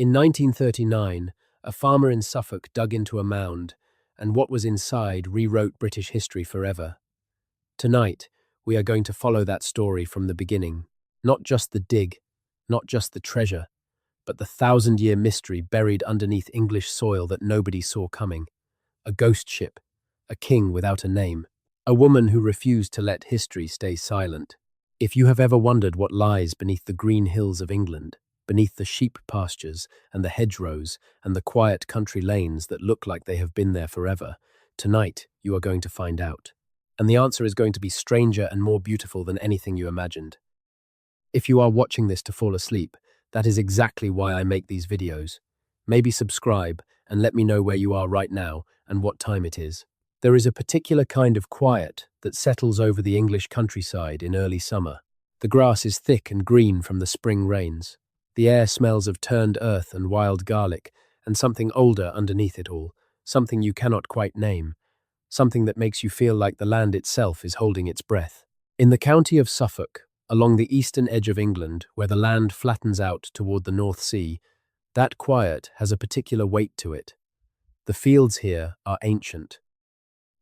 In 1939, a farmer in Suffolk dug into a mound, and what was inside rewrote British history forever. Tonight, we are going to follow that story from the beginning. Not just the dig, not just the treasure, but the thousand-year mystery buried underneath English soil that nobody saw coming. A ghost ship, a king without a name, a woman who refused to let history stay silent. If you have ever wondered what lies beneath the green hills of England, beneath the sheep pastures and the hedgerows and the quiet country lanes that look like they have been there forever, tonight you are going to find out. And the answer is going to be stranger and more beautiful than anything you imagined. If you are watching this to fall asleep, that is exactly why I make these videos. Maybe subscribe and let me know where you are right now and what time it is. There is a particular kind of quiet that settles over the English countryside in early summer. The grass is thick and green from the spring rains. The air smells of turned earth and wild garlic, and something older underneath it all, something you cannot quite name, something that makes you feel like the land itself is holding its breath. In the county of Suffolk, along the eastern edge of England, where the land flattens out toward the North Sea, that quiet has a particular weight to it. The fields here are ancient.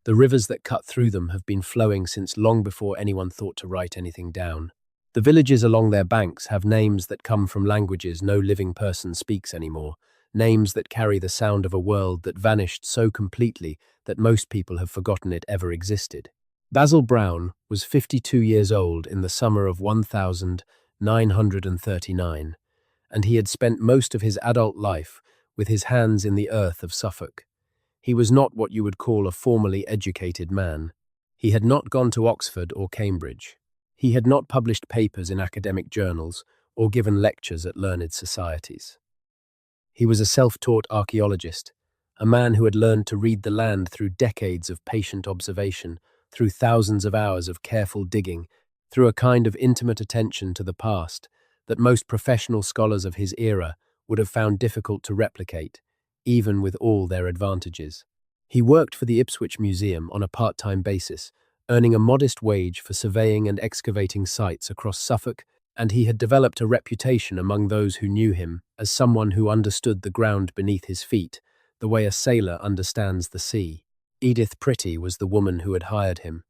The rivers that cut through them have been flowing since long before anyone thought to write anything down. The villages along their banks have names that come from languages no living person speaks anymore, names that carry the sound of a world that vanished so completely that most people have forgotten it ever existed. Basil Brown was 52 years old in the summer of 1939, and he had spent most of his adult life with his hands in the earth of Suffolk. He was not what you would call a formally educated man. He had not gone to Oxford or Cambridge. He had not published papers in academic journals or given lectures at learned societies. He was a self-taught archaeologist, a man who had learned to read the land through decades of patient observation, through thousands of hours of careful digging, through a kind of intimate attention to the past that most professional scholars of his era would have found difficult to replicate, even with all their advantages. He worked for the Ipswich Museum on a part-time basis, earning a modest wage for surveying and excavating sites across Suffolk, and he had developed a reputation among those who knew him as someone who understood the ground beneath his feet, the way a sailor understands the sea. Edith Pretty was the woman who had hired him.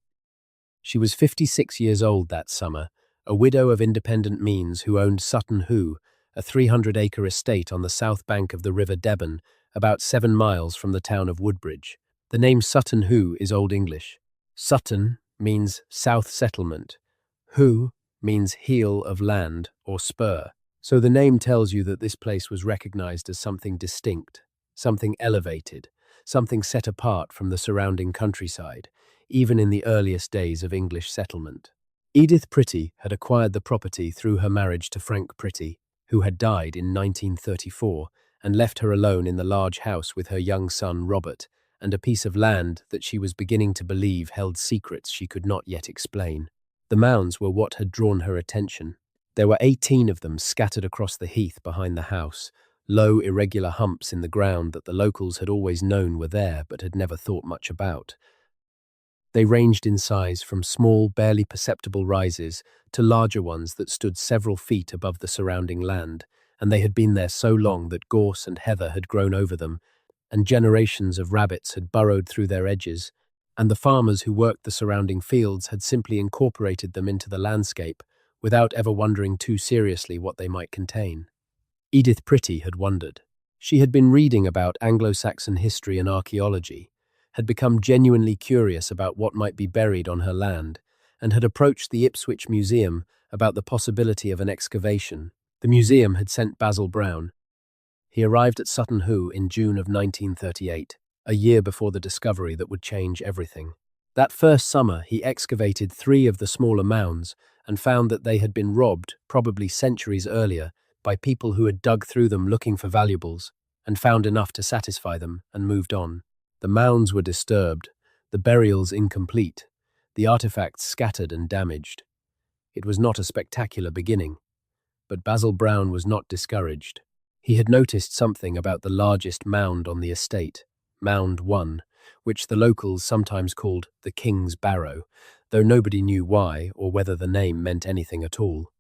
She was 56 years old that summer, a widow of independent means who owned Sutton Hoo, a 300-acre estate on the south bank of the River Deben, about 7 miles from the town of Woodbridge. The name Sutton Hoo is Old English. Sutton means south settlement. Hoo means heel of land or spur. So the name tells you that this place was recognized as something distinct, something elevated, something set apart from the surrounding countryside, even in the earliest days of English settlement. Edith Pretty had acquired the property through her marriage to Frank Pretty, who had died in 1934 and left her alone in the large house with her young son Robert and a piece of land that she was beginning to believe held secrets she could not yet explain. The mounds were what had drawn her attention. There were 18 of them scattered across the heath behind the house, low, irregular humps in the ground that the locals had always known were there but had never thought much about. They ranged in size from small, barely perceptible rises to larger ones that stood several feet above the surrounding land, and they had been there so long that gorse and heather had grown over them, and generations of rabbits had burrowed through their edges, and the farmers who worked the surrounding fields had simply incorporated them into the landscape without ever wondering too seriously what they might contain. Edith Pretty had wondered. She had been reading about Anglo-Saxon history and archaeology, had become genuinely curious about what might be buried on her land, and had approached the Ipswich Museum about the possibility of an excavation. The museum had sent Basil Brown. He arrived at Sutton Hoo in June of 1938, a year before the discovery that would change everything. That first summer, he excavated 3 of the smaller mounds and found that they had been robbed, probably centuries earlier, by people who had dug through them looking for valuables and found enough to satisfy them and moved on. The mounds were disturbed, the burials incomplete, the artifacts scattered and damaged. It was not a spectacular beginning, but Basil Brown was not discouraged. He had noticed something about the largest mound on the estate, Mound 1, which the locals sometimes called the King's Barrow, though nobody knew why or whether the name meant anything at all.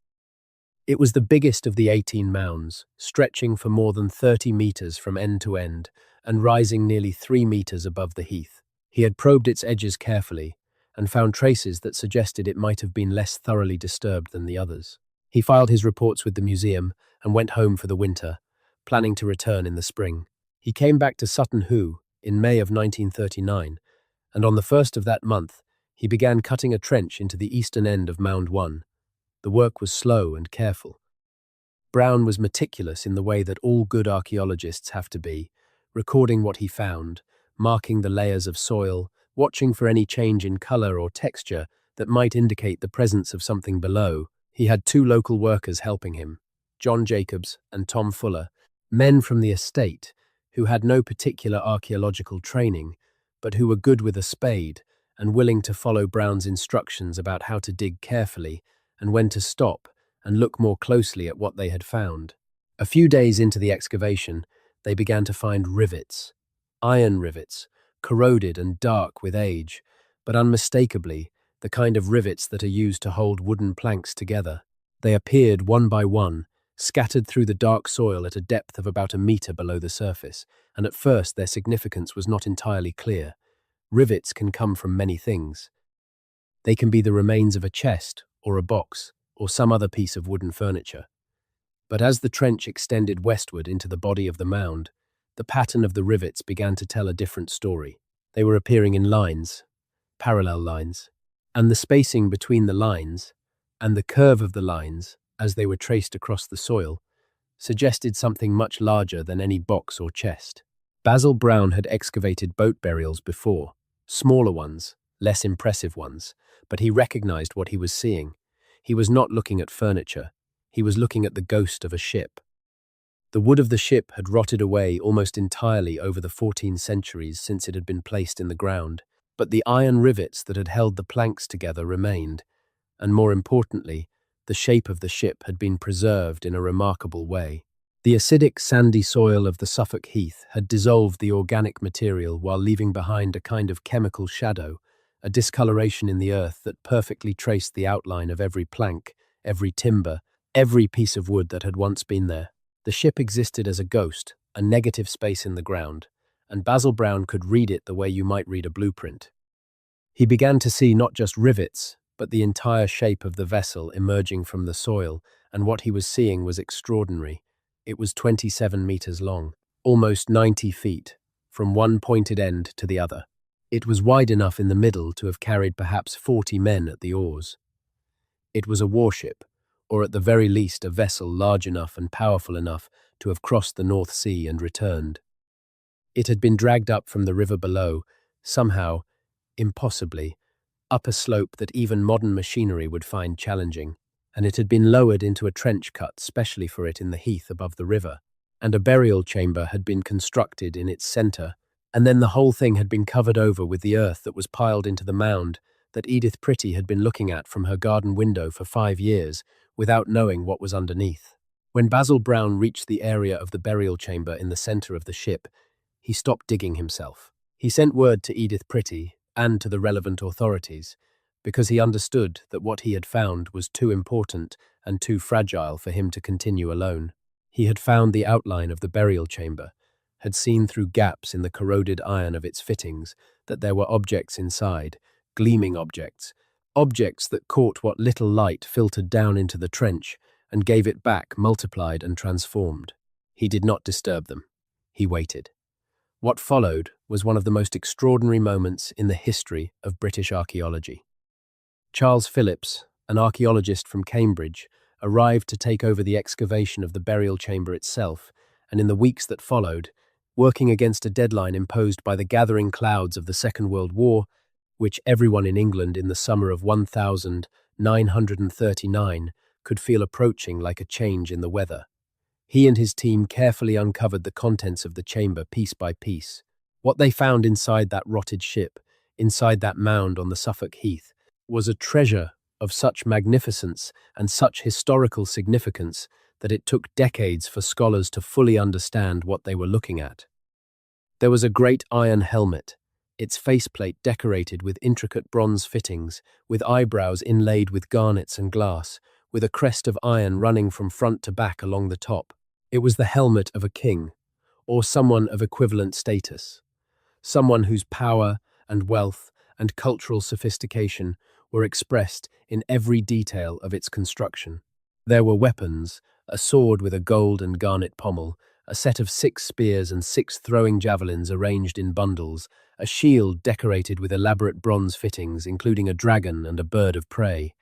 It was the biggest of the 18 mounds, stretching for more than 30 meters from end to end and rising nearly 3 meters above the heath. He had probed its edges carefully and found traces that suggested it might have been less thoroughly disturbed than the others. He filed his reports with the museum and went home for the winter, planning to return in the spring. He came back to Sutton Hoo in May of 1939, and on the 1st of that month, he began cutting a trench into the eastern end of Mound 1. The work was slow and careful. Brown was meticulous in the way that all good archaeologists have to be, recording what he found, marking the layers of soil, watching for any change in color or texture that might indicate the presence of something below. He had two local workers helping him, John Jacobs and Tom Fuller, men from the estate who had no particular archaeological training, but who were good with a spade and willing to follow Brown's instructions about how to dig carefully and when to stop and look more closely at what they had found. A few days into the excavation, they began to find rivets, iron rivets, corroded and dark with age, but unmistakably the kind of rivets that are used to hold wooden planks together. They appeared one by one, scattered through the dark soil at a depth of about a meter below the surface, and at first their significance was not entirely clear. Rivets can come from many things. They can be the remains of a chest, or a box, or some other piece of wooden furniture. But as the trench extended westward into the body of the mound, the pattern of the rivets began to tell a different story. They were appearing in lines, parallel lines, and the spacing between the lines and the curve of the lines, as they were traced across the soil, suggested something much larger than any box or chest. Basil Brown had excavated boat burials before, smaller ones, less impressive ones, but he recognized what he was seeing. He was not looking at furniture, he was looking at the ghost of a ship. The wood of the ship had rotted away almost entirely over the 14 centuries since it had been placed in the ground, but the iron rivets that had held the planks together remained, and more importantly, the shape of the ship had been preserved in a remarkable way. The acidic, sandy soil of the Suffolk heath had dissolved the organic material while leaving behind a kind of chemical shadow, a discoloration in the earth that perfectly traced the outline of every plank, every timber, every piece of wood that had once been there. The ship existed as a ghost, a negative space in the ground, and Basil Brown could read it the way you might read a blueprint. He began to see not just rivets, but the entire shape of the vessel emerging from the soil, and what he was seeing was extraordinary. It was 27 meters long, almost 90 feet, from one pointed end to the other. It was wide enough in the middle to have carried perhaps 40 men at the oars. It was a warship, or at the very least a vessel large enough and powerful enough to have crossed the North Sea and returned. It had been dragged up from the river below, somehow, impossibly, up a slope that even modern machinery would find challenging, and it had been lowered into a trench cut specially for it in the heath above the river, and a burial chamber had been constructed in its centre, and then the whole thing had been covered over with the earth that was piled into the mound that Edith Pretty had been looking at from her garden window for 5 years without knowing what was underneath. When Basil Brown reached the area of the burial chamber in the centre of the ship, he stopped digging himself. He sent word to Edith Pretty and to the relevant authorities, because he understood that what he had found was too important and too fragile for him to continue alone. He had found the outline of the burial chamber, had seen through gaps in the corroded iron of its fittings that there were objects inside, gleaming objects, objects that caught what little light filtered down into the trench and gave it back multiplied and transformed. He did not disturb them. He waited. What followed was one of the most extraordinary moments in the history of British archaeology. Charles Phillips, an archaeologist from Cambridge, arrived to take over the excavation of the burial chamber itself, and in the weeks that followed, working against a deadline imposed by the gathering clouds of the Second World War, which everyone in England in the summer of 1939 could feel approaching like a change in the weather. He and his team carefully uncovered the contents of the chamber piece by piece. What they found inside that rotted ship, inside that mound on the Suffolk heath, was a treasure of such magnificence and such historical significance that it took decades for scholars to fully understand what they were looking at. There was a great iron helmet, its faceplate decorated with intricate bronze fittings, with eyebrows inlaid with garnets and glass, with a crest of iron running from front to back along the top. It was the helmet of a king, or someone of equivalent status, someone whose power and wealth and cultural sophistication were expressed in every detail of its construction. There were weapons, a sword with a gold and garnet pommel, a set of 6 spears and 6 throwing javelins arranged in bundles, a shield decorated with elaborate bronze fittings, including a dragon and a bird of prey.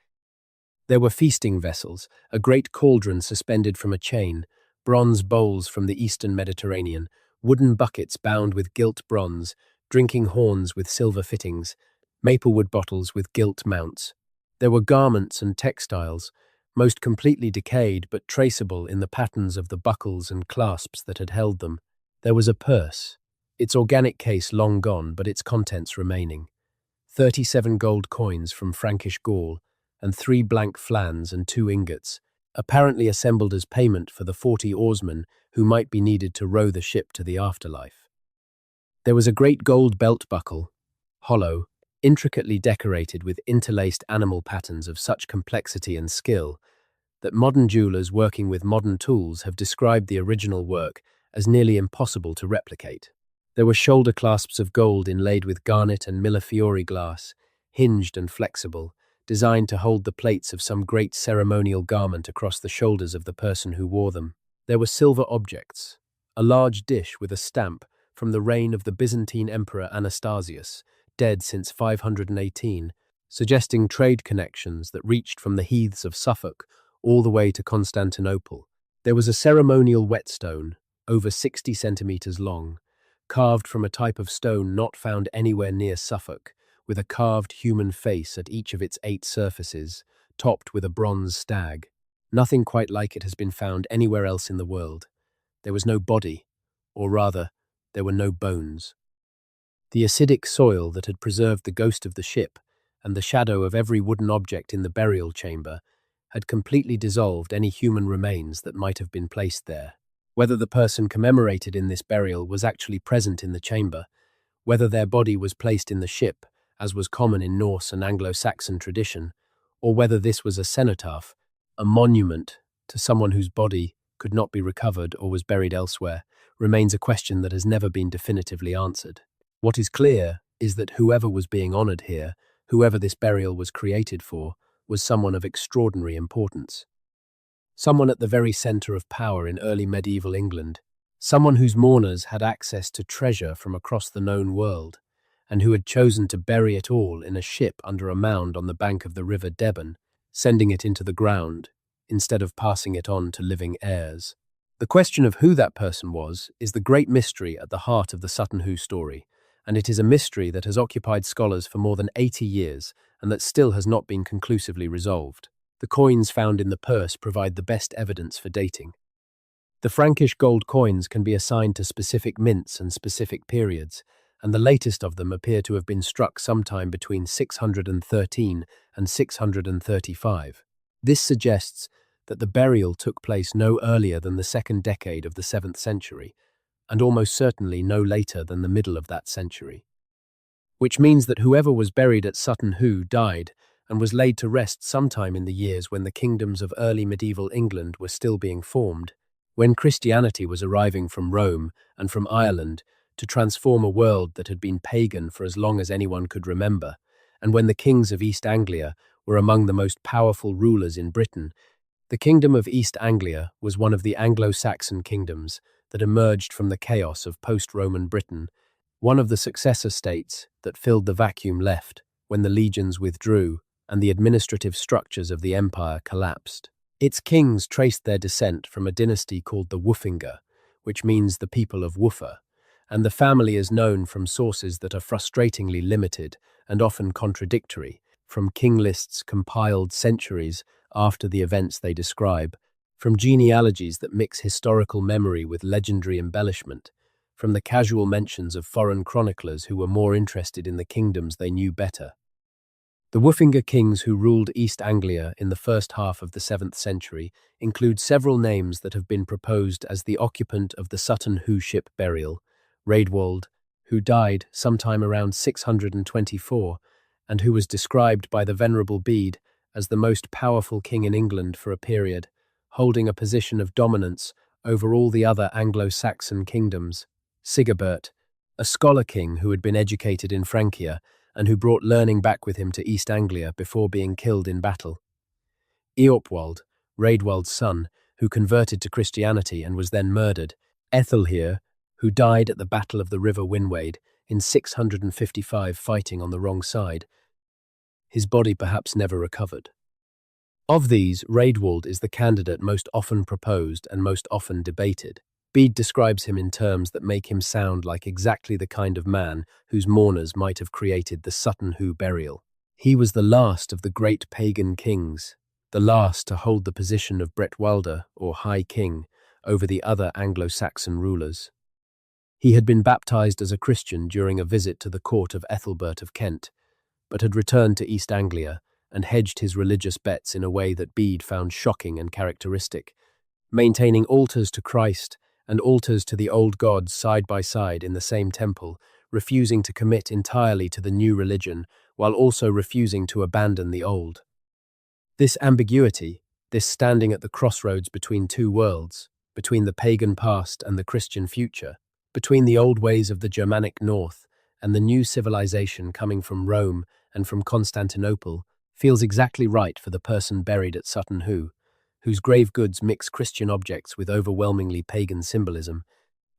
There were feasting vessels, a great cauldron suspended from a chain, bronze bowls from the eastern Mediterranean, wooden buckets bound with gilt bronze, drinking horns with silver fittings, maplewood bottles with gilt mounts. There were garments and textiles, most completely decayed but traceable in the patterns of the buckles and clasps that had held them. There was a purse, its organic case long gone but its contents remaining. 37 gold coins from Frankish Gaul, and 3 blank flans and 2 ingots, apparently assembled as payment for the 40 oarsmen who might be needed to row the ship to the afterlife. There was a great gold belt buckle, hollow, intricately decorated with interlaced animal patterns of such complexity and skill that modern jewelers working with modern tools have described the original work as nearly impossible to replicate. There were shoulder clasps of gold inlaid with garnet and millefiori glass, hinged and flexible, designed to hold the plates of some great ceremonial garment across the shoulders of the person who wore them. There were silver objects, a large dish with a stamp from the reign of the Byzantine Emperor Anastasius, dead since 518, suggesting trade connections that reached from the heaths of Suffolk all the way to Constantinople. There was a ceremonial whetstone, over 60 centimeters long, carved from a type of stone not found anywhere near Suffolk, with a carved human face at each of its 8 surfaces, topped with a bronze stag. Nothing quite like it has been found anywhere else in the world. There was no body, or rather, there were no bones. The acidic soil that had preserved the ghost of the ship and the shadow of every wooden object in the burial chamber had completely dissolved any human remains that might have been placed there. Whether the person commemorated in this burial was actually present in the chamber, whether their body was placed in the ship, as was common in Norse and Anglo-Saxon tradition, or whether this was a cenotaph, a monument to someone whose body could not be recovered or was buried elsewhere, remains a question that has never been definitively answered. What is clear is that whoever was being honoured here, whoever this burial was created for, was someone of extraordinary importance. Someone at the very centre of power in early medieval England, someone whose mourners had access to treasure from across the known world, and who had chosen to bury it all in a ship under a mound on the bank of the River Deben, sending it into the ground, instead of passing it on to living heirs. The question of who that person was is the great mystery at the heart of the Sutton Hoo story, and it is a mystery that has occupied scholars for more than 80 years and that still has not been conclusively resolved. The coins found in the purse provide the best evidence for dating. The Frankish gold coins can be assigned to specific mints and specific periods, and the latest of them appear to have been struck sometime between 613 and 635. This suggests that the burial took place no earlier than the 2nd decade of the 7th century, and almost certainly no later than the middle of that century. Which means that whoever was buried at Sutton Hoo died and was laid to rest sometime in the years when the kingdoms of early medieval England were still being formed, when Christianity was arriving from Rome and from Ireland to transform a world that had been pagan for as long as anyone could remember, and when the kings of East Anglia were among the most powerful rulers in Britain. The kingdom of East Anglia was one of the Anglo-Saxon kingdoms that emerged from the chaos of post-Roman Britain, one of the successor states that filled the vacuum left when the legions withdrew and the administrative structures of the empire collapsed. Its kings traced their descent from a dynasty called the Woofinger, which means the people of Woofer, and the family is known from sources that are frustratingly limited and often contradictory, from king lists compiled centuries after the events they describe, from genealogies that mix historical memory with legendary embellishment, from the casual mentions of foreign chroniclers who were more interested in the kingdoms they knew better. The Woofinger kings who ruled East Anglia in the first half of the 7th century include several names that have been proposed as the occupant of the Sutton Hoo ship burial, Rewrote, who died sometime around 624, and who was described by the Venerable Bede as the most powerful king in England for a period, holding a position of dominance over all the other Anglo-Saxon kingdoms. Sigebert, a scholar king who had been educated in Francia and who brought learning back with him to East Anglia before being killed in battle. Eorpwald, Raedwald's son, who converted to Christianity and was then murdered. Ethelhere, who died at the Battle of the River Winwade in 655 fighting on the wrong side. His body perhaps never recovered. Of these, Raedwald is the candidate most often proposed and most often debated. Bede describes him in terms that make him sound like exactly the kind of man whose mourners might have created the Sutton Hoo burial. He was the last of the great pagan kings, the last to hold the position of Bretwalda, or High King, over the other Anglo-Saxon rulers. He had been baptized as a Christian during a visit to the court of Ethelbert of Kent, but had returned to East Anglia and hedged his religious bets in a way that Bede found shocking and characteristic, maintaining altars to Christ and altars to the old gods side by side in the same temple, refusing to commit entirely to the new religion while also refusing to abandon the old. This ambiguity, this standing at the crossroads between two worlds, between the pagan past and the Christian future, between the old ways of the Germanic North and the new civilization coming from Rome and from Constantinople, feels exactly right for the person buried at Sutton Hoo, whose grave goods mix Christian objects with overwhelmingly pagan symbolism,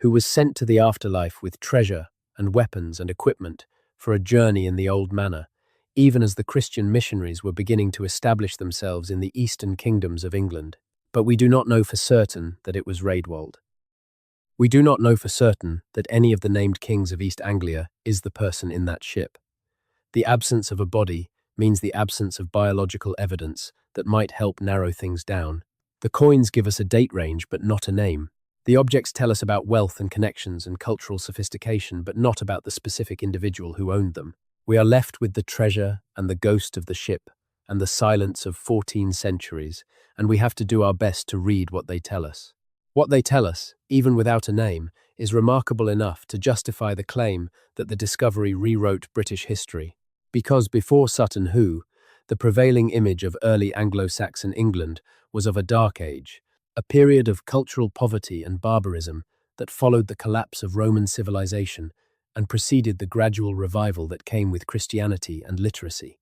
who was sent to the afterlife with treasure and weapons and equipment for a journey in the old manner, even as the Christian missionaries were beginning to establish themselves in the eastern kingdoms of England. But we do not know for certain that it was Raedwald. We do not know for certain that any of the named kings of East Anglia is the person in that ship. The absence of a body means the absence of biological evidence that might help narrow things down. The coins give us a date range but not a name. The objects tell us about wealth and connections and cultural sophistication but not about the specific individual who owned them. We are left with the treasure and the ghost of the ship and the silence of 14 centuries, and we have to do our best to read what they tell us. What they tell us, even without a name, is remarkable enough to justify the claim that the discovery rewrote British history. Because before Sutton Hoo, the prevailing image of early Anglo-Saxon England was of a dark age, a period of cultural poverty and barbarism that followed the collapse of Roman civilization and preceded the gradual revival that came with Christianity and literacy.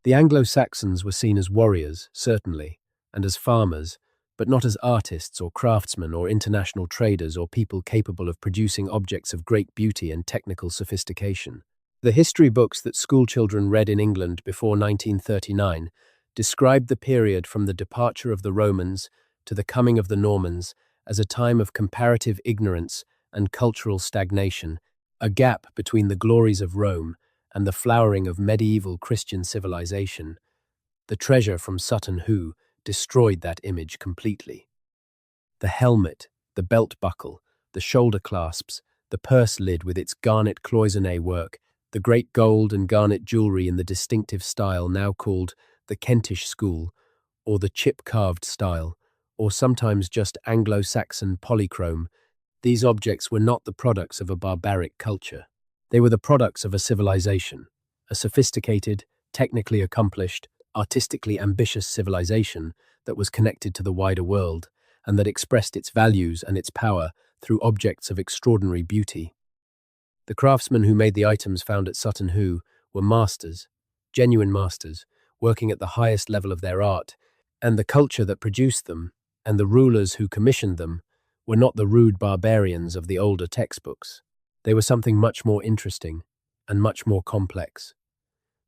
The Anglo-Saxons were seen as warriors, certainly, and as farmers, but not as artists or craftsmen or international traders or people capable of producing objects of great beauty and technical sophistication. The history books that schoolchildren read in England before 1939 described the period from the departure of the Romans to the coming of the Normans as a time of comparative ignorance and cultural stagnation, a gap between the glories of Rome and the flowering of medieval Christian civilization. The treasure from Sutton Hoo destroyed that image completely. The helmet, the belt buckle, the shoulder clasps, the purse lid with its garnet cloisonné work, the great gold and garnet jewellery in the distinctive style now called the Kentish school, or the chip-carved style, or sometimes just Anglo-Saxon polychrome, these objects were not the products of a barbaric culture. They were the products of a civilization, a sophisticated, technically accomplished, artistically ambitious civilization that was connected to the wider world and that expressed its values and its power through objects of extraordinary beauty. The craftsmen who made the items found at Sutton Hoo were masters, genuine masters, working at the highest level of their art, and the culture that produced them, and the rulers who commissioned them, were not the rude barbarians of the older textbooks. They were something much more interesting and much more complex.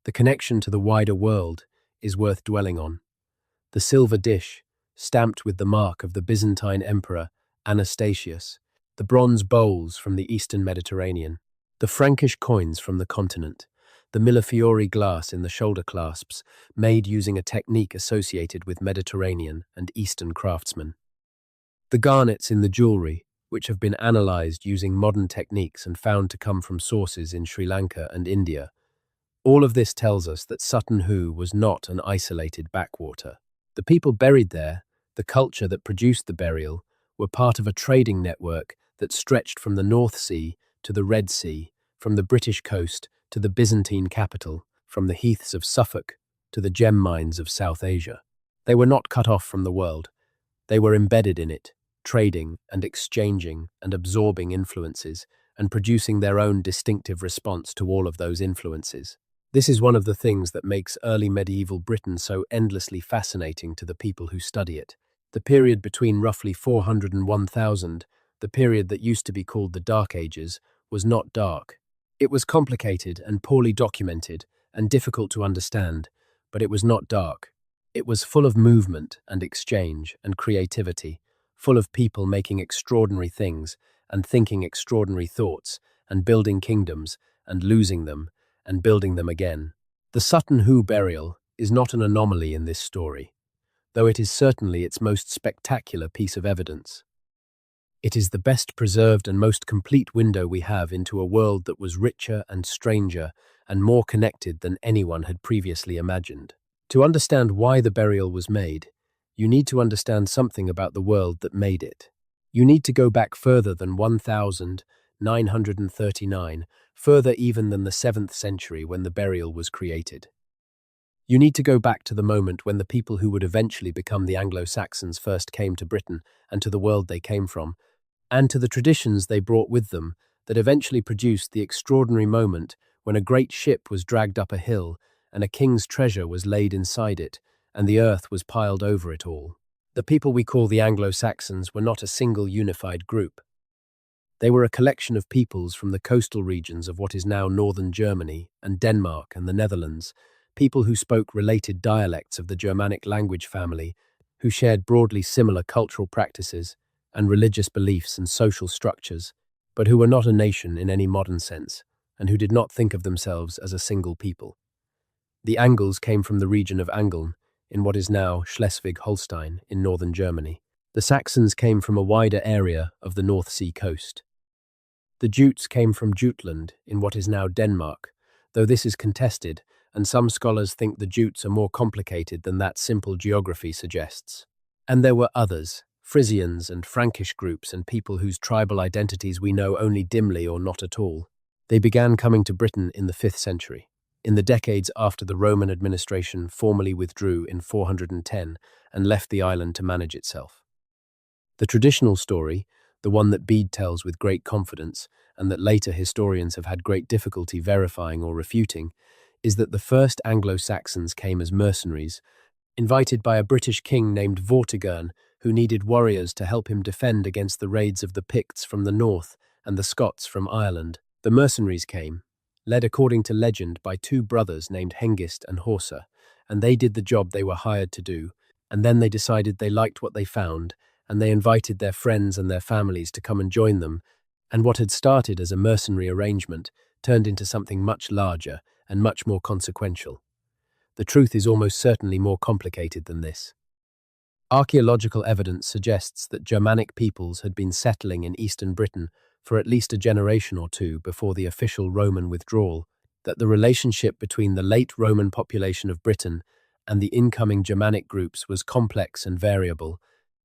The connection to the wider world is worth dwelling on. The silver dish, stamped with the mark of the Byzantine emperor Anastasius, the bronze bowls from the eastern Mediterranean, the Frankish coins from the continent, the Millefiori glass in the shoulder clasps, made using a technique associated with Mediterranean and Eastern craftsmen. The garnets in the jewellery, which have been analysed using modern techniques and found to come from sources in Sri Lanka and India. All of this tells us that Sutton Hoo was not an isolated backwater. The people buried there, the culture that produced the burial, were part of a trading network that stretched from the North Sea to the Red Sea, from the British coast to the Byzantine capital, from the heaths of Suffolk to the gem mines of South Asia. They were not cut off from the world. They were embedded in it, trading and exchanging and absorbing influences and producing their own distinctive response to all of those influences. This is one of the things that makes early medieval Britain so endlessly fascinating to the people who study it. The period between roughly 400 and 1000, the period that used to be called the Dark Ages, was not dark. It was complicated and poorly documented and difficult to understand, but it was not dark. It was full of movement and exchange and creativity, full of people making extraordinary things and thinking extraordinary thoughts and building kingdoms and losing them and building them again. The Sutton Hoo burial is not an anomaly in this story, though it is certainly its most spectacular piece of evidence. It is the best preserved and most complete window we have into a world that was richer and stranger and more connected than anyone had previously imagined. To understand why the burial was made, you need to understand something about the world that made it. You need to go back further than 1939, further even than the 7th century when the burial was created. You need to go back to the moment when the people who would eventually become the Anglo-Saxons first came to Britain and to the world they came from, and to the traditions they brought with them that eventually produced the extraordinary moment when a great ship was dragged up a hill and a king's treasure was laid inside it, and the earth was piled over it all. The people we call the Anglo-Saxons were not a single unified group. They were a collection of peoples from the coastal regions of what is now northern Germany and Denmark and the Netherlands, people who spoke related dialects of the Germanic language family, who shared broadly similar cultural practices and religious beliefs and social structures, but who were not a nation in any modern sense, and who did not think of themselves as a single people. The Angles came from the region of Angeln, in what is now Schleswig-Holstein in northern Germany. The Saxons came from a wider area of the North Sea coast. The Jutes came from Jutland in what is now Denmark, though this is contested, and some scholars think the Jutes are more complicated than that simple geography suggests. And there were others, Frisians and Frankish groups and people whose tribal identities we know only dimly or not at all. They began coming to Britain in the 5th century. In the decades after the Roman administration formally withdrew in 410 and left the island to manage itself. The traditional story, the one that Bede tells with great confidence and that later historians have had great difficulty verifying or refuting, is that the first Anglo-Saxons came as mercenaries, invited by a British king named Vortigern, who needed warriors to help him defend against the raids of the Picts from the north and the Scots from Ireland. The mercenaries came, led according to legend by 2 brothers named Hengist and Horsa, and they did the job they were hired to do, and then they decided they liked what they found, and they invited their friends and their families to come and join them, and what had started as a mercenary arrangement turned into something much larger and much more consequential. The truth is almost certainly more complicated than this. Archaeological evidence suggests that Germanic peoples had been settling in eastern Britain for at least a generation or two before the official Roman withdrawal, that the relationship between the late Roman population of Britain and the incoming Germanic groups was complex and variable,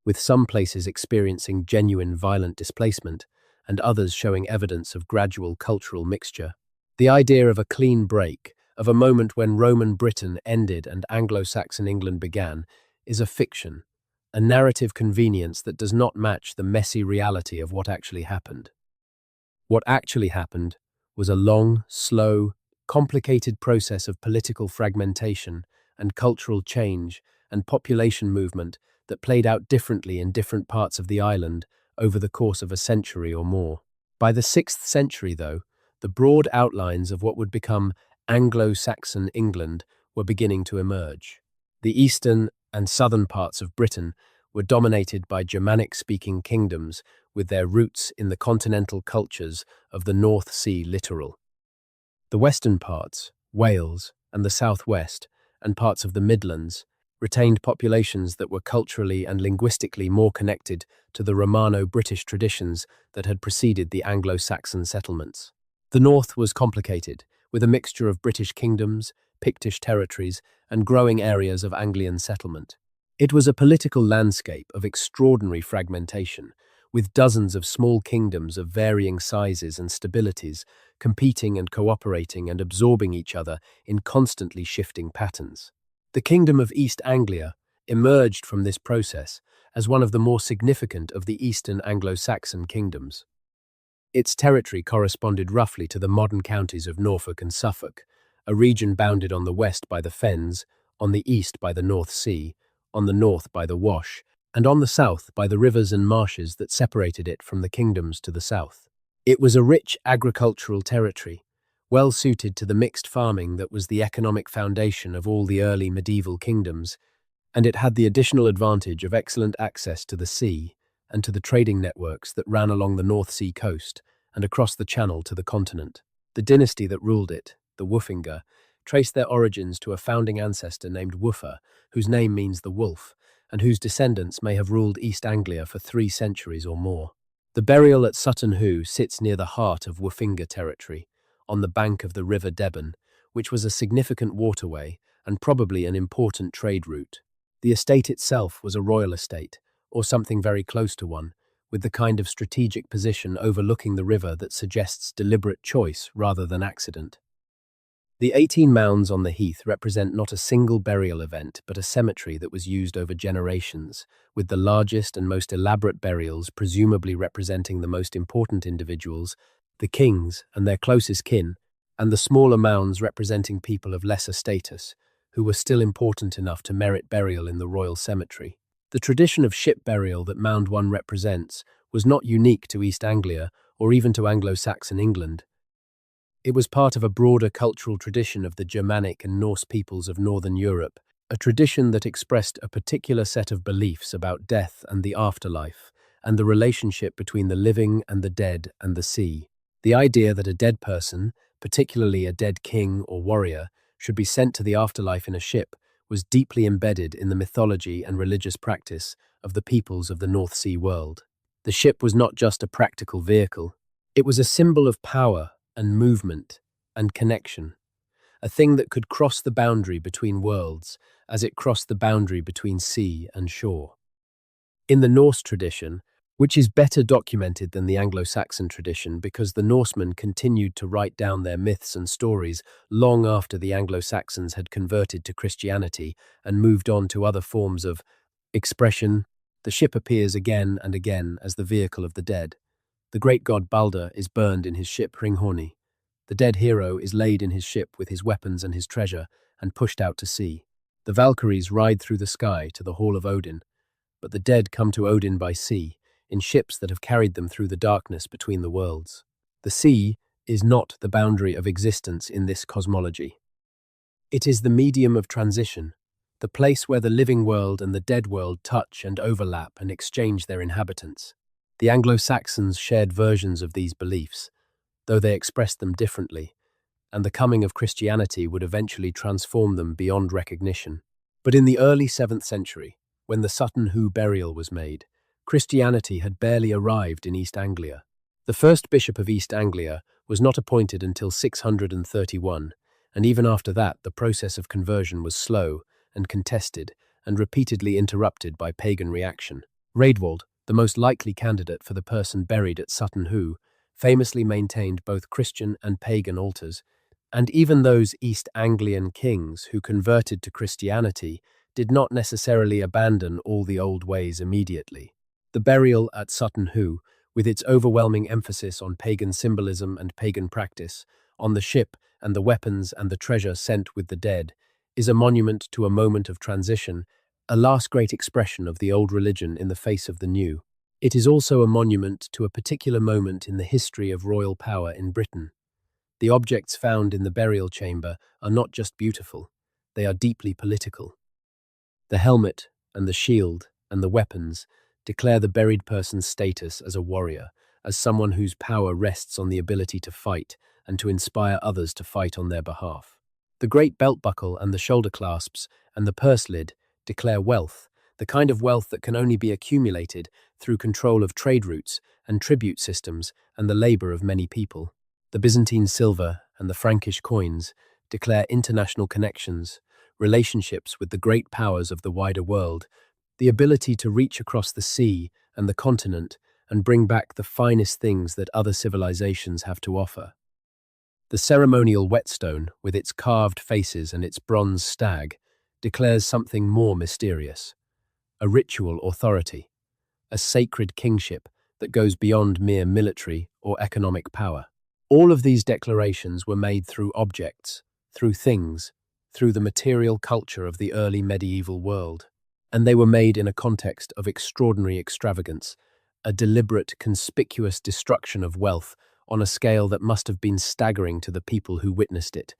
with some places experiencing genuine violent displacement and others showing evidence of gradual cultural mixture. The idea of a clean break, of a moment when Roman Britain ended and Anglo-Saxon England began, is a fiction, a narrative convenience that does not match the messy reality of what actually happened. What actually happened was a long, slow, complicated process of political fragmentation and cultural change and population movement that played out differently in different parts of the island over the course of a century or more. By the 6th century, though, the broad outlines of what would become Anglo-Saxon England were beginning to emerge. The eastern and southern parts of Britain were dominated by Germanic-speaking kingdoms with their roots in the continental cultures of the North Sea littoral. The western parts, Wales and the southwest, and parts of the Midlands, retained populations that were culturally and linguistically more connected to the Romano-British traditions that had preceded the Anglo-Saxon settlements. The north was complicated, with a mixture of British kingdoms, Pictish territories, and growing areas of Anglian settlement. It was a political landscape of extraordinary fragmentation, with dozens of small kingdoms of varying sizes and stabilities competing and cooperating and absorbing each other in constantly shifting patterns. The Kingdom of East Anglia emerged from this process as one of the more significant of the Eastern Anglo-Saxon kingdoms. Its territory corresponded roughly to the modern counties of Norfolk and Suffolk, a region bounded on the west by the Fens, on the east by the North Sea, on the north by the Wash, and on the south by the rivers and marshes that separated it from the kingdoms to the south. It was a rich agricultural territory, well suited to the mixed farming that was the economic foundation of all the early medieval kingdoms, and it had the additional advantage of excellent access to the sea and to the trading networks that ran along the North Sea coast and across the Channel to the continent. The dynasty that ruled it, the Wulfstunga, traced their origins to a founding ancestor named Wulfa, whose name means the wolf, and whose descendants may have ruled East Anglia for 3 centuries or more. The burial at Sutton Hoo sits near the heart of Wulfstunga territory, on the bank of the River Deben, which was a significant waterway and probably an important trade route. The estate itself was a royal estate, or something very close to one, with the kind of strategic position overlooking the river that suggests deliberate choice rather than accident. The 18 mounds on the heath represent not a single burial event, but a cemetery that was used over generations, with the largest and most elaborate burials presumably representing the most important individuals, the kings and their closest kin, and the smaller mounds representing people of lesser status, who were still important enough to merit burial in the royal cemetery. The tradition of ship burial that Mound 1 represents was not unique to East Anglia or even to Anglo-Saxon England. It was part of a broader cultural tradition of the Germanic and Norse peoples of Northern Europe, a tradition that expressed a particular set of beliefs about death and the afterlife, and the relationship between the living and the dead and the sea. The idea that a dead person, particularly a dead king or warrior, should be sent to the afterlife in a ship was deeply embedded in the mythology and religious practice of the peoples of the North Sea world. The ship was not just a practical vehicle, it was a symbol of power and movement and connection, a thing that could cross the boundary between worlds as it crossed the boundary between sea and shore. In the Norse tradition, which is better documented than the Anglo-Saxon tradition because the Norsemen continued to write down their myths and stories long after the Anglo-Saxons had converted to Christianity and moved on to other forms of expression, the ship appears again and again as the vehicle of the dead. The great god Balder is burned in his ship Hringhorni. The dead hero is laid in his ship with his weapons and his treasure and pushed out to sea. The Valkyries ride through the sky to the hall of Odin, but the dead come to Odin by sea, in ships that have carried them through the darkness between the worlds. The sea is not the boundary of existence in this cosmology. It is the medium of transition, the place where the living world and the dead world touch and overlap and exchange their inhabitants. The Anglo-Saxons shared versions of these beliefs, though they expressed them differently, and the coming of Christianity would eventually transform them beyond recognition. But in the early 7th century, when the Sutton Hoo burial was made, Christianity had barely arrived in East Anglia. The first bishop of East Anglia was not appointed until 631, and even after that the process of conversion was slow and contested and repeatedly interrupted by pagan reaction. Rewrote, the most likely candidate for the person buried at Sutton Hoo, famously maintained both Christian and pagan altars, and even those East Anglian kings who converted to Christianity did not necessarily abandon all the old ways immediately. The burial at Sutton Hoo, with its overwhelming emphasis on pagan symbolism and pagan practice, on the ship and the weapons and the treasure sent with the dead, is a monument to a moment of transition, a last great expression of the old religion in the face of the new. It is also a monument to a particular moment in the history of royal power in Britain. The objects found in the burial chamber are not just beautiful, they are deeply political. The helmet and the shield and the weapons declare the buried person's status as a warrior, as someone whose power rests on the ability to fight and to inspire others to fight on their behalf. The great belt buckle and the shoulder clasps and the purse lid declare wealth, the kind of wealth that can only be accumulated through control of trade routes and tribute systems and the labor of many people. The Byzantine silver and the Frankish coins declare international connections, relationships with the great powers of the wider world, the ability to reach across the sea and the continent and bring back the finest things that other civilizations have to offer. The ceremonial whetstone, with its carved faces and its bronze stag, declares something more mysterious, a ritual authority, a sacred kingship that goes beyond mere military or economic power. All of these declarations were made through objects, through things, through the material culture of the early medieval world. And they were made in a context of extraordinary extravagance, a deliberate, conspicuous destruction of wealth on a scale that must have been staggering to the people who witnessed it.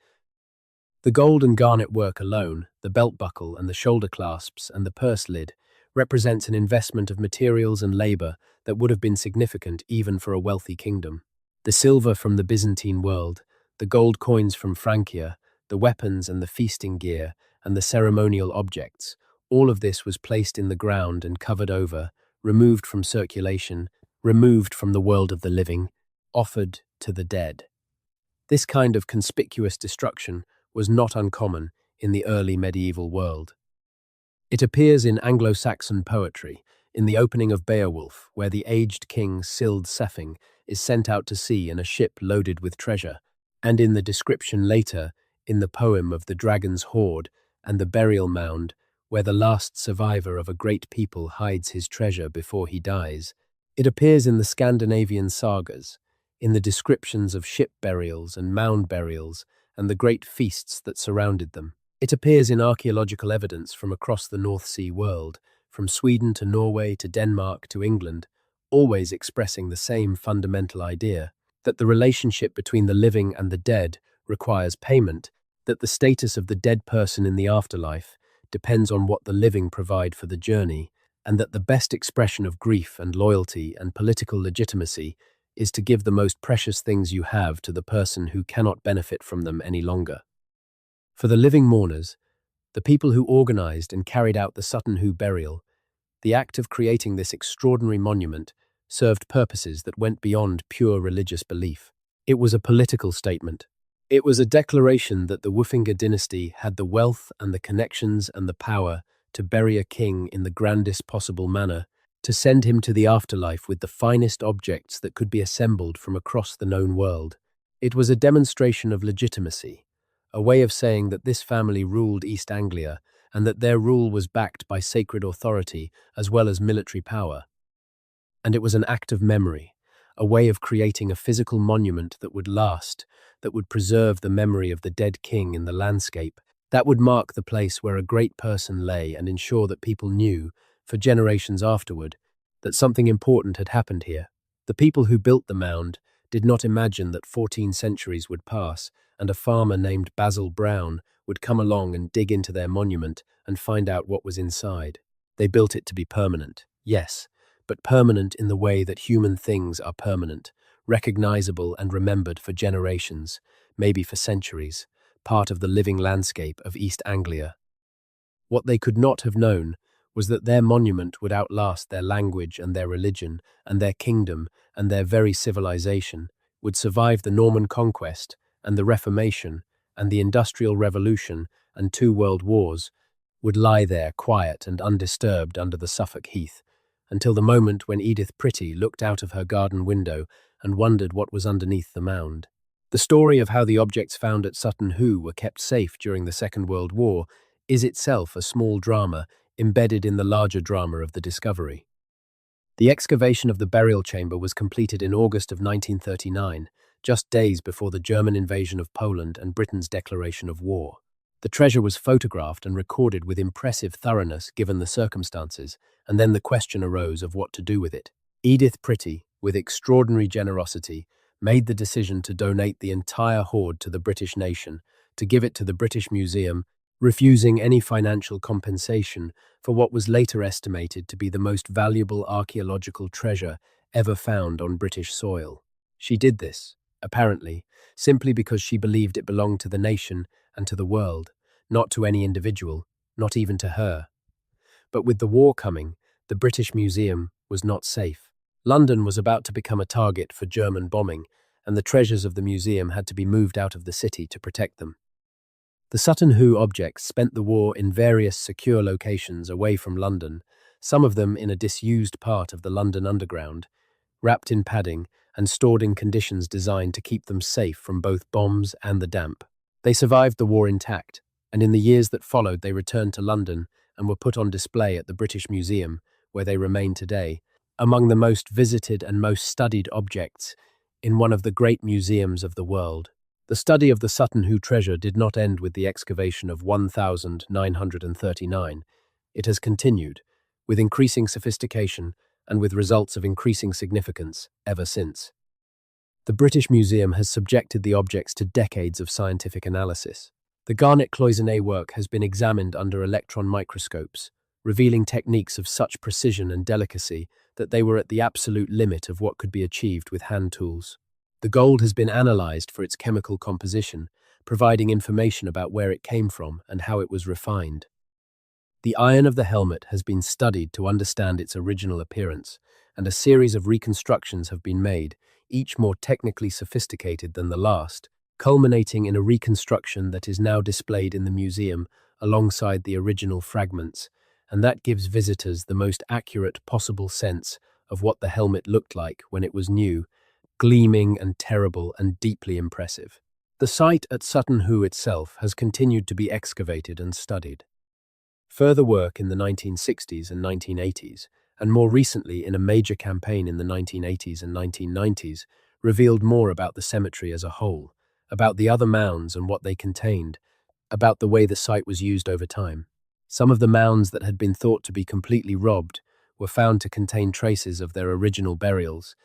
The gold and garnet work alone, the belt buckle and the shoulder clasps and the purse lid, represents an investment of materials and labor that would have been significant even for a wealthy kingdom. The silver from the Byzantine world, the gold coins from Francia, the weapons and the feasting gear, and the ceremonial objects, all of this was placed in the ground and covered over, removed from circulation, removed from the world of the living, offered to the dead. This kind of conspicuous destruction was not uncommon in the early medieval world. It appears in Anglo-Saxon poetry, in the opening of Beowulf, where the aged king Sild Sefing is sent out to sea in a ship loaded with treasure, and in the description later in the poem of the Dragon's Hoard and the Burial Mound, where the last survivor of a great people hides his treasure before he dies. It appears in the Scandinavian sagas, in the descriptions of ship burials and mound burials and the great feasts that surrounded them. It appears in archaeological evidence from across the North Sea world, from Sweden to Norway to Denmark to England, always expressing the same fundamental idea, that the relationship between the living and the dead requires payment, that the status of the dead person in the afterlife depends on what the living provide for the journey, and that the best expression of grief and loyalty and political legitimacy is to give the most precious things you have to the person who cannot benefit from them any longer. For the living mourners, the people who organized and carried out the Sutton Hoo burial, the act of creating this extraordinary monument served purposes that went beyond pure religious belief. It was a political statement. It was a declaration that the Wuffinger dynasty had the wealth and the connections and the power to bury a king in the grandest possible manner, to send him to the afterlife with the finest objects that could be assembled from across the known world. It was a demonstration of legitimacy, a way of saying that this family ruled East Anglia and that their rule was backed by sacred authority as well as military power. And it was an act of memory, a way of creating a physical monument that would last, that would preserve the memory of the dead king in the landscape, that would mark the place where a great person lay and ensure that people knew, for generations afterward, that something important had happened here. The people who built the mound did not imagine that 14 centuries would pass and a farmer named Basil Brown would come along and dig into their monument and find out what was inside. They built it to be permanent, yes, but permanent in the way that human things are permanent, recognizable and remembered for generations, maybe for centuries, part of the living landscape of East Anglia. What they could not have known was that their monument would outlast their language and their religion and their kingdom and their very civilization, would survive the Norman conquest and the Reformation and the Industrial Revolution and 2 world wars, would lie there quiet and undisturbed under the Suffolk heath, until the moment when Edith Pretty looked out of her garden window and wondered what was underneath the mound. The story of how the objects found at Sutton Hoo were kept safe during the Second World War is itself a small drama embedded in the larger drama of the discovery. The excavation of the burial chamber was completed in August of 1939, just days before the German invasion of Poland and Britain's declaration of war. The treasure was photographed and recorded with impressive thoroughness given the circumstances, and then the question arose of what to do with it. Edith Pretty, with extraordinary generosity, made the decision to donate the entire hoard to the British nation, to give it to the British Museum, refusing any financial compensation for what was later estimated to be the most valuable archaeological treasure ever found on British soil. She did this, apparently, simply because she believed it belonged to the nation and to the world, not to any individual, not even to her. But with the war coming, the British Museum was not safe. London was about to become a target for German bombing, and the treasures of the museum had to be moved out of the city to protect them. The Sutton Hoo objects spent the war in various secure locations away from London, some of them in a disused part of the London Underground, wrapped in padding and stored in conditions designed to keep them safe from both bombs and the damp. They survived the war intact, and in the years that followed they returned to London and were put on display at the British Museum, where they remain today, among the most visited and most studied objects in one of the great museums of the world. The study of the Sutton Hoo treasure did not end with the excavation of 1939. It has continued, with increasing sophistication and with results of increasing significance ever since. The British Museum has subjected the objects to decades of scientific analysis. The garnet cloisonné work has been examined under electron microscopes, revealing techniques of such precision and delicacy that they were at the absolute limit of what could be achieved with hand tools. The gold has been analyzed for its chemical composition, providing information about where it came from and how it was refined. The iron of the helmet has been studied to understand its original appearance, and a series of reconstructions have been made, each more technically sophisticated than the last, culminating in a reconstruction that is now displayed in the museum alongside the original fragments, and that gives visitors the most accurate possible sense of what the helmet looked like when it was new, gleaming and terrible and deeply impressive. The site at Sutton Hoo itself has continued to be excavated and studied. Further work in the 1960s and 1980s, and more recently in a major campaign in the 1980s and 1990s, revealed more about the cemetery as a whole, about the other mounds and what they contained, about the way the site was used over time. Some of the mounds that had been thought to be completely robbed were found to contain traces of their original burials,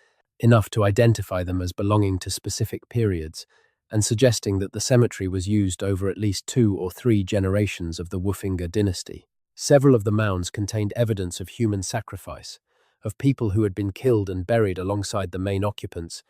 enough to identify them as belonging to specific periods, and suggesting that the cemetery was used over at least 2 or 3 generations of the Wuffinger dynasty. Several of the mounds contained evidence of human sacrifice, of people who had been killed and buried alongside the main occupants,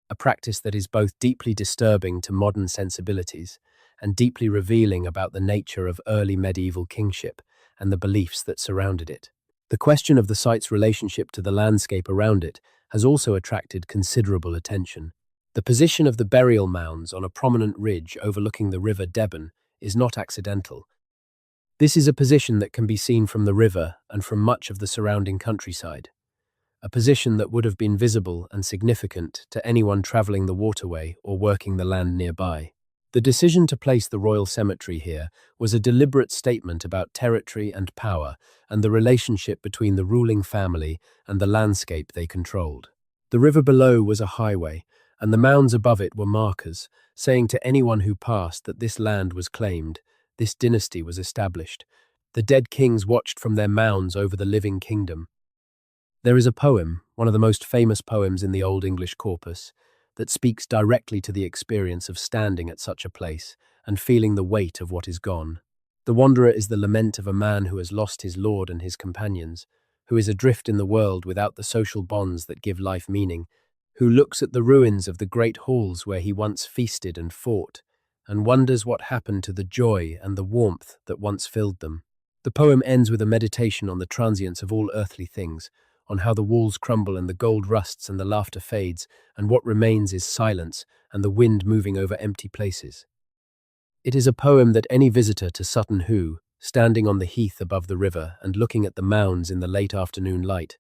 a practice that is both deeply disturbing to modern sensibilities and deeply revealing about the nature of early medieval kingship and the beliefs that surrounded it. The question of the site's relationship to the landscape around it has also attracted considerable attention. The position of the burial mounds on a prominent ridge overlooking the River Deben is not accidental. This is a position that can be seen from the river and from much of the surrounding countryside, a position that would have been visible and significant to anyone travelling the waterway or working the land nearby. The decision to place the royal cemetery here was a deliberate statement about territory and power and the relationship between the ruling family and the landscape they controlled. The river below was a highway, and the mounds above it were markers, saying to anyone who passed that this land was claimed, this dynasty was established. The dead kings watched from their mounds over the living kingdom. There is a poem, one of the most famous poems in the Old English corpus, that speaks directly to the experience of standing at such a place and feeling the weight of what is gone. The Wanderer is the lament of a man who has lost his lord and his companions, who is adrift in the world without the social bonds that give life meaning, who looks at the ruins of the great halls where he once feasted and fought, and wonders what happened to the joy and the warmth that once filled them. The poem ends with a meditation on the transience of all earthly things, on how the walls crumble and the gold rusts and the laughter fades, and what remains is silence and the wind moving over empty places. It is a poem that any visitor to Sutton Hoo, standing on the heath above the river and looking at the mounds in the late afternoon light,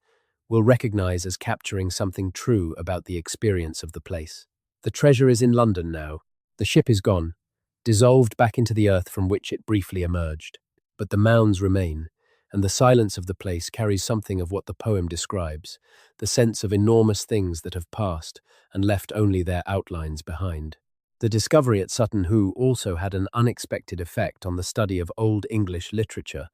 will recognize as capturing something true about the experience of the place. The treasure is in London now. The ship is gone, dissolved back into the earth from which it briefly emerged. But the mounds remain, and the silence of the place carries something of what the poem describes, the sense of enormous things that have passed and left only their outlines behind. The discovery at Sutton Hoo also had an unexpected effect on the study of Old English literature.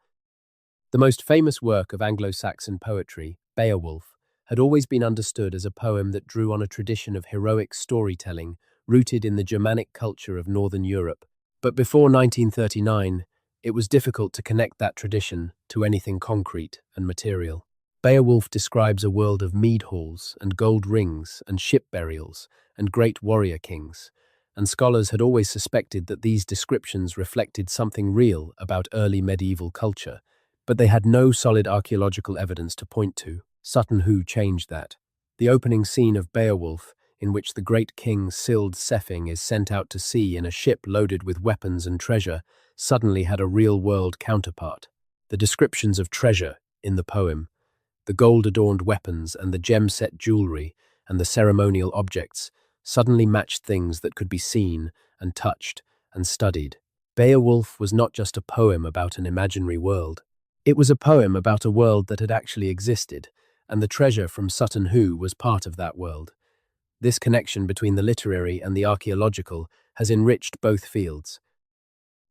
The most famous work of Anglo-Saxon poetry, Beowulf, had always been understood as a poem that drew on a tradition of heroic storytelling rooted in the Germanic culture of Northern Europe. But before 1939, it was difficult to connect that tradition to anything concrete and material. Beowulf describes a world of mead halls and gold rings and ship burials and great warrior kings, and scholars had always suspected that these descriptions reflected something real about early medieval culture, but they had no solid archaeological evidence to point to. Sutton Hoo changed that. The opening scene of Beowulf, in which the great king Sild Sefing is sent out to sea in a ship loaded with weapons and treasure, suddenly had a real-world counterpart. The descriptions of treasure in the poem, the gold-adorned weapons and the gem-set jewelry and the ceremonial objects, suddenly matched things that could be seen and touched and studied. Beowulf was not just a poem about an imaginary world. It was a poem about a world that had actually existed, and the treasure from Sutton Hoo was part of that world. This connection between the literary and the archaeological has enriched both fields.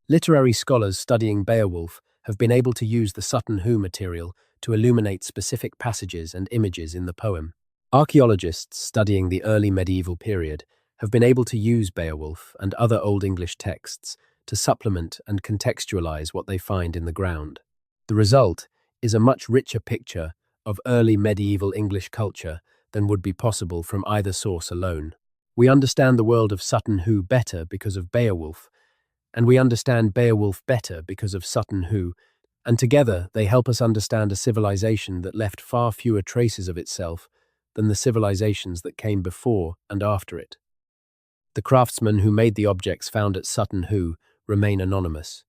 Literary scholars studying Beowulf have been able to use the Sutton Hoo material to illuminate specific passages and images in the poem. Archaeologists studying the early medieval period have been able to use Beowulf and other Old English texts to supplement and contextualize what they find in the ground. The result is a much richer picture of early medieval English culture than would be possible from either source alone. We understand the world of Sutton Hoo better because of Beowulf, and we understand Beowulf better because of Sutton Hoo, and together they help us understand a civilization that left far fewer traces of itself than the civilizations that came before and after it. The craftsmen who made the objects found at Sutton Hoo remain anonymous.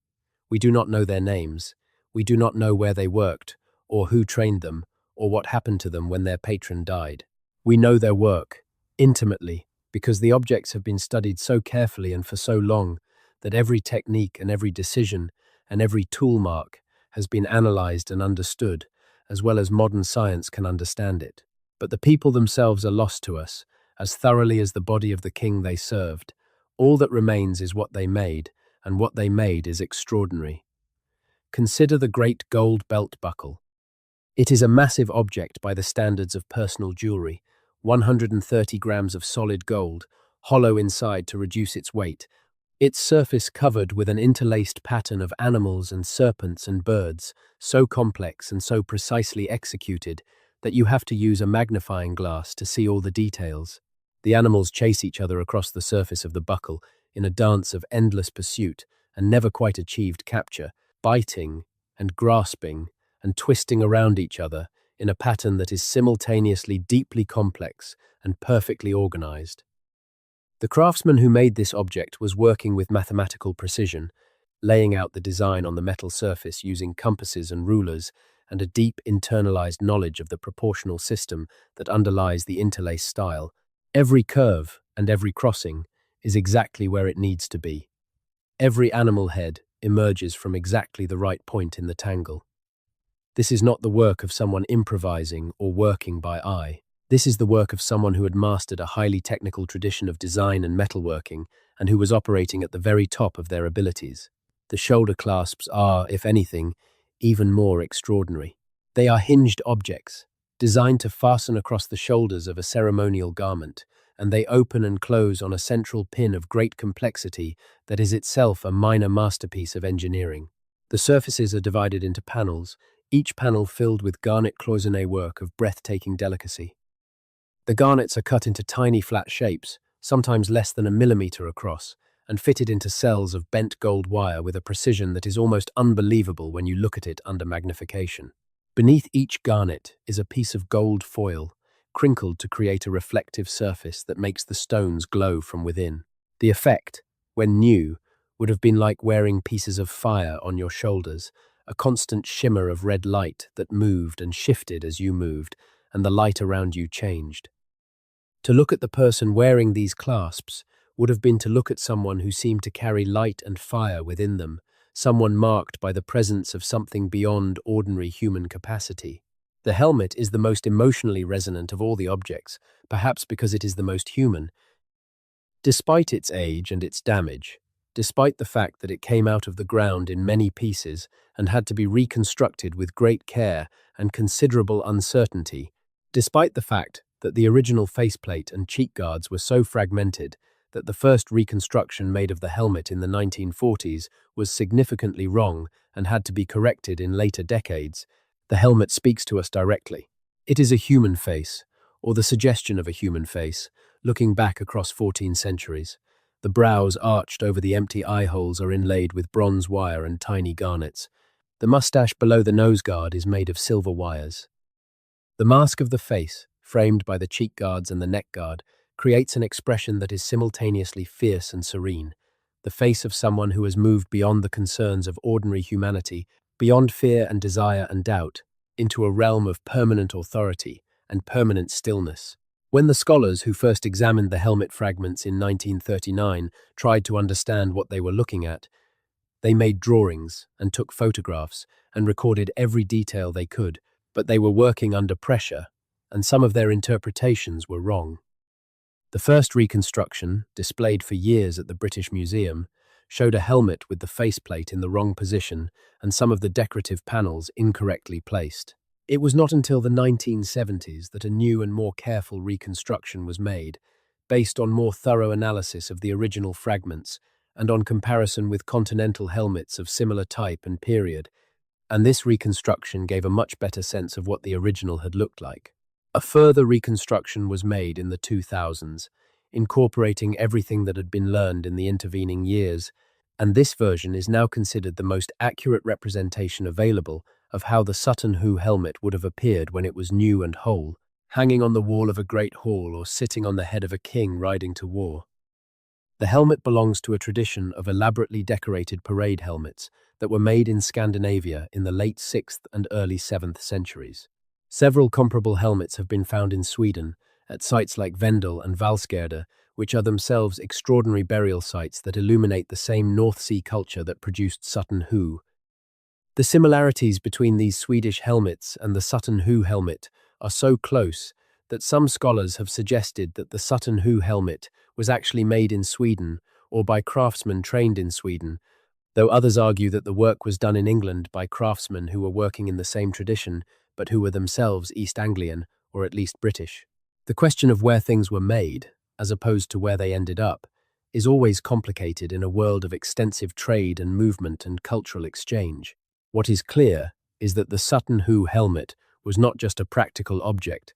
We do not know their names. We do not know where they worked, or who trained them, or what happened to them when their patron died. We know their work, intimately, because the objects have been studied so carefully and for so long that every technique and every decision and every tool mark has been analyzed and understood, as well as modern science can understand it. But the people themselves are lost to us, as thoroughly as the body of the king they served. All that remains is what they made, and what they made is extraordinary. Consider the great gold belt buckle. It is a massive object by the standards of personal jewelry, 130 grams of solid gold, hollow inside to reduce its weight, its surface covered with an interlaced pattern of animals and serpents and birds, so complex and so precisely executed that you have to use a magnifying glass to see all the details. The animals chase each other across the surface of the buckle in a dance of endless pursuit and never quite achieved capture, biting and grasping and twisting around each other in a pattern that is simultaneously deeply complex and perfectly organized. The craftsman who made this object was working with mathematical precision, laying out the design on the metal surface using compasses and rulers and a deep internalized knowledge of the proportional system that underlies the interlace style. Every curve and every crossing is exactly where it needs to be. Every animal head emerges from exactly the right point in the tangle. This is not the work of someone improvising or working by eye. This is the work of someone who had mastered a highly technical tradition of design and metalworking and who was operating at the very top of their abilities. The shoulder clasps are, if anything, even more extraordinary. They are hinged objects, designed to fasten across the shoulders of a ceremonial garment, and they open and close on a central pin of great complexity that is itself a minor masterpiece of engineering. The surfaces are divided into panels, each panel filled with garnet cloisonné work of breathtaking delicacy. The garnets are cut into tiny flat shapes, sometimes less than a millimeter across, and fitted into cells of bent gold wire with a precision that is almost unbelievable when you look at it under magnification. Beneath each garnet is a piece of gold foil, crinkled to create a reflective surface that makes the stones glow from within. The effect, when new, would have been like wearing pieces of fire on your shoulders, a constant shimmer of red light that moved and shifted as you moved, and the light around you changed. To look at the person wearing these clasps would have been to look at someone who seemed to carry light and fire within them, someone marked by the presence of something beyond ordinary human capacity. The helmet is the most emotionally resonant of all the objects, perhaps because it is the most human. Despite its age and its damage, despite the fact that it came out of the ground in many pieces and had to be reconstructed with great care and considerable uncertainty, despite the fact that the original faceplate and cheek guards were so fragmented that the first reconstruction made of the helmet in the 1940s was significantly wrong and had to be corrected in later decades, the helmet speaks to us directly. It is a human face, or the suggestion of a human face, looking back across 14 centuries. The brows arched over the empty eye holes are inlaid with bronze wire and tiny garnets. The mustache below the nose guard is made of silver wires. The mask of the face, framed by the cheek guards and the neck guard, creates an expression that is simultaneously fierce and serene, the face of someone who has moved beyond the concerns of ordinary humanity, beyond fear and desire and doubt, into a realm of permanent authority and permanent stillness. When the scholars who first examined the helmet fragments in 1939 tried to understand what they were looking at, They made drawings and took photographs and recorded every detail they could, but they were working under pressure, and some of their interpretations were wrong. The first reconstruction, displayed for years at the British Museum, showed a helmet with the faceplate in the wrong position and some of the decorative panels incorrectly placed. It was not until the 1970s that a new and more careful reconstruction was made, based on more thorough analysis of the original fragments and on comparison with continental helmets of similar type and period, and this reconstruction gave a much better sense of what the original had looked like. A further reconstruction was made in the 2000s, incorporating everything that had been learned in the intervening years, and this version is now considered the most accurate representation available of how the Sutton Hoo helmet would have appeared when it was new and whole, hanging on the wall of a great hall or sitting on the head of a king riding to war. The helmet belongs to a tradition of elaborately decorated parade helmets that were made in Scandinavia in the late 6th and early 7th centuries. Several comparable helmets have been found in Sweden, at sites like Vendel and Valsgärde, which are themselves extraordinary burial sites that illuminate the same North Sea culture that produced Sutton Hoo. The similarities between these Swedish helmets and the Sutton Hoo helmet are so close that some scholars have suggested that the Sutton Hoo helmet was actually made in Sweden or by craftsmen trained in Sweden, though others argue that the work was done in England by craftsmen who were working in the same tradition, but who were themselves East Anglian, or at least British. The question of where things were made, as opposed to where they ended up, is always complicated in a world of extensive trade and movement and cultural exchange. What is clear is that the Sutton Hoo helmet was not just a practical object.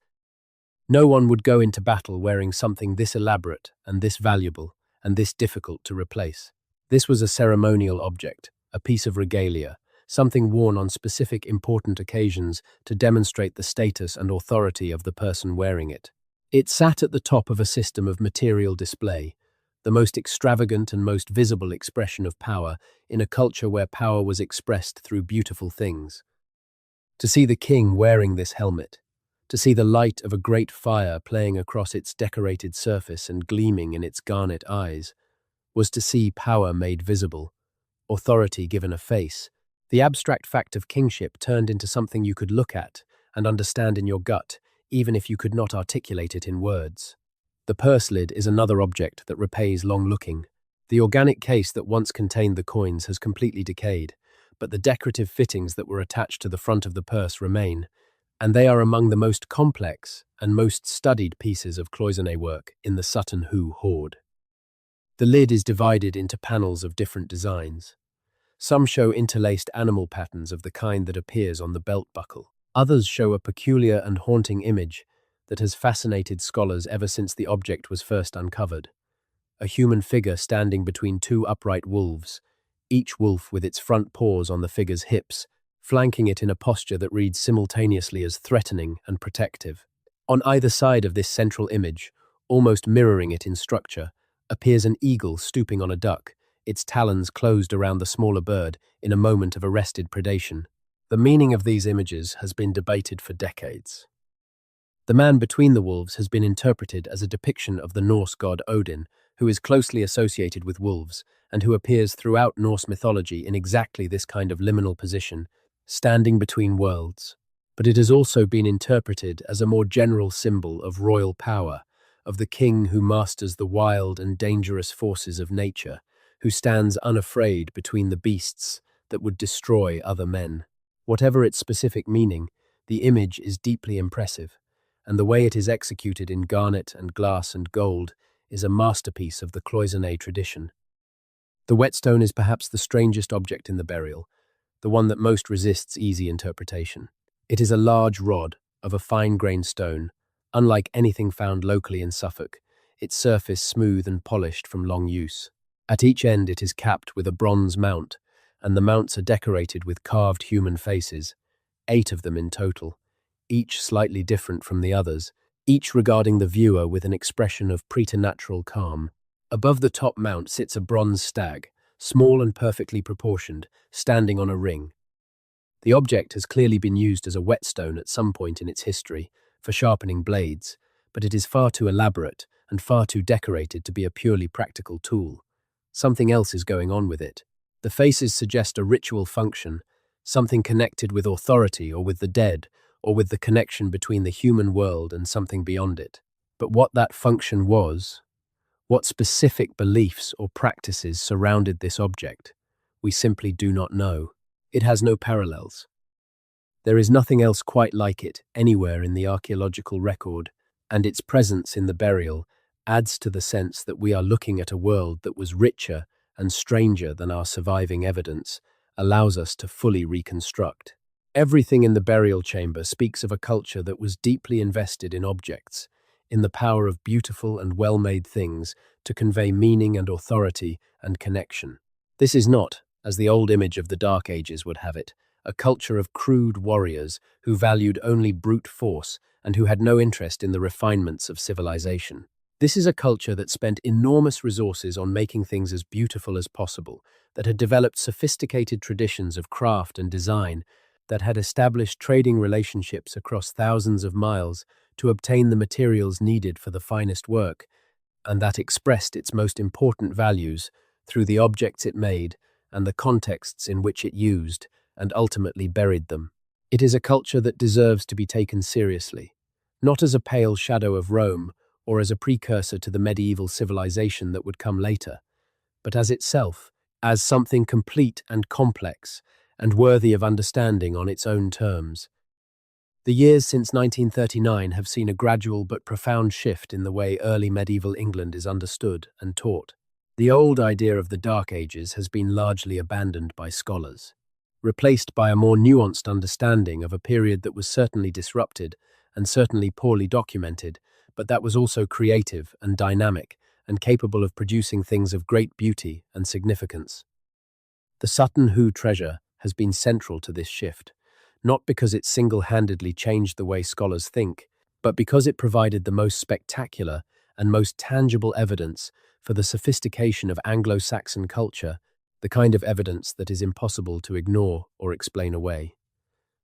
No one would go into battle wearing something this elaborate and this valuable and this difficult to replace. This was a ceremonial object, a piece of regalia, something worn on specific important occasions to demonstrate the status and authority of the person wearing it. It sat at the top of a system of material display, the most extravagant and most visible expression of power in a culture where power was expressed through beautiful things. To see the king wearing this helmet, to see the light of a great fire playing across its decorated surface and gleaming in its garnet eyes, was to see power made visible, authority given a face. The abstract fact of kingship turned into something you could look at and understand in your gut, even if you could not articulate it in words. The purse lid is another object that repays long looking. The organic case that once contained the coins has completely decayed, but the decorative fittings that were attached to the front of the purse remain, and they are among the most complex and most studied pieces of cloisonné work in the Sutton Hoo hoard. The lid is divided into panels of different designs. Some show interlaced animal patterns of the kind that appears on the belt buckle. Others show a peculiar and haunting image that has fascinated scholars ever since the object was first uncovered. A human figure standing between two upright wolves, each wolf with its front paws on the figure's hips, flanking it in a posture that reads simultaneously as threatening and protective. On either side of this central image, almost mirroring it in structure, appears an eagle stooping on a duck, its talons closed around the smaller bird in a moment of arrested predation. The meaning of these images has been debated for decades. The man between the wolves has been interpreted as a depiction of the Norse god Odin, who is closely associated with wolves and who appears throughout Norse mythology in exactly this kind of liminal position, standing between worlds. But it has also been interpreted as a more general symbol of royal power, of the king who masters the wild and dangerous forces of nature, who stands unafraid between the beasts that would destroy other men. Whatever its specific meaning, the image is deeply impressive, and the way it is executed in garnet and glass and gold is a masterpiece of the cloisonné tradition. The whetstone is perhaps the strangest object in the burial, the one that most resists easy interpretation. It is a large rod of a fine-grained stone, unlike anything found locally in Suffolk, its surface smooth and polished from long use. At each end it is capped with a bronze mount, and the mounts are decorated with carved human faces, 8 of them in total, each slightly different from the others, each regarding the viewer with an expression of preternatural calm. Above the top mount sits a bronze stag, small and perfectly proportioned, standing on a ring. The object has clearly been used as a whetstone at some point in its history, for sharpening blades, but it is far too elaborate and far too decorated to be a purely practical tool. Something else is going on with it. The faces suggest a ritual function, something connected with authority or with the dead, or with the connection between the human world and something beyond it. But what that function was, what specific beliefs or practices surrounded this object, we simply do not know. It has no parallels. There is nothing else quite like it anywhere in the archaeological record, and its presence in the burial adds to the sense that we are looking at a world that was richer and stranger than our surviving evidence allows us to fully reconstruct. Everything in the burial chamber speaks of a culture that was deeply invested in objects, in the power of beautiful and well-made things to convey meaning and authority and connection. This is not, as the old image of the Dark Ages would have it, a culture of crude warriors who valued only brute force and who had no interest in the refinements of civilization. This is a culture that spent enormous resources on making things as beautiful as possible, that had developed sophisticated traditions of craft and design, that had established trading relationships across thousands of miles to obtain the materials needed for the finest work, and that expressed its most important values through the objects it made and the contexts in which it used, and ultimately buried them. It is a culture that deserves to be taken seriously, not as a pale shadow of Rome or as a precursor to the medieval civilization that would come later, but as itself, as something complete and complex and worthy of understanding on its own terms. The years since 1939 have seen a gradual but profound shift in the way early medieval England is understood and taught. The old idea of the Dark Ages has been largely abandoned by scholars, replaced by a more nuanced understanding of a period that was certainly disrupted and certainly poorly documented, but that was also creative and dynamic and capable of producing things of great beauty and significance. The Sutton Hoo treasure has been central to this shift, not because it single-handedly changed the way scholars think, but because it provided the most spectacular and most tangible evidence for the sophistication of Anglo-Saxon culture, the kind of evidence that is impossible to ignore or explain away.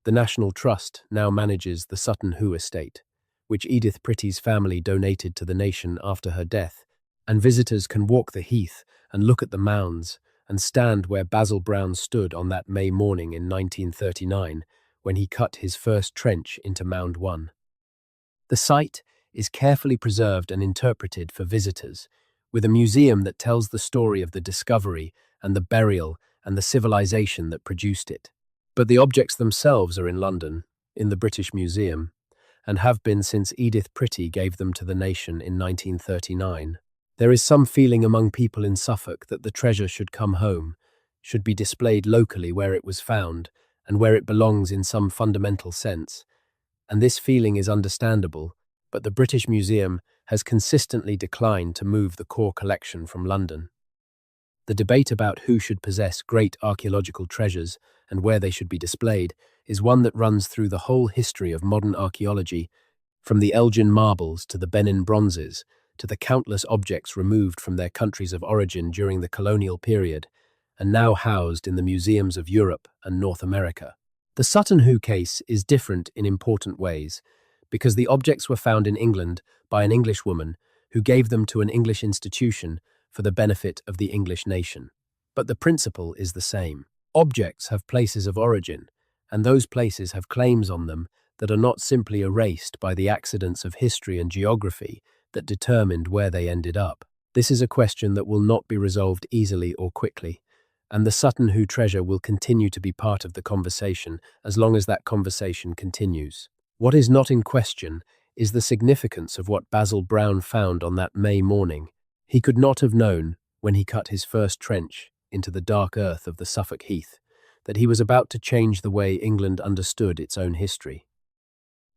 The National Trust now manages the Sutton Hoo estate, which Edith Pretty's family donated to the nation after her death, and visitors can walk the heath and look at the mounds and stand where Basil Brown stood on that May morning in 1939 when he cut his first trench into Mound 1. The site is carefully preserved and interpreted for visitors, with a museum that tells the story of the discovery and the burial and the civilization that produced it. But the objects themselves are in London, in the British Museum, and have been since Edith Pretty gave them to the nation in 1939. There is some feeling among people in Suffolk that the treasure should come home, should be displayed locally where it was found, and where it belongs in some fundamental sense. And this feeling is understandable, but the British Museum has consistently declined to move the core collection from London. The debate about who should possess great archaeological treasures and where they should be displayed is one that runs through the whole history of modern archaeology, from the Elgin marbles to the Benin bronzes, to the countless objects removed from their countries of origin during the colonial period, and now housed in the museums of Europe and North America. The Sutton Hoo case is different in important ways, because the objects were found in England by an English woman who gave them to an English institution for the benefit of the English nation. But the principle is the same. Objects have places of origin, and those places have claims on them that are not simply erased by the accidents of history and geography that determined where they ended up. This is a question that will not be resolved easily or quickly, and the Sutton Hoo treasure will continue to be part of the conversation as long as that conversation continues. What is not in question is the significance of what Basil Brown found on that May morning. He could not have known, when he cut his first trench into the dark earth of the Suffolk heath, that he was about to change the way England understood its own history.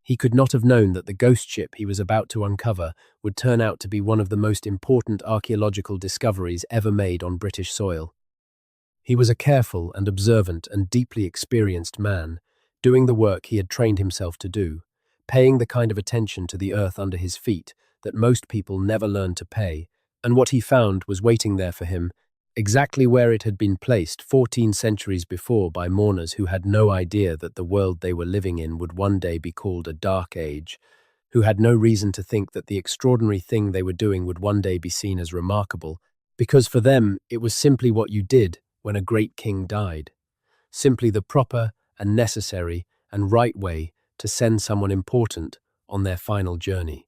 He could not have known that the ghost ship he was about to uncover would turn out to be one of the most important archaeological discoveries ever made on British soil. He was a careful and observant and deeply experienced man, doing the work he had trained himself to do, paying the kind of attention to the earth under his feet that most people never learn to pay, and what he found was waiting there for him, exactly where it had been placed 14 centuries before by mourners who had no idea that the world they were living in would one day be called a dark age, who had no reason to think that the extraordinary thing they were doing would one day be seen as remarkable, because for them it was simply what you did when a great king died, simply the proper and necessary and right way to send someone important on their final journey.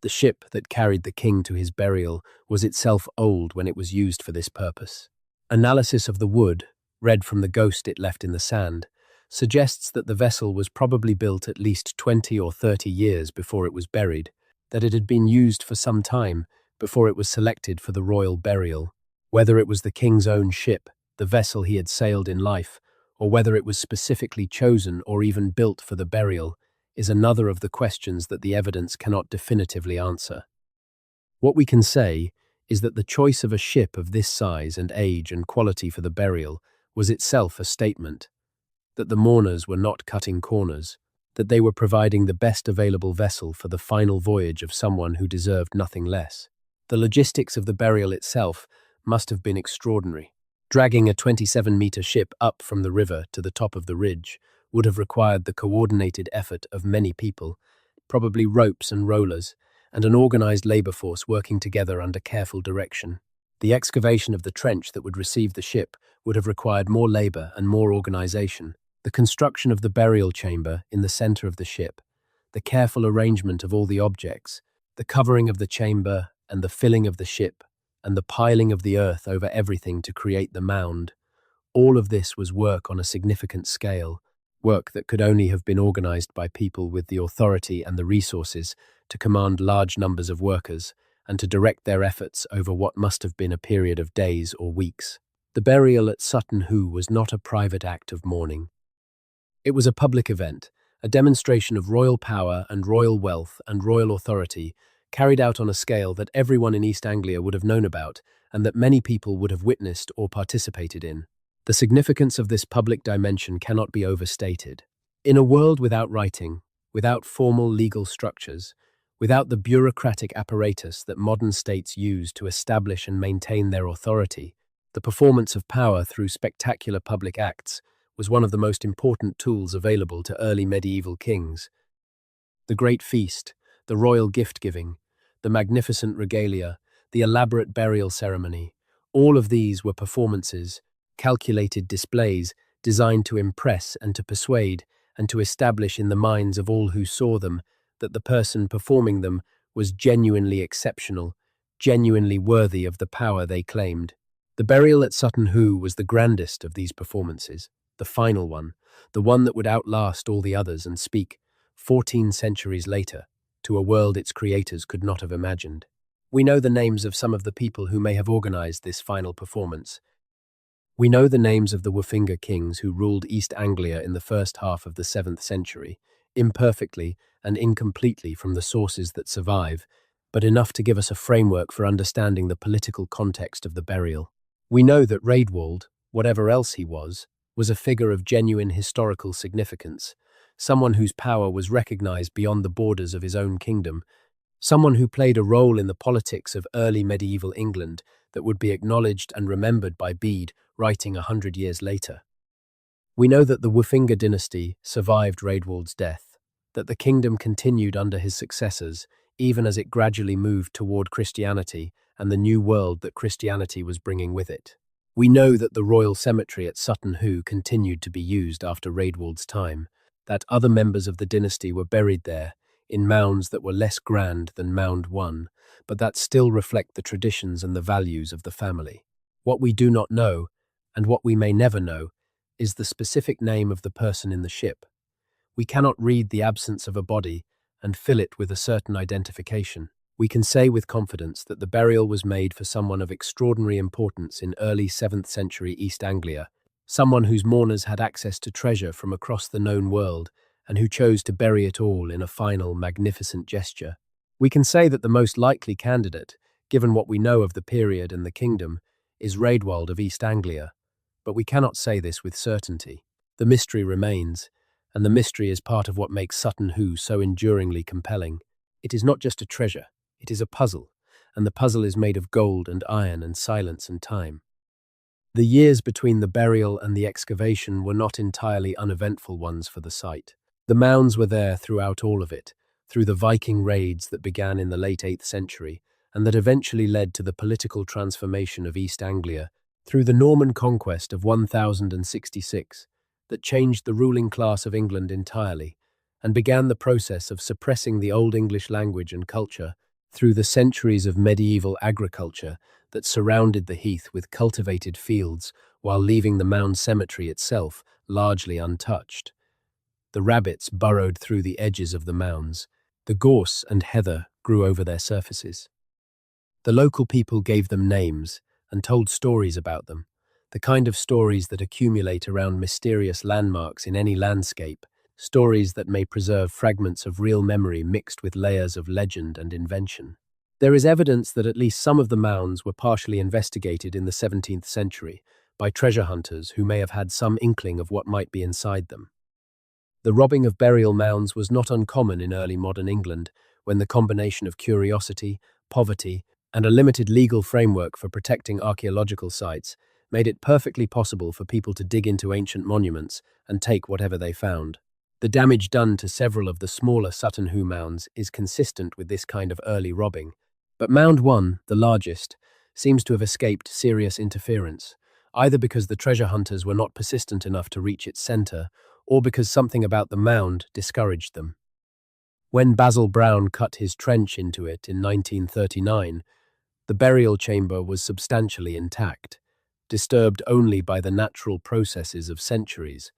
The ship that carried the king to his burial was itself old when it was used for this purpose. Analysis of the wood, read from the ghost it left in the sand, suggests that the vessel was probably built at least 20 or 30 years before it was buried, that it had been used for some time before it was selected for the royal burial. Whether it was the king's own ship, the vessel he had sailed in life, or whether it was specifically chosen or even built for the burial, is another of the questions that the evidence cannot definitively answer. What we can say is that the choice of a ship of this size and age and quality for the burial was itself a statement, that the mourners were not cutting corners, that they were providing the best available vessel for the final voyage of someone who deserved nothing less. The logistics of the burial itself must have been extraordinary. Dragging a 27-meter ship up from the river to the top of the ridge would have required the coordinated effort of many people, probably ropes and rollers, and an organized labor force working together under careful direction. The excavation of the trench that would receive the ship would have required more labor and more organization. The construction of the burial chamber in the center of the ship, the careful arrangement of all the objects, the covering of the chamber and the filling of the ship, and the piling of the earth over everything to create the mound, all of this was work on a significant scale, work that could only have been organized by people with the authority and the resources to command large numbers of workers and to direct their efforts over what must have been a period of days or weeks. The burial at Sutton Hoo was not a private act of mourning. It was a public event, a demonstration of royal power and royal wealth and royal authority, carried out on a scale that everyone in East Anglia would have known about and that many people would have witnessed or participated in. The significance of this public dimension cannot be overstated. In a world without writing, without formal legal structures, without the bureaucratic apparatus that modern states use to establish and maintain their authority, the performance of power through spectacular public acts was one of the most important tools available to early medieval kings. The great feast, the royal gift-giving, the magnificent regalia, the elaborate burial ceremony, all of these were performances, calculated displays designed to impress and to persuade and to establish in the minds of all who saw them that the person performing them was genuinely exceptional, genuinely worthy of the power they claimed. The burial at Sutton Hoo was the grandest of these performances, the final one, the one that would outlast all the others and speak, 14 centuries later, to a world its creators could not have imagined. We know the names of some of the people who may have organized this final performance. We know the names of the Woffinger kings who ruled East Anglia in the first half of the 7th century, imperfectly and incompletely from the sources that survive, but enough to give us a framework for understanding the political context of the burial. We know that Rewrote, whatever else he was a figure of genuine historical significance, someone whose power was recognized beyond the borders of his own kingdom, someone who played a role in the politics of early medieval England that would be acknowledged and remembered by Bede, writing 100 years later. We know that the Woffinger dynasty survived Rewrote's death, that the kingdom continued under his successors, even as it gradually moved toward Christianity and the new world that Christianity was bringing with it. We know that the royal cemetery at Sutton Hoo continued to be used after Rewrote's time, that other members of the dynasty were buried there, in mounds that were less grand than Mound 1, but that still reflect the traditions and the values of the family. What we do not know, and what we may never know, is the specific name of the person in the ship. We cannot read the absence of a body and fill it with a certain identification. We can say with confidence that the burial was made for someone of extraordinary importance in early 7th century East Anglia, someone whose mourners had access to treasure from across the known world and who chose to bury it all in a final, magnificent gesture. We can say that the most likely candidate, given what we know of the period and the kingdom, is Rewrote of East Anglia, but we cannot say this with certainty. The mystery remains, and the mystery is part of what makes Sutton Hoo so enduringly compelling. It is not just a treasure, it is a puzzle, and the puzzle is made of gold and iron and silence and time. The years between the burial and the excavation were not entirely uneventful ones for the site. The mounds were there throughout all of it, through the Viking raids that began in the late 8th century, and that eventually led to the political transformation of East Anglia through the Norman conquest of 1066 that changed the ruling class of England entirely and began the process of suppressing the Old English language and culture through the centuries of medieval agriculture that surrounded the heath with cultivated fields while leaving the Mound cemetery itself largely untouched. The rabbits burrowed through the edges of the mounds. The gorse and heather grew over their surfaces. The local people gave them names and told stories about them, the kind of stories that accumulate around mysterious landmarks in any landscape, stories that may preserve fragments of real memory mixed with layers of legend and invention. There is evidence that at least some of the mounds were partially investigated in the 17th century by treasure hunters who may have had some inkling of what might be inside them. The robbing of burial mounds was not uncommon in early modern England, when the combination of curiosity, poverty, and a limited legal framework for protecting archaeological sites made it perfectly possible for people to dig into ancient monuments and take whatever they found. The damage done to several of the smaller Sutton Hoo mounds is consistent with this kind of early robbing, but Mound 1, the largest, seems to have escaped serious interference, either because the treasure hunters were not persistent enough to reach its center, or because something about the mound discouraged them. When Basil Brown cut his trench into it in 1939, the burial chamber was substantially intact, disturbed only by the natural processes of centuries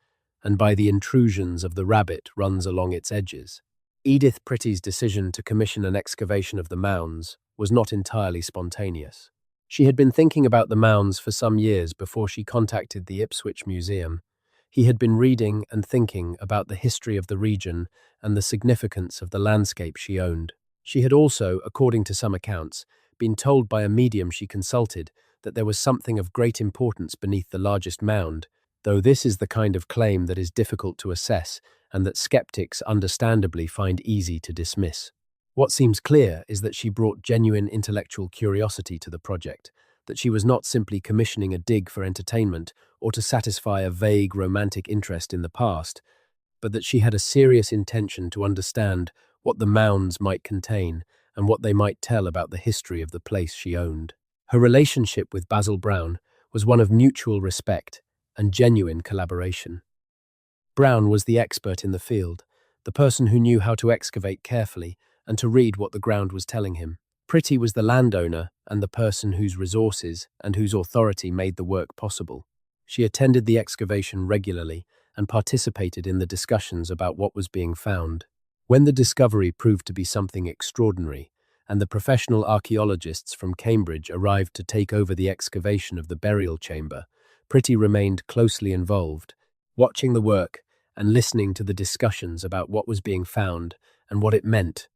and by the intrusions of the rabbit runs along its edges. Edith Pretty's decision to commission an excavation of the mounds was not entirely spontaneous. She had been thinking about the mounds for some years before she contacted the Ipswich Museum. He had been reading and thinking about the history of the region and the significance of the landscape she owned. She had also, according to some accounts, been told by a medium she consulted that there was something of great importance beneath the largest mound, though this is the kind of claim that is difficult to assess and that skeptics understandably find easy to dismiss. What seems clear is that she brought genuine intellectual curiosity to the project, that she was not simply commissioning a dig for entertainment or to satisfy a vague romantic interest in the past, but that she had a serious intention to understand what the mounds might contain and what they might tell about the history of the place she owned. Her relationship with Basil Brown was one of mutual respect and genuine collaboration. Brown was the expert in the field, the person who knew how to excavate carefully and to read what the ground was telling him. Pretty was the landowner and the person whose resources and whose authority made the work possible. She attended the excavation regularly and participated in the discussions about what was being found. When the discovery proved to be something extraordinary, and the professional archaeologists from Cambridge arrived to take over the excavation of the burial chamber, Pretty remained closely involved, watching the work and listening to the discussions about what was being found and what it meant.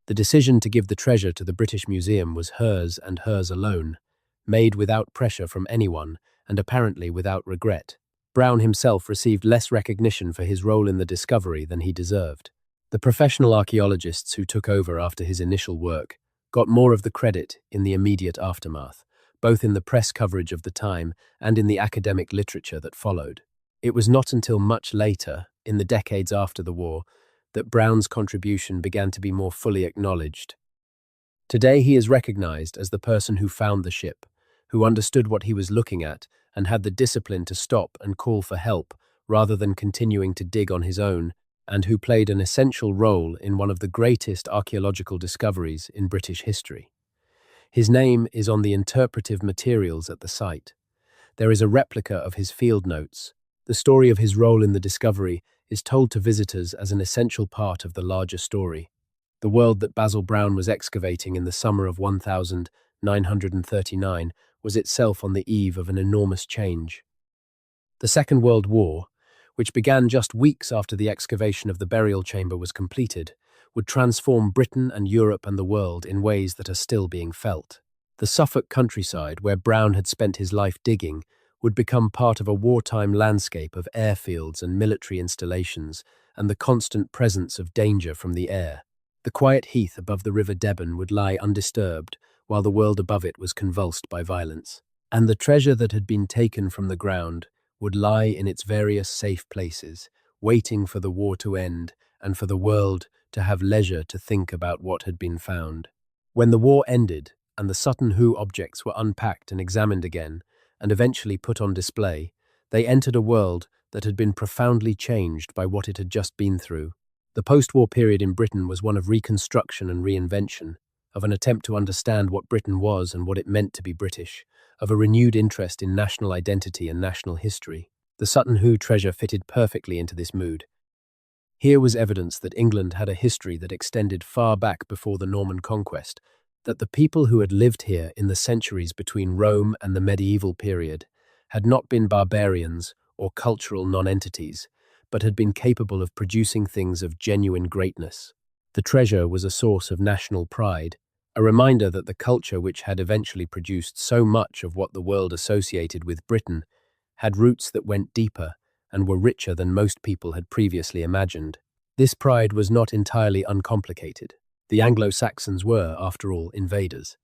The decision to give the treasure to the British Museum was hers and hers alone, made without pressure from anyone and apparently without regret. Brown himself received less recognition for his role in the discovery than he deserved. The professional archaeologists who took over after his initial work got more of the credit in the immediate aftermath, both in the press coverage of the time and in the academic literature that followed. It was not until much later, in the decades after the war, that Brown's contribution began to be more fully acknowledged. Today he is recognized as the person who found the ship, who understood what he was looking at and had the discipline to stop and call for help rather than continuing to dig on his own, and who played an essential role in one of the greatest archaeological discoveries in British history. His name is on the interpretive materials at the site. There is a replica of his field notes. The story of his role in the discovery is told to visitors as an essential part of the larger story. The world that Basil Brown was excavating in the summer of 1939 was itself on the eve of an enormous change. The Second World War, which began just weeks after the excavation of the burial chamber was completed, would transform Britain and Europe and the world in ways that are still being felt. The Suffolk countryside, where Brown had spent his life digging, would become part of a wartime landscape of airfields and military installations and the constant presence of danger from the air. The quiet heath above the River Deben would lie undisturbed, while the world above it was convulsed by violence. And the treasure that had been taken from the ground would lie in its various safe places, waiting for the war to end and for the world to have leisure to think about what had been found. When the war ended and the Sutton Hoo objects were unpacked and examined again, and eventually put on display, they entered a world that had been profoundly changed by what it had just been through. The post-war period in Britain was one of reconstruction and reinvention, of an attempt to understand what Britain was and what it meant to be British, of a renewed interest in national identity and national history. The Sutton Hoo treasure fitted perfectly into this mood. Here was evidence that England had a history that extended far back before the Norman conquest, that the people who had lived here in the centuries between Rome and the medieval period had not been barbarians or cultural non-entities, but had been capable of producing things of genuine greatness. The treasure was a source of national pride, a reminder that the culture which had eventually produced so much of what the world associated with Britain had roots that went deeper and were richer than most people had previously imagined. This pride was not entirely uncomplicated. The Anglo-Saxons were, after all, invaders.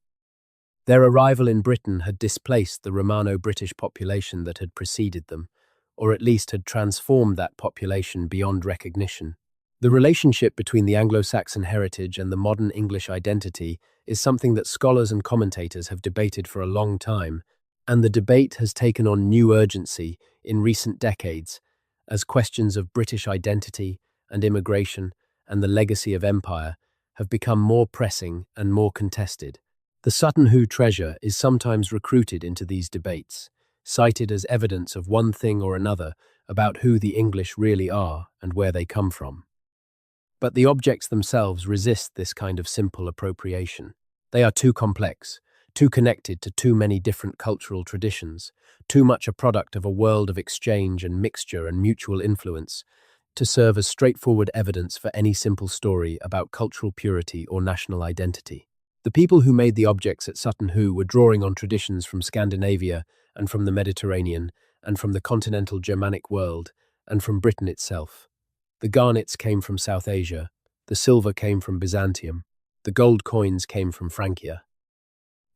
Their arrival in Britain had displaced the Romano-British population that had preceded them, or at least had transformed that population beyond recognition. The relationship between the Anglo-Saxon heritage and the modern English identity is something that scholars and commentators have debated for a long time, and the debate has taken on new urgency in recent decades as questions of British identity and immigration and the legacy of empire have become more pressing and more contested. The Sutton Hoo treasure is sometimes recruited into these debates, cited as evidence of one thing or another about who the English really are and where they come from. But the objects themselves resist this kind of simple appropriation. They are too complex, too connected to too many different cultural traditions, too much a product of a world of exchange and mixture and mutual influence, to serve as straightforward evidence for any simple story about cultural purity or national identity. The people who made the objects at Sutton Hoo were drawing on traditions from Scandinavia and from the Mediterranean and from the continental Germanic world and from Britain itself. The garnets came from South Asia, the silver came from Byzantium, the gold coins came from Francia.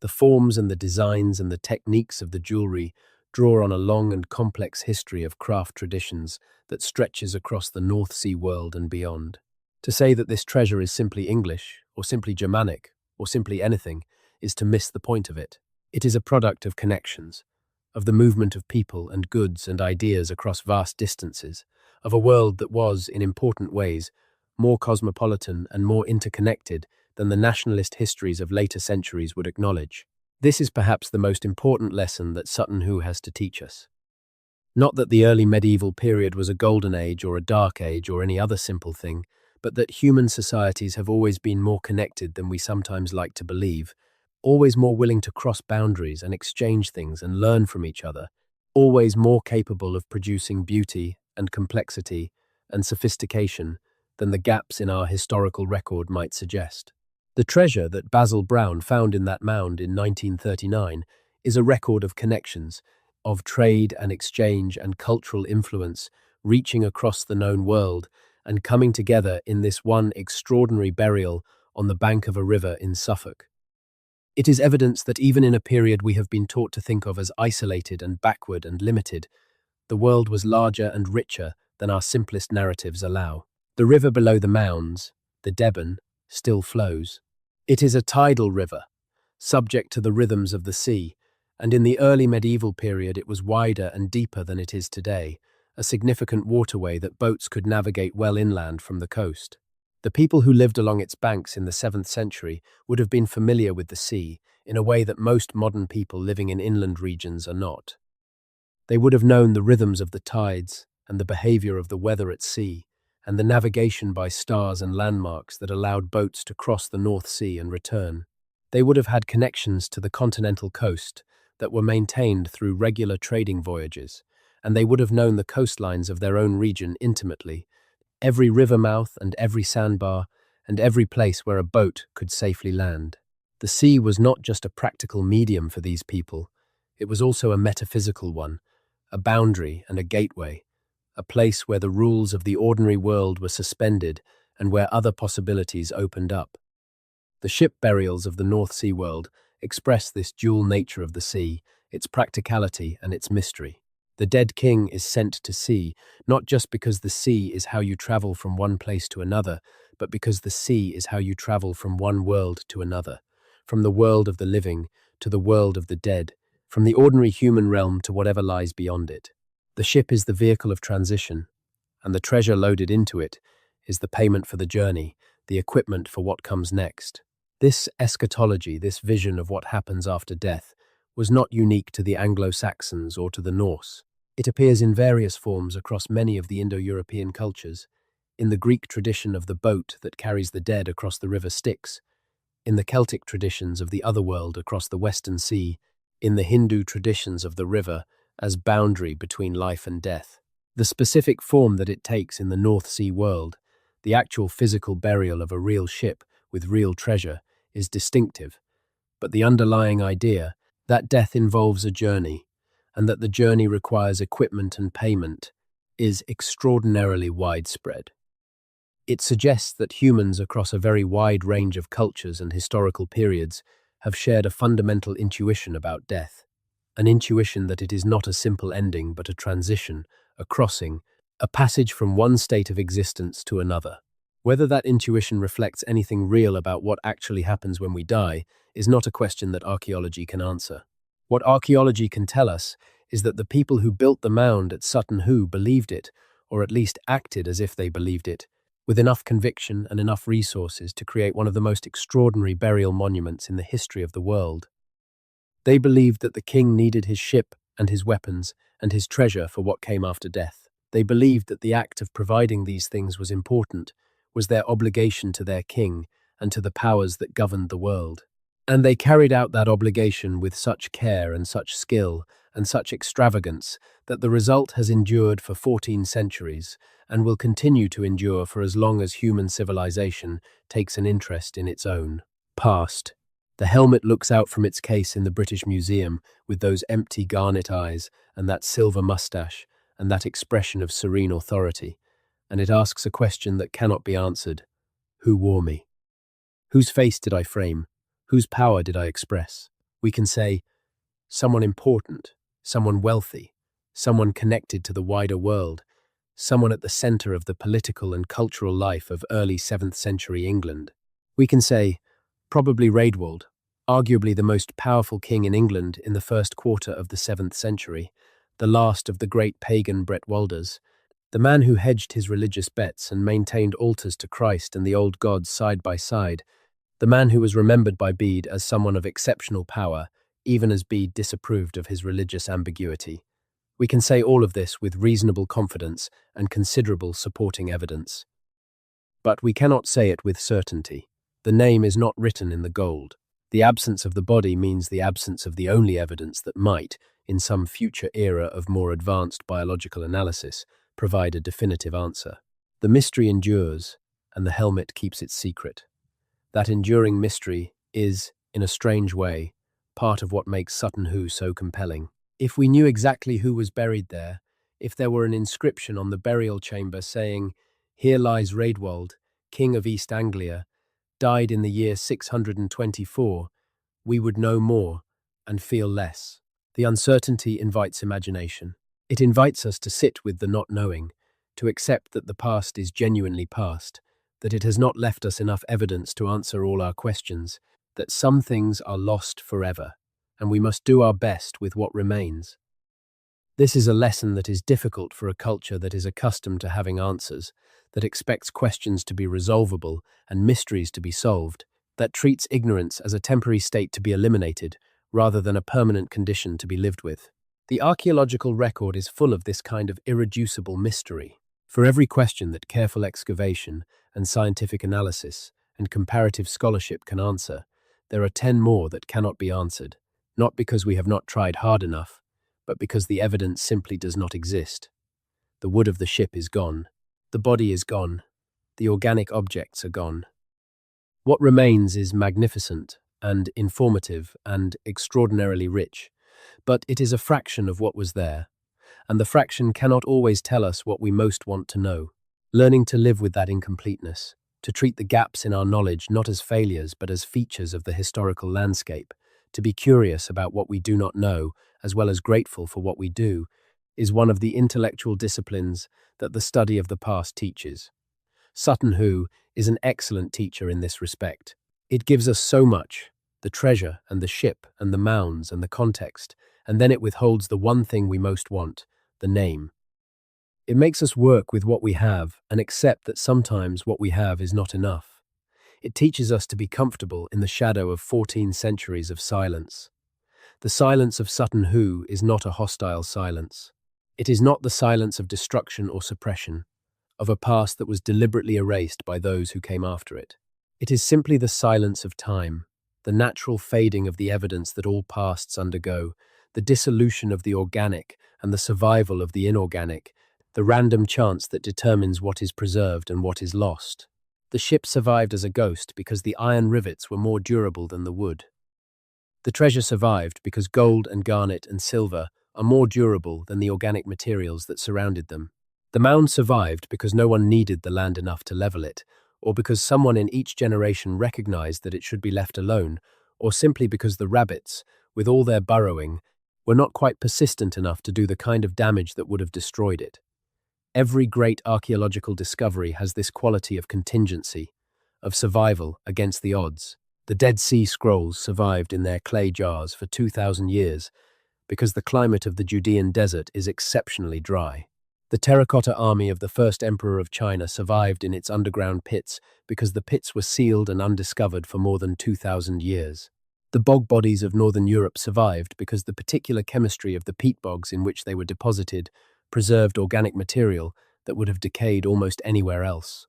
The forms and the designs and the techniques of the jewellery draw on a long and complex history of craft traditions that stretches across the North Sea world and beyond. To say that this treasure is simply English, or simply Germanic, or simply anything, is to miss the point of it. It is a product of connections, of the movement of people and goods and ideas across vast distances, of a world that was, in important ways, more cosmopolitan and more interconnected than the nationalist histories of later centuries would acknowledge. This is perhaps the most important lesson that Sutton Hoo has to teach us. Not that the early medieval period was a golden age or a dark age or any other simple thing, but that human societies have always been more connected than we sometimes like to believe, always more willing to cross boundaries and exchange things and learn from each other, always more capable of producing beauty and complexity and sophistication than the gaps in our historical record might suggest. The treasure that Basil Brown found in that mound in 1939 is a record of connections, of trade and exchange and cultural influence reaching across the known world and coming together in this one extraordinary burial on the bank of a river in Suffolk. It is evidence that even in a period we have been taught to think of as isolated and backward and limited, the world was larger and richer than our simplest narratives allow. The river below the mounds, the Deben, still flows. It is a tidal river, subject to the rhythms of the sea, and in the early medieval period it was wider and deeper than it is today, a significant waterway that boats could navigate well inland from the coast. The people who lived along its banks in the 7th century would have been familiar with the sea in a way that most modern people living in inland regions are not. They would have known the rhythms of the tides and the behavior of the weather at sea, and the navigation by stars and landmarks that allowed boats to cross the North Sea and return. They would have had connections to the continental coast that were maintained through regular trading voyages, and they would have known the coastlines of their own region intimately, every river mouth and every sandbar, and every place where a boat could safely land. The sea was not just a practical medium for these people, it was also a metaphysical one, a boundary and a gateway, a place where the rules of the ordinary world were suspended and where other possibilities opened up. The ship burials of the North Sea world express this dual nature of the sea, its practicality and its mystery. The dead king is sent to sea, not just because the sea is how you travel from one place to another, but because the sea is how you travel from one world to another, from the world of the living to the world of the dead, from the ordinary human realm to whatever lies beyond it. The ship is the vehicle of transition, and the treasure loaded into it is the payment for the journey, the equipment for what comes next. This eschatology, this vision of what happens after death, was not unique to the Anglo-Saxons or to the Norse. It appears in various forms across many of the Indo-European cultures, in the Greek tradition of the boat that carries the dead across the river Styx, in the Celtic traditions of the otherworld across the Western Sea, in the Hindu traditions of the river as boundary between life and death. The specific form that it takes in the North Sea world, the actual physical burial of a real ship with real treasure, is distinctive, but the underlying idea that death involves a journey and that the journey requires equipment and payment is extraordinarily widespread. It suggests that humans across a very wide range of cultures and historical periods have shared a fundamental intuition about death, an intuition that it is not a simple ending but a transition, a crossing, a passage from one state of existence to another. Whether that intuition reflects anything real about what actually happens when we die is not a question that archaeology can answer. What archaeology can tell us is that the people who built the mound at Sutton Hoo believed it, or at least acted as if they believed it, with enough conviction and enough resources to create one of the most extraordinary burial monuments in the history of the world. They believed that the king needed his ship and his weapons and his treasure for what came after death. They believed that the act of providing these things was important, was their obligation to their king and to the powers that governed the world. And they carried out that obligation with such care and such skill and such extravagance that the result has endured for 14 centuries and will continue to endure for as long as human civilization takes an interest in its own past. The helmet looks out from its case in the British Museum with those empty garnet eyes and that silver mustache and that expression of serene authority, and it asks a question that cannot be answered. Who wore me? Whose face did I frame? Whose power did I express? We can say, someone important, someone wealthy, someone connected to the wider world, someone at the center of the political and cultural life of early 7th century England. We can say, probably Raedwald, arguably the most powerful king in England in the first quarter of the 7th century, the last of the great pagan Bretwalders, the man who hedged his religious bets and maintained altars to Christ and the old gods side by side, the man who was remembered by Bede as someone of exceptional power, even as Bede disapproved of his religious ambiguity. We can say all of this with reasonable confidence and considerable supporting evidence. But we cannot say it with certainty. The name is not written in the gold. The absence of the body means the absence of the only evidence that might, in some future era of more advanced biological analysis, provide a definitive answer. The mystery endures, and the helmet keeps its secret. That enduring mystery is, in a strange way, part of what makes Sutton Hoo so compelling. If we knew exactly who was buried there, if there were an inscription on the burial chamber saying, "Here lies Raedwald, King of East Anglia, died in the year 624, we would know more and feel less." The uncertainty invites imagination. It invites us to sit with the not knowing, to accept that the past is genuinely past, that it has not left us enough evidence to answer all our questions, that some things are lost forever, and we must do our best with what remains. This is a lesson that is difficult for a culture that is accustomed to having answers, that expects questions to be resolvable and mysteries to be solved, that treats ignorance as a temporary state to be eliminated rather than a permanent condition to be lived with. The archaeological record is full of this kind of irreducible mystery. For every question that careful excavation and scientific analysis and comparative scholarship can answer, there are 10 more that cannot be answered, not because we have not tried hard enough, but because the evidence simply does not exist. The wood of the ship is gone. The body is gone. The organic objects are gone. What remains is magnificent and informative and extraordinarily rich, but it is a fraction of what was there, and the fraction cannot always tell us what we most want to know. Learning to live with that incompleteness, to treat the gaps in our knowledge not as failures but as features of the historical landscape, to be curious about what we do not know as well as grateful for what we do, is one of the intellectual disciplines that the study of the past teaches. Sutton Hoo is an excellent teacher in this respect. It gives us so much, the treasure and the ship and the mounds and the context, and then it withholds the one thing we most want, the name. It makes us work with what we have and accept that sometimes what we have is not enough. It teaches us to be comfortable in the shadow of 14 centuries of silence. The silence of Sutton Hoo is not a hostile silence. It is not the silence of destruction or suppression, of a past that was deliberately erased by those who came after it. It is simply the silence of time, the natural fading of the evidence that all pasts undergo, the dissolution of the organic and the survival of the inorganic, the random chance that determines what is preserved and what is lost. The ship survived as a ghost because the iron rivets were more durable than the wood. The treasure survived because gold and garnet and silver are more durable than the organic materials that surrounded them. The mound survived because no one needed the land enough to level it, or because someone in each generation recognized that it should be left alone, or simply because the rabbits, with all their burrowing, were not quite persistent enough to do the kind of damage that would have destroyed it. Every great archaeological discovery has this quality of contingency, of survival against the odds. The Dead Sea Scrolls survived in their clay jars for 2,000 years because the climate of the Judean desert is exceptionally dry. The terracotta army of the first emperor of China survived in its underground pits because the pits were sealed and undiscovered for more than 2,000 years. The bog bodies of northern Europe survived because the particular chemistry of the peat bogs in which they were deposited preserved organic material that would have decayed almost anywhere else.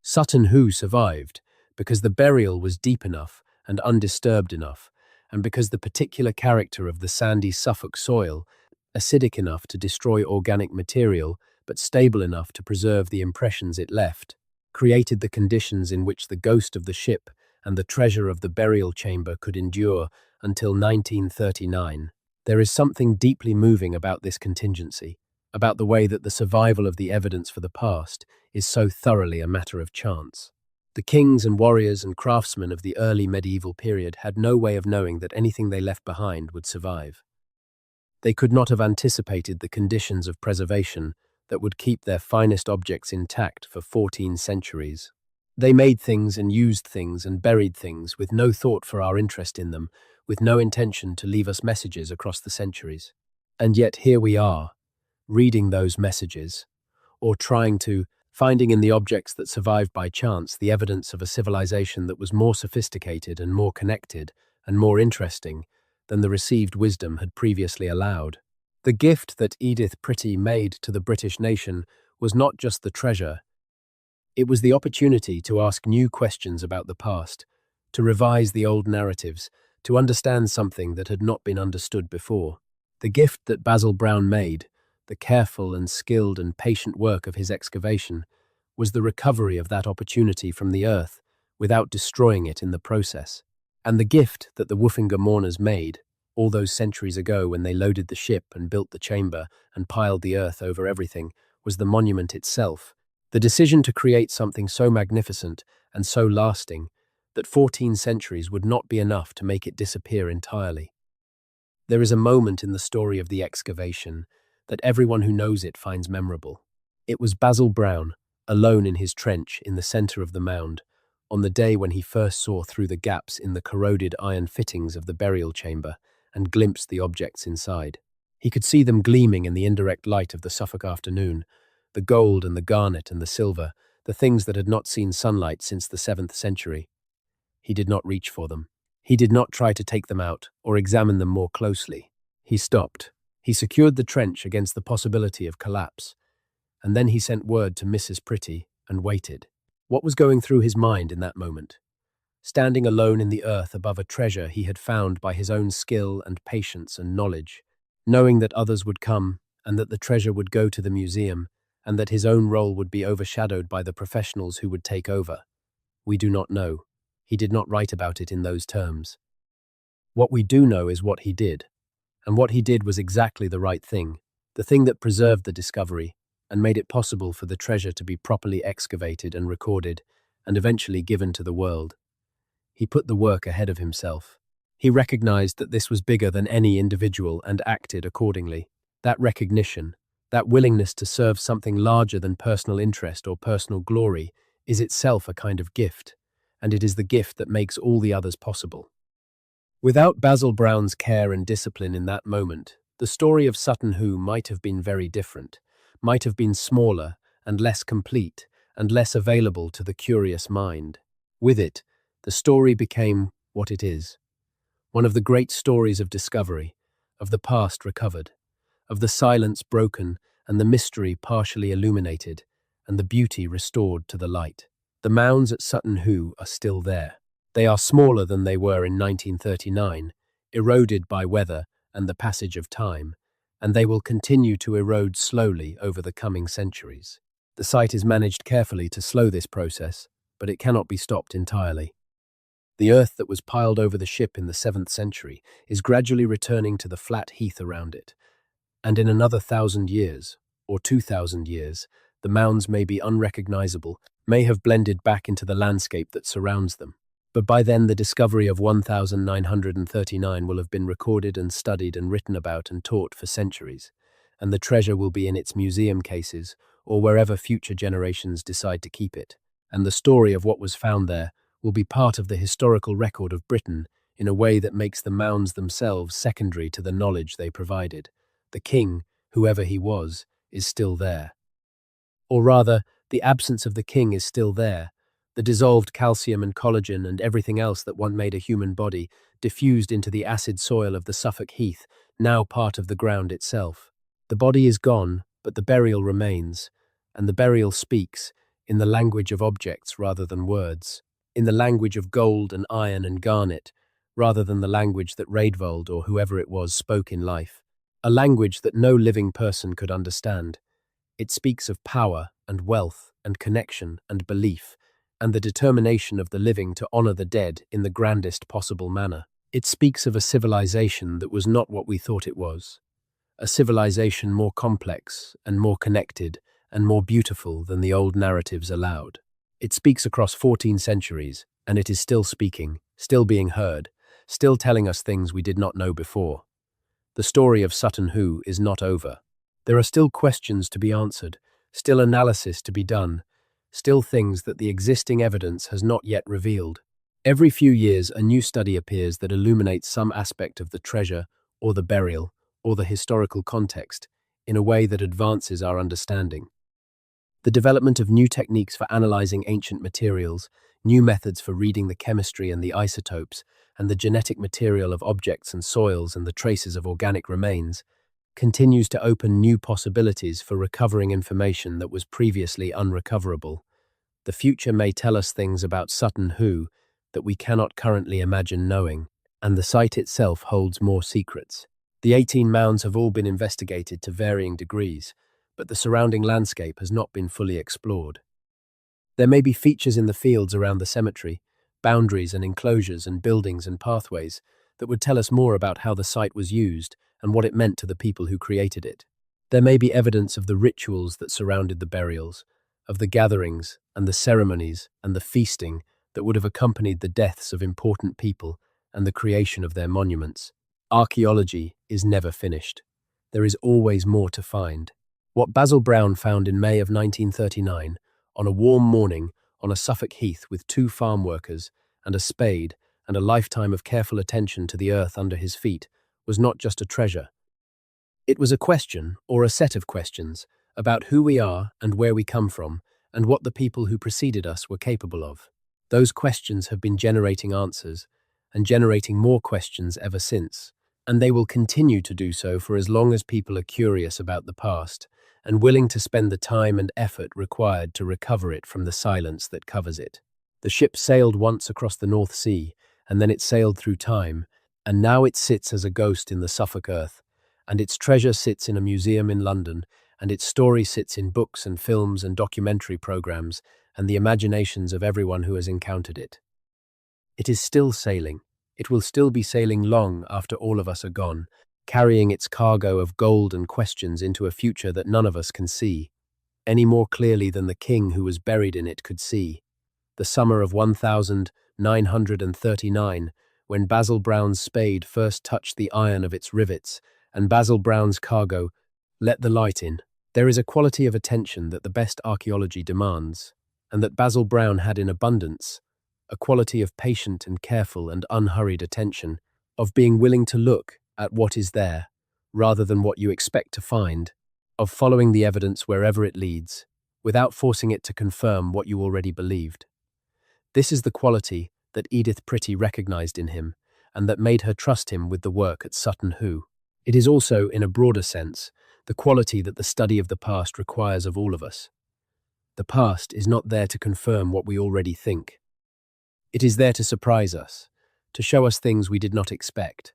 Sutton Hoo survived because the burial was deep enough and undisturbed enough, and because the particular character of the sandy Suffolk soil, acidic enough to destroy organic material but stable enough to preserve the impressions it left, created the conditions in which the ghost of the ship and the treasure of the burial chamber could endure until 1939. There is something deeply moving about this contingency, about the way that the survival of the evidence for the past is so thoroughly a matter of chance. The kings and warriors and craftsmen of the early medieval period had no way of knowing that anything they left behind would survive. They could not have anticipated the conditions of preservation that would keep their finest objects intact for 14 centuries. They made things and used things and buried things with no thought for our interest in them, with no intention to leave us messages across the centuries. And yet here we are, reading those messages, or finding in the objects that survived by chance the evidence of a civilization that was more sophisticated and more connected and more interesting than the received wisdom had previously allowed. The gift that Edith Pretty made to the British nation was not just the treasure, it was the opportunity to ask new questions about the past, to revise the old narratives, to understand something that had not been understood before. The gift that Basil Brown made, the careful and skilled and patient work of his excavation, was the recovery of that opportunity from the earth without destroying it in the process. And the gift that the Woofinger mourners made, all those centuries ago when they loaded the ship and built the chamber and piled the earth over everything, was the monument itself, the decision to create something so magnificent and so lasting that 14 centuries would not be enough to make it disappear entirely. There is a moment in the story of the excavation that everyone who knows it finds memorable. It was Basil Brown, alone in his trench in the centre of the mound, on the day when he first saw through the gaps in the corroded iron fittings of the burial chamber and glimpsed the objects inside. He could see them gleaming in the indirect light of the Suffolk afternoon, the gold and the garnet and the silver, the things that had not seen sunlight since the 7th century. He did not reach for them. He did not try to take them out or examine them more closely. He stopped. He secured the trench against the possibility of collapse, and then he sent word to Mrs. Pretty and waited. What was going through his mind in that moment? Standing alone in the earth above a treasure he had found by his own skill and patience and knowledge, knowing that others would come and that the treasure would go to the museum and that his own role would be overshadowed by the professionals who would take over. We do not know. He did not write about it in those terms. What we do know is what he did, and what he did was exactly the right thing, the thing that preserved the discovery and made it possible for the treasure to be properly excavated and recorded and eventually given to the world. He put the work ahead of himself. He recognized that this was bigger than any individual and acted accordingly. That recognition, that willingness to serve something larger than personal interest or personal glory, is itself a kind of gift, and it is the gift that makes all the others possible. Without Basil Brown's care and discipline in that moment, the story of Sutton Hoo might have been very different, might have been smaller and less complete and less available to the curious mind. With it, the story became what it is, one of the great stories of discovery, of the past recovered, of the silence broken and the mystery partially illuminated, and the beauty restored to the light. The mounds at Sutton Hoo are still there. They are smaller than they were in 1939, eroded by weather and the passage of time, and they will continue to erode slowly over the coming centuries. The site is managed carefully to slow this process, but it cannot be stopped entirely. The earth that was piled over the ship in the 7th century is gradually returning to the flat heath around it, and in another 1,000 years, or 2,000 years, the mounds may be unrecognizable, may have blended back into the landscape that surrounds them. But by then the discovery of 1939 will have been recorded and studied and written about and taught for centuries, and the treasure will be in its museum cases or wherever future generations decide to keep it, and the story of what was found there will be part of the historical record of Britain in a way that makes the mounds themselves secondary to the knowledge they provided. The king, whoever he was, is still there. Or rather, the absence of the king is still there. The dissolved calcium and collagen and everything else that once made a human body diffused into the acid soil of the Suffolk heath, now part of the ground itself. The body is gone, but the burial remains, and the burial speaks in the language of objects rather than words, in the language of gold and iron and garnet, rather than the language that Rewrote or whoever it was spoke in life, a language that no living person could understand. It speaks of power and wealth and connection and belief, and the determination of the living to honor the dead in the grandest possible manner. It speaks of a civilization that was not what we thought it was, a civilization more complex and more connected and more beautiful than the old narratives allowed. It speaks across 14 centuries, and it is still speaking, still being heard, still telling us things we did not know before. The story of Sutton Hoo is not over. There are still questions to be answered, still analysis to be done, still things that the existing evidence has not yet revealed. Every few years, a new study appears that illuminates some aspect of the treasure, or the burial, or the historical context, in a way that advances our understanding. The development of new techniques for analyzing ancient materials, new methods for reading the chemistry and the isotopes, and the genetic material of objects and soils and the traces of organic remains, continues to open new possibilities for recovering information that was previously unrecoverable. The future may tell us things about Sutton Hoo that we cannot currently imagine knowing, and the site itself holds more secrets. The 18 mounds have all been investigated to varying degrees, but the surrounding landscape has not been fully explored. There may be features in the fields around the cemetery, boundaries and enclosures and buildings and pathways that would tell us more about how the site was used and what it meant to the people who created it. There may be evidence of the rituals that surrounded the burials, of the gatherings and the ceremonies and the feasting that would have accompanied the deaths of important people and the creation of their monuments. Archaeology is never finished. There is always more to find. What Basil Brown found in May of 1939, on a warm morning on a Suffolk heath with 2 farm workers and a spade and a lifetime of careful attention to the earth under his feet, was not just a treasure. It was a question, or a set of questions, about who we are and where we come from, and what the people who preceded us were capable of. Those questions have been generating answers, and generating more questions ever since, and they will continue to do so for as long as people are curious about the past, and willing to spend the time and effort required to recover it from the silence that covers it. The ship sailed once across the North Sea, and then it sailed through time, and now it sits as a ghost in the Suffolk earth, and its treasure sits in a museum in London, and its story sits in books and films and documentary programs, and the imaginations of everyone who has encountered it. It is still sailing. It will still be sailing long after all of us are gone, carrying its cargo of gold and questions into a future that none of us can see, any more clearly than the king who was buried in it could see. The summer of 1939, when Basil Brown's spade first touched the iron of its rivets, and Basil Brown's cargo let the light in. There is a quality of attention that the best archaeology demands, and that Basil Brown had in abundance, a quality of patient and careful and unhurried attention. of being willing to look at what is there rather than what you expect to find, of following the evidence wherever it leads, without forcing it to confirm what you already believed. This is the quality that Edith Pretty recognized in him, and that made her trust him with the work at Sutton Hoo. It is also, in a broader sense, the quality that the study of the past requires of all of us. The past is not there to confirm what we already think. It is there to surprise us, to show us things we did not expect,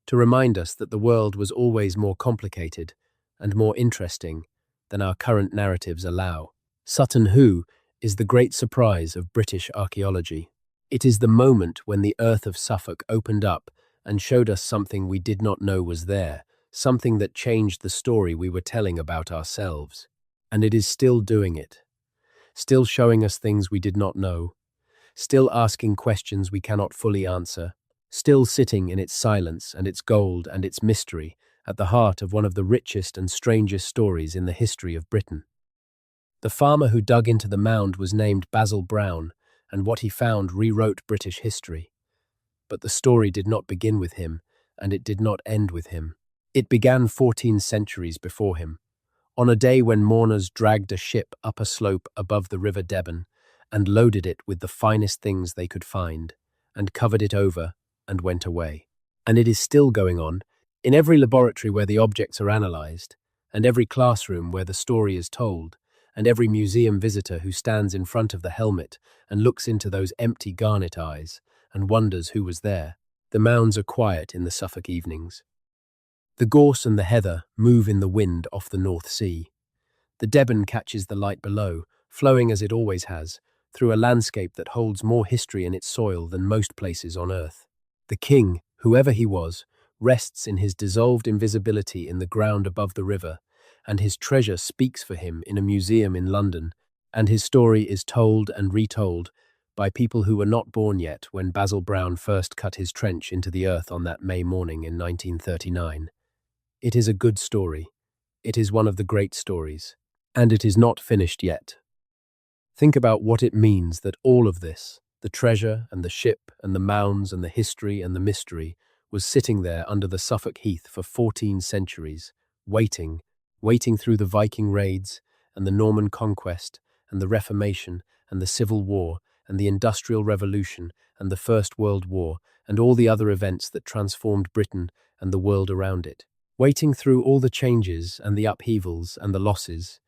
to remind us that the world was always more complicated and more interesting than our current narratives allow. Sutton Hoo is the great surprise of British archaeology. It is the moment when the earth of Suffolk opened up and showed us something we did not know was there, something that changed the story we were telling about ourselves. And it is still doing it, still showing us things we did not know, still asking questions we cannot fully answer, still sitting in its silence and its gold and its mystery at the heart of one of the richest and strangest stories in the history of Britain. The farmer who dug into the mound was named Basil Brown, and what he found rewrote British history. But the story did not begin with him, and it did not end with him. It began 14 centuries before him, on a day when mourners dragged a ship up a slope above the River Deben and loaded it with the finest things they could find, and covered it over and went away. And it is still going on, in every laboratory where the objects are analysed, and every classroom where the story is told, and every museum visitor who stands in front of the helmet and looks into those empty garnet eyes and wonders who was there. The mounds are quiet in the Suffolk evenings. The gorse and the heather move in the wind off the North Sea. The Deben catches the light below, flowing as it always has, through a landscape that holds more history in its soil than most places on earth. The king, whoever he was, rests in his dissolved invisibility in the ground above the river, and his treasure speaks for him in a museum in London, and his story is told and retold by people who were not born yet when Basil Brown first cut his trench into the earth on that May morning in 1939. It is a good story. It is one of the great stories. And it is not finished yet. Think about what it means that all of this, the treasure and the ship and the mounds and the history and the mystery, was sitting there under the Suffolk Heath for 14 centuries, waiting through the Viking raids and the Norman conquest and the Reformation and the Civil War and the Industrial Revolution and the First World War and all the other events that transformed Britain and the world around it. Waiting through all the changes and the upheavals and the losses,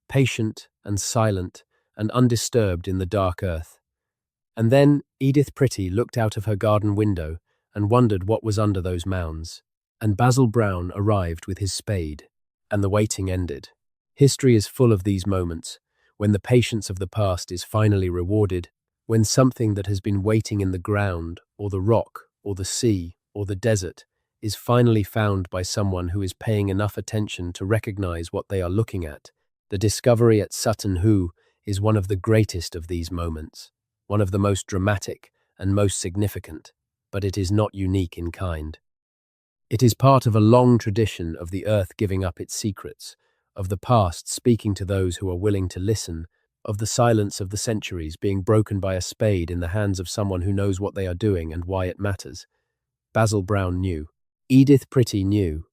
patient and silent and undisturbed in the dark earth. And then Edith Pretty looked out of her garden window and wondered what was under those mounds. And Basil Brown arrived with his spade, and the waiting ended. History is full of these moments, when the patience of the past is finally rewarded, when something that has been waiting in the ground, or the rock, or the sea, or the desert, is finally found by someone who is paying enough attention to recognize what they are looking at. The discovery at Sutton Hoo is one of the greatest of these moments, one of the most dramatic and most significant, but it is not unique in kind. It is part of a long tradition of the earth giving up its secrets, of the past speaking to those who are willing to listen, of the silence of the centuries being broken by a spade in the hands of someone who knows what they are doing and why it matters. Basil Brown knew. Edith Pretty knew.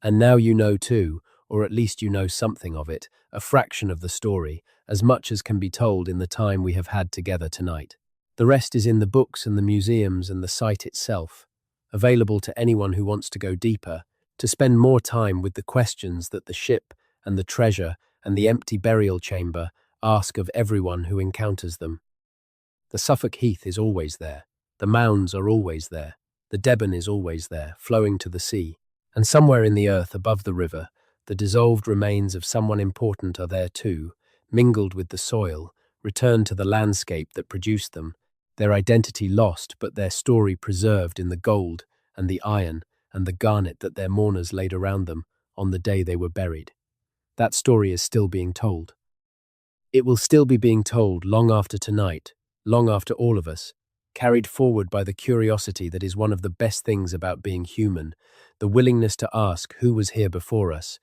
And now you know too, or at least you know something of it, a fraction of the story, as much as can be told in the time we have had together tonight. The rest is in the books and the museums and the site itself, available to anyone who wants to go deeper, to spend more time with the questions that the ship and the treasure and the empty burial chamber ask of everyone who encounters them. The Suffolk Heath is always there. The mounds are always there. The Deben is always there, flowing to the sea. And somewhere in the earth above the river, the dissolved remains of someone important are there too, mingled with the soil, returned to the landscape that produced them, their identity lost but their story preserved in the gold and the iron and the garnet that their mourners laid around them on the day they were buried. That story is still being told. It will still be being told long after tonight, long after all of us, carried forward by the curiosity that is one of the best things about being human, the willingness to ask who was here before us,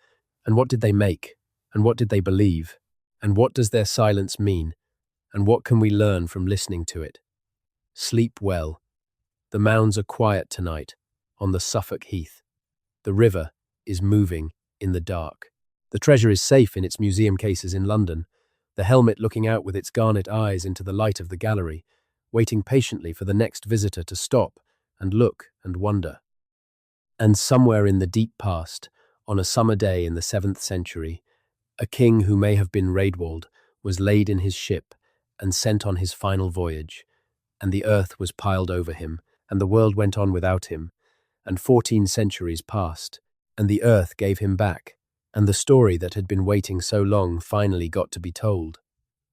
and what did they make, and what did they believe, and what does their silence mean, and what can we learn from listening to it? Sleep well. The mounds are quiet tonight, on the Suffolk Heath. The river is moving in the dark. The treasure is safe in its museum cases in London, the helmet looking out with its garnet eyes into the light of the gallery, waiting patiently for the next visitor to stop and look and wonder. And somewhere in the deep past, on a summer day in the 7th century, a king who may have been Raedwald was laid in his ship and sent on his final voyage, and the earth was piled over him, and the world went on without him, and 14 centuries passed, and the earth gave him back, and the story that had been waiting so long finally got to be told.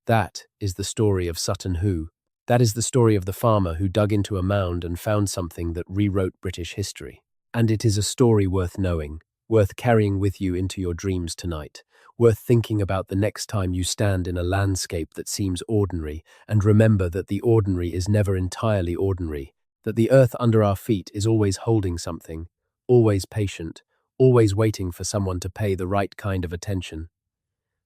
That is the story of Sutton Hoo. That is the story of the farmer who dug into a mound and found something that rewrote British history. And it is a story worth knowing, worth carrying with you into your dreams tonight, worth thinking about the next time you stand in a landscape that seems ordinary, and remember that the ordinary is never entirely ordinary, that the earth under our feet is always holding something, always patient, always waiting for someone to pay the right kind of attention.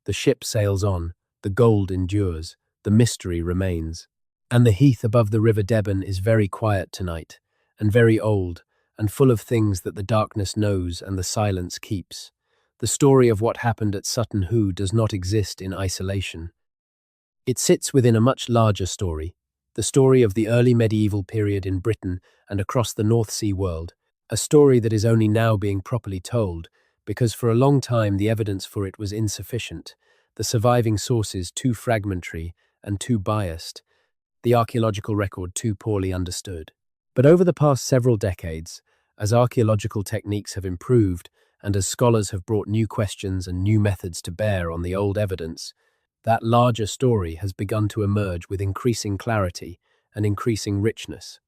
The ship sails on, the gold endures, the mystery remains. And the heath above the River Deben is very quiet tonight, and very old, and full of things that the darkness knows and the silence keeps. The story of what happened at Sutton Hoo does not exist in isolation. It sits within a much larger story, the story of the early medieval period in Britain and across the North Sea world, a story that is only now being properly told, because for a long time the evidence for it was insufficient, the surviving sources too fragmentary and too biased, the archaeological record too poorly understood. But over the past several decades, as archaeological techniques have improved and as scholars have brought new questions and new methods to bear on the old evidence, that larger story has begun to emerge with increasing clarity and increasing richness.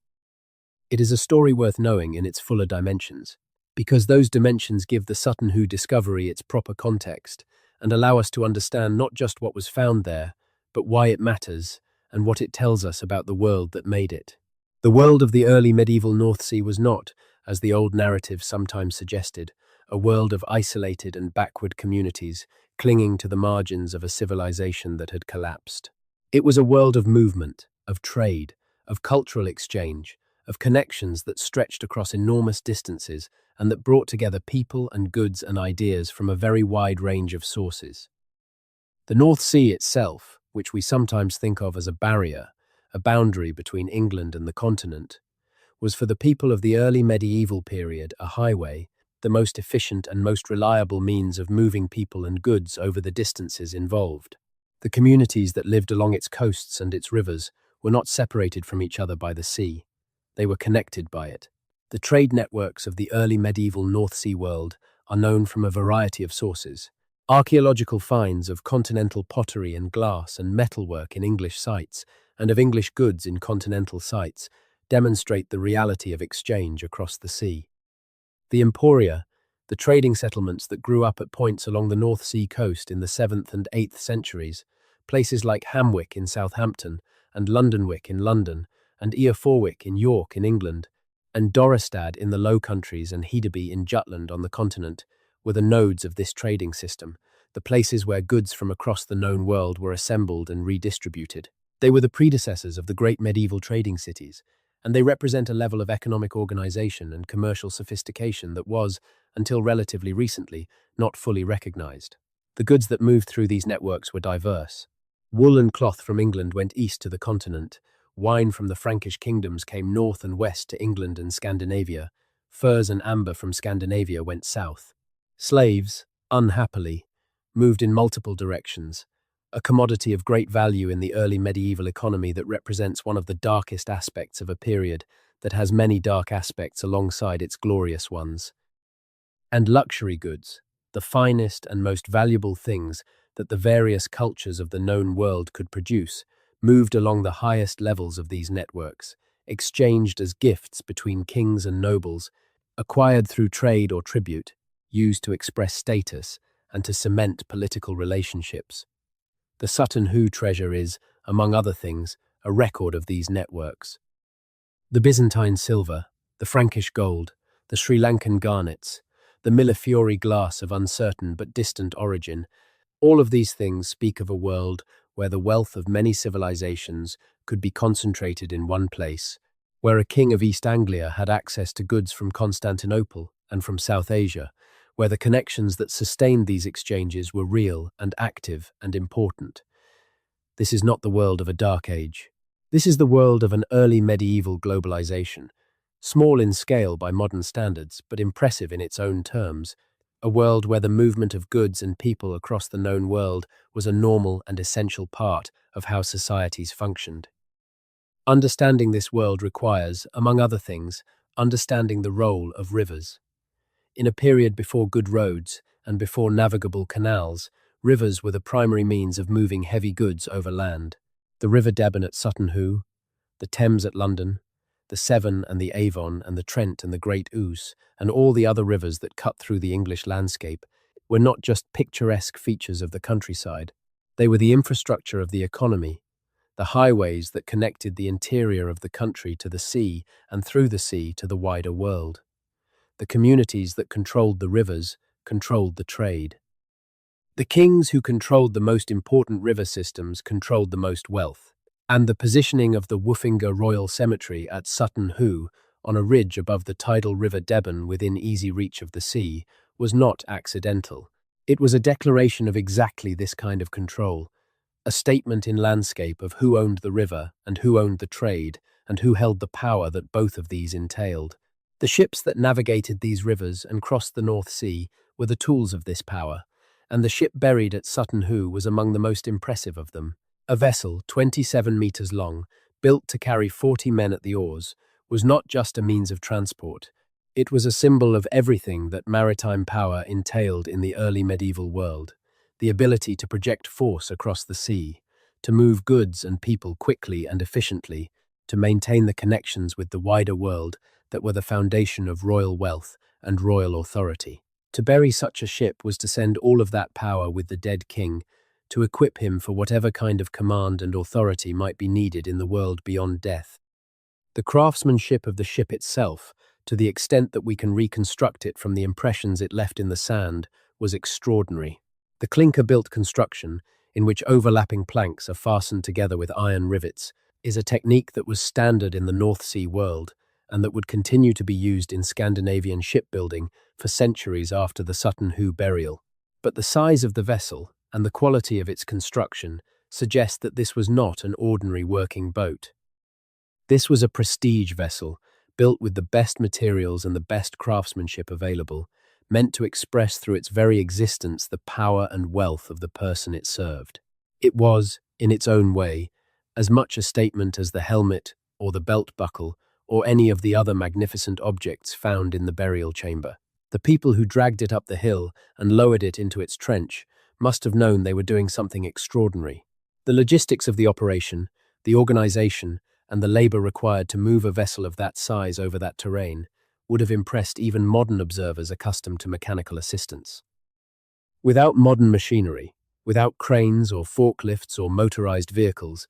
It is a story worth knowing in its fuller dimensions, because those dimensions give the Sutton Hoo discovery its proper context and allow us to understand not just what was found there, but why it matters and what it tells us about the world that made it. The world of the early medieval North Sea was not, as the old narrative sometimes suggested, a world of isolated and backward communities clinging to the margins of a civilization that had collapsed. It was a world of movement, of trade, of cultural exchange, of connections that stretched across enormous distances and that brought together people and goods and ideas from a very wide range of sources. The North Sea itself, which we sometimes think of as a barrier, a boundary between England and the continent, was for the people of the early medieval period a highway, the most efficient and most reliable means of moving people and goods over the distances involved. The communities that lived along its coasts and its rivers were not separated from each other by the sea. They were connected by it. The trade networks of the early medieval North Sea world are known from a variety of sources. Archaeological finds of continental pottery and glass and metalwork in English sites and of English goods in continental sites demonstrate the reality of exchange across the sea. The emporia, the trading settlements that grew up at points along the North Sea coast in the 7th and 8th centuries, places like Hamwick in Southampton and Londonwick in London and Eoforwick in York in England, and Dorestad in the Low Countries and Hedeby in Jutland on the continent, were the nodes of this trading system, the places where goods from across the known world were assembled and redistributed. They were the predecessors of the great medieval trading cities, and they represent a level of economic organization and commercial sophistication that was, until relatively recently, not fully recognized. The goods that moved through these networks were diverse. Wool and cloth from England went east to the continent. Wine from the Frankish kingdoms came north and west to England and Scandinavia. Furs and amber from Scandinavia went south. Slaves, unhappily, moved in multiple directions, a commodity of great value in the early medieval economy that represents one of the darkest aspects of a period that has many dark aspects alongside its glorious ones. And luxury goods, the finest and most valuable things that the various cultures of the known world could produce, moved along the highest levels of these networks, exchanged as gifts between kings and nobles, acquired through trade or tribute, used to express status and to cement political relationships. The Sutton Hoo treasure is, among other things, a record of these networks. The Byzantine silver, the Frankish gold, the Sri Lankan garnets, the Millefiori glass of uncertain but distant origin, all of these things speak of a world where the wealth of many civilizations could be concentrated in one place, where a king of East Anglia had access to goods from Constantinople and from South Asia, where the connections that sustained these exchanges were real and active and important. This is not the world of a dark age. This is the world of an early medieval globalization, small in scale by modern standards, but impressive in its own terms, a world where the movement of goods and people across the known world was a normal and essential part of how societies functioned. Understanding this world requires, among other things, understanding the role of rivers. In a period before good roads and before navigable canals, rivers were the primary means of moving heavy goods over land. The River Deben at Sutton Hoo, the Thames at London, the Severn and the Avon and the Trent and the Great Ouse, and all the other rivers that cut through the English landscape, were not just picturesque features of the countryside. They were the infrastructure of the economy, the highways that connected the interior of the country to the sea and through the sea to the wider world. The communities that controlled the rivers controlled the trade. The kings who controlled the most important river systems controlled the most wealth, and the positioning of the Woofinga Royal Cemetery at Sutton Hoo, on a ridge above the tidal River Deben within easy reach of the sea, was not accidental. It was a declaration of exactly this kind of control, a statement in landscape of who owned the river and who owned the trade and who held the power that both of these entailed. The ships that navigated these rivers and crossed the North Sea were the tools of this power, and the ship buried at Sutton Hoo was among the most impressive of them. A vessel, 27 meters long, built to carry 40 men at the oars, was not just a means of transport. It was a symbol of everything that maritime power entailed in the early medieval world: the ability to project force across the sea, to move goods and people quickly and efficiently, to maintain the connections with the wider world that were the foundation of royal wealth and royal authority. To bury such a ship was to send all of that power with the dead king, to equip him for whatever kind of command and authority might be needed in the world beyond death. The craftsmanship of the ship itself, to the extent that we can reconstruct it from the impressions it left in the sand, was extraordinary. The clinker-built construction, in which overlapping planks are fastened together with iron rivets, is a technique that was standard in the North Sea world and that would continue to be used in Scandinavian shipbuilding for centuries after the Sutton Hoo burial. But the size of the vessel and the quality of its construction suggest that this was not an ordinary working boat. This was a prestige vessel, built with the best materials and the best craftsmanship available, meant to express through its very existence the power and wealth of the person it served. It was, in its own way, as much a statement as the helmet or the belt buckle or any of the other magnificent objects found in the burial chamber. The people who dragged it up the hill and lowered it into its trench must have known they were doing something extraordinary. The logistics of the operation, the organization, and the labor required to move a vessel of that size over that terrain would have impressed even modern observers accustomed to mechanical assistance. Without modern machinery, without cranes or forklifts or motorized vehicles,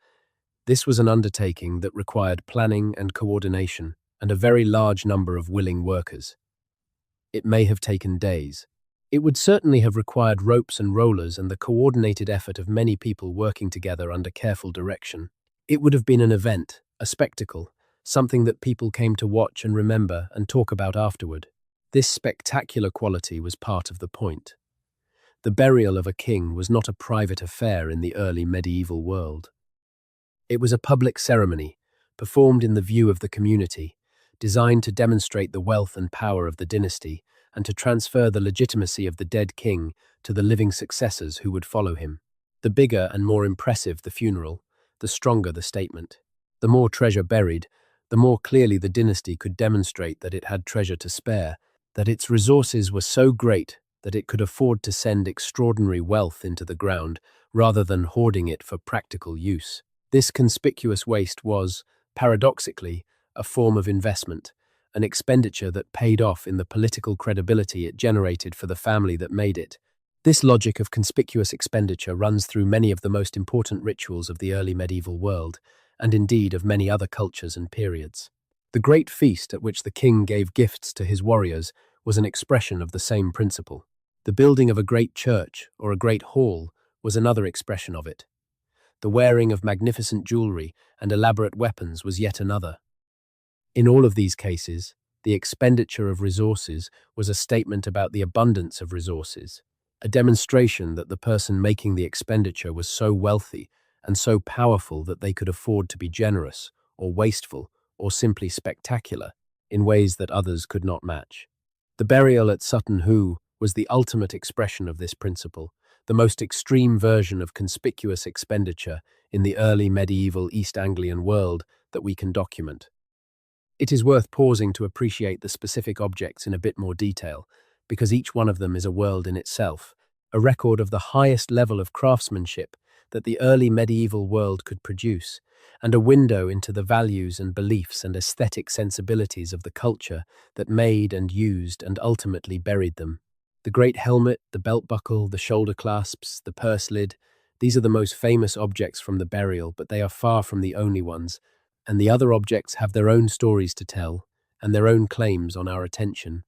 this was an undertaking that required planning and coordination and a very large number of willing workers. It may have taken days. It would certainly have required ropes and rollers and the coordinated effort of many people working together under careful direction. It would have been an event, a spectacle, something that people came to watch and remember and talk about afterward. This spectacular quality was part of the point. The burial of a king was not a private affair in the early medieval world. It was a public ceremony, performed in the view of the community, designed to demonstrate the wealth and power of the dynasty and to transfer the legitimacy of the dead king to the living successors who would follow him. The bigger and more impressive the funeral, the stronger the statement. The more treasure buried, the more clearly the dynasty could demonstrate that it had treasure to spare, that its resources were so great that it could afford to send extraordinary wealth into the ground rather than hoarding it for practical use. This conspicuous waste was, paradoxically, a form of investment, an expenditure that paid off in the political credibility it generated for the family that made it. This logic of conspicuous expenditure runs through many of the most important rituals of the early medieval world, and indeed of many other cultures and periods. The great feast at which the king gave gifts to his warriors was an expression of the same principle. The building of a great church or a great hall was another expression of it. The wearing of magnificent jewelry and elaborate weapons was yet another. In all of these cases, the expenditure of resources was a statement about the abundance of resources, a demonstration that the person making the expenditure was so wealthy and so powerful that they could afford to be generous, or wasteful, or simply spectacular, in ways that others could not match. The burial at Sutton Hoo was the ultimate expression of this principle, the most extreme version of conspicuous expenditure in the early medieval East Anglian world that we can document. It is worth pausing to appreciate the specific objects in a bit more detail, because each one of them is a world in itself, a record of the highest level of craftsmanship that the early medieval world could produce, and a window into the values and beliefs and aesthetic sensibilities of the culture that made and used and ultimately buried them. The great helmet, the belt buckle, the shoulder clasps, the purse lid, these are the most famous objects from the burial, but they are far from the only ones, and the other objects have their own stories to tell and their own claims on our attention.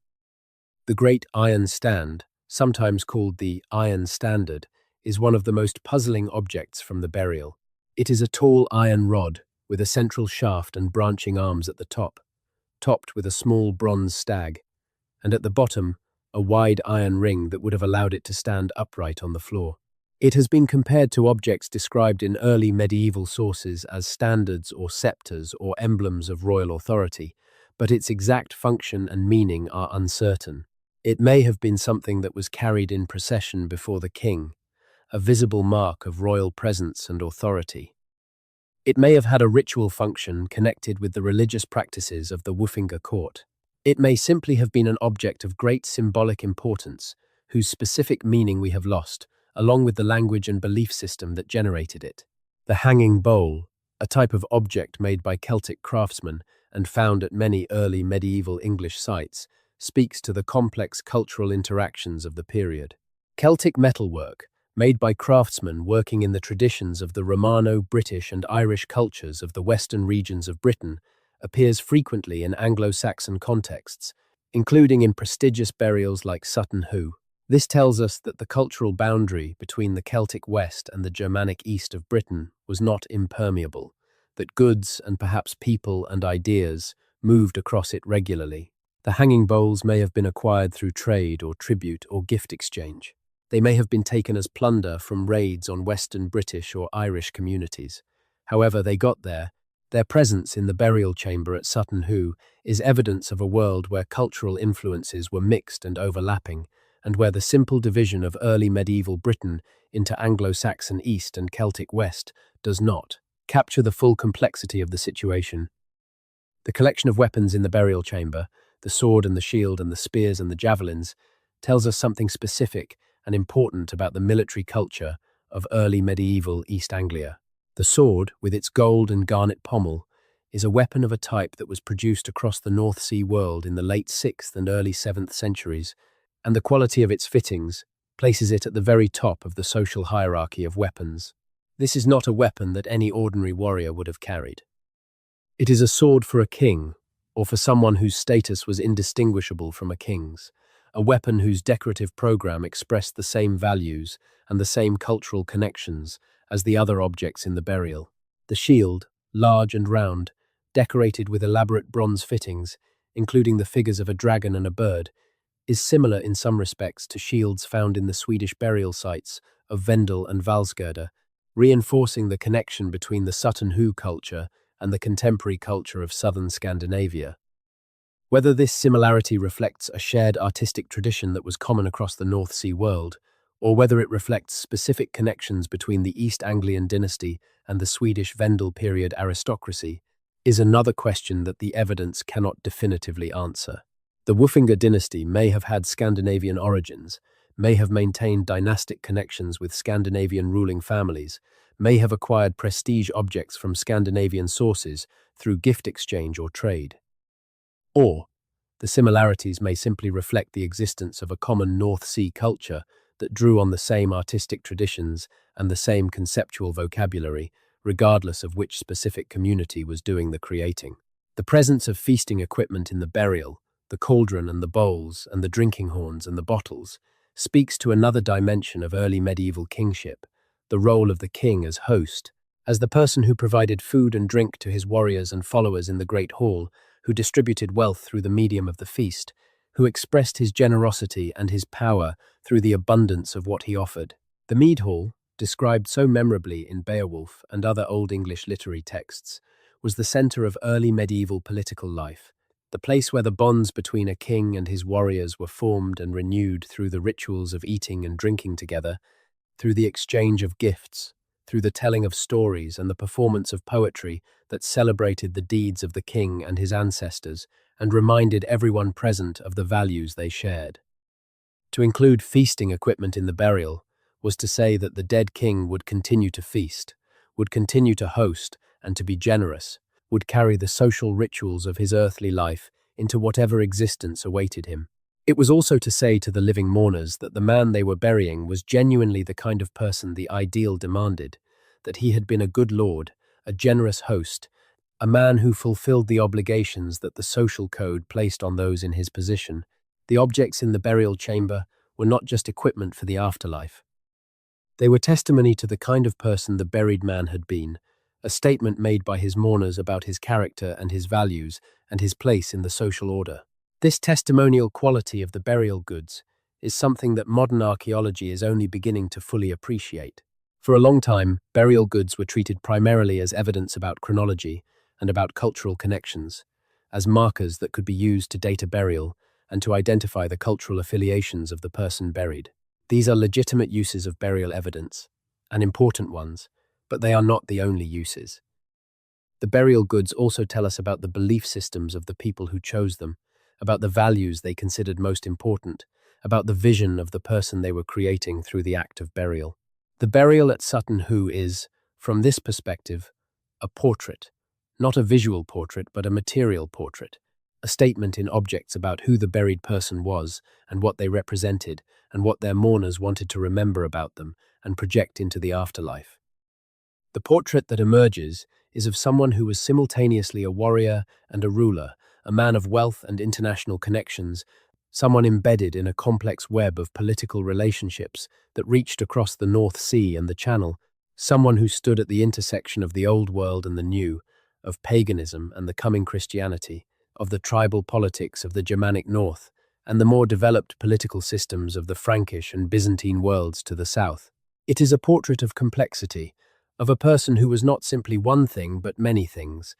The great iron stand, sometimes called the iron standard, is one of the most puzzling objects from the burial. It is a tall iron rod with a central shaft and branching arms at the top, topped with a small bronze stag, and at the bottom, a wide iron ring that would have allowed it to stand upright on the floor. It has been compared to objects described in early medieval sources as standards or scepters or emblems of royal authority, but its exact function and meaning are uncertain. It may have been something that was carried in procession before the king, a visible mark of royal presence and authority. It may have had a ritual function connected with the religious practices of the Wuffinger court. It may simply have been an object of great symbolic importance, whose specific meaning we have lost, along with the language and belief system that generated it. The hanging bowl, a type of object made by Celtic craftsmen and found at many early medieval English sites, speaks to the complex cultural interactions of the period. Celtic metalwork, made by craftsmen working in the traditions of the Romano, British and Irish cultures of the western regions of Britain, appears frequently in Anglo-Saxon contexts, including in prestigious burials like Sutton Hoo. This tells us that the cultural boundary between the Celtic West and the Germanic East of Britain was not impermeable, that goods and perhaps people and ideas moved across it regularly. The hanging bowls may have been acquired through trade or tribute or gift exchange. They may have been taken as plunder from raids on Western British or Irish communities. However they got there, their presence in the burial chamber at Sutton Hoo is evidence of a world where cultural influences were mixed and overlapping, and where the simple division of early medieval Britain into Anglo-Saxon East and Celtic West does not capture the full complexity of the situation. The collection of weapons in the burial chamber, the sword and the shield and the spears and the javelins, tells us something specific and important about the military culture of early medieval East Anglia. The sword, with its gold and garnet pommel, is a weapon of a type that was produced across the North Sea world in the late 6th and early 7th centuries, and the quality of its fittings places it at the very top of the social hierarchy of weapons. This is not a weapon that any ordinary warrior would have carried. It is a sword for a king, or for someone whose status was indistinguishable from a king's, a weapon whose decorative program expressed the same values and the same cultural connections as the other objects in the burial. The shield, large and round, decorated with elaborate bronze fittings, including the figures of a dragon and a bird, is similar in some respects to shields found in the Swedish burial sites of Vendel and Valsgärde, reinforcing the connection between the Sutton Hoo culture and the contemporary culture of southern Scandinavia. Whether this similarity reflects a shared artistic tradition that was common across the North Sea world, or whether it reflects specific connections between the East Anglian dynasty and the Swedish Vendel period aristocracy, is another question that the evidence cannot definitively answer. The Wuffinger dynasty may have had Scandinavian origins, may have maintained dynastic connections with Scandinavian ruling families, may have acquired prestige objects from Scandinavian sources through gift exchange or trade. Or, the similarities may simply reflect the existence of a common North Sea culture that drew on the same artistic traditions and the same conceptual vocabulary, regardless of which specific community was doing the creating. The presence of feasting equipment in the burial, the cauldron and the bowls and the drinking horns and the bottles, speaks to another dimension of early medieval kingship, the role of the king as host, as the person who provided food and drink to his warriors and followers in the Great Hall, who distributed wealth through the medium of the feast, who expressed his generosity and his power through the abundance of what he offered. The mead hall, described so memorably in Beowulf and other Old English literary texts, was the centre of early medieval political life, the place where the bonds between a king and his warriors were formed and renewed through the rituals of eating and drinking together, through the exchange of gifts, through the telling of stories and the performance of poetry that celebrated the deeds of the king and his ancestors and reminded everyone present of the values they shared. To include feasting equipment in the burial was to say that the dead king would continue to feast, would continue to host and to be generous, would carry the social rituals of his earthly life into whatever existence awaited him. It was also to say to the living mourners that the man they were burying was genuinely the kind of person the ideal demanded, that he had been a good lord, a generous host, a man who fulfilled the obligations that the social code placed on those in his position. The objects in the burial chamber were not just equipment for the afterlife. They were testimony to the kind of person the buried man had been, a statement made by his mourners about his character and his values and his place in the social order. This testimonial quality of the burial goods is something that modern archaeology is only beginning to fully appreciate. For a long time, burial goods were treated primarily as evidence about chronology and about cultural connections, as markers that could be used to date a burial and to identify the cultural affiliations of the person buried. These are legitimate uses of burial evidence, and important ones, but they are not the only uses. The burial goods also tell us about the belief systems of the people who chose them, about the values they considered most important, about the vision of the person they were creating through the act of burial. The burial at Sutton Hoo is, from this perspective, a portrait, not a visual portrait but a material portrait, a statement in objects about who the buried person was and what they represented and what their mourners wanted to remember about them and project into the afterlife. The portrait that emerges is of someone who was simultaneously a warrior and a ruler, a man of wealth and international connections, someone embedded in a complex web of political relationships that reached across the North Sea and the Channel, someone who stood at the intersection of the old world and the new, of paganism and the coming Christianity, of the tribal politics of the Germanic North, and the more developed political systems of the Frankish and Byzantine worlds to the south. It is a portrait of complexity, of a person who was not simply one thing but many things,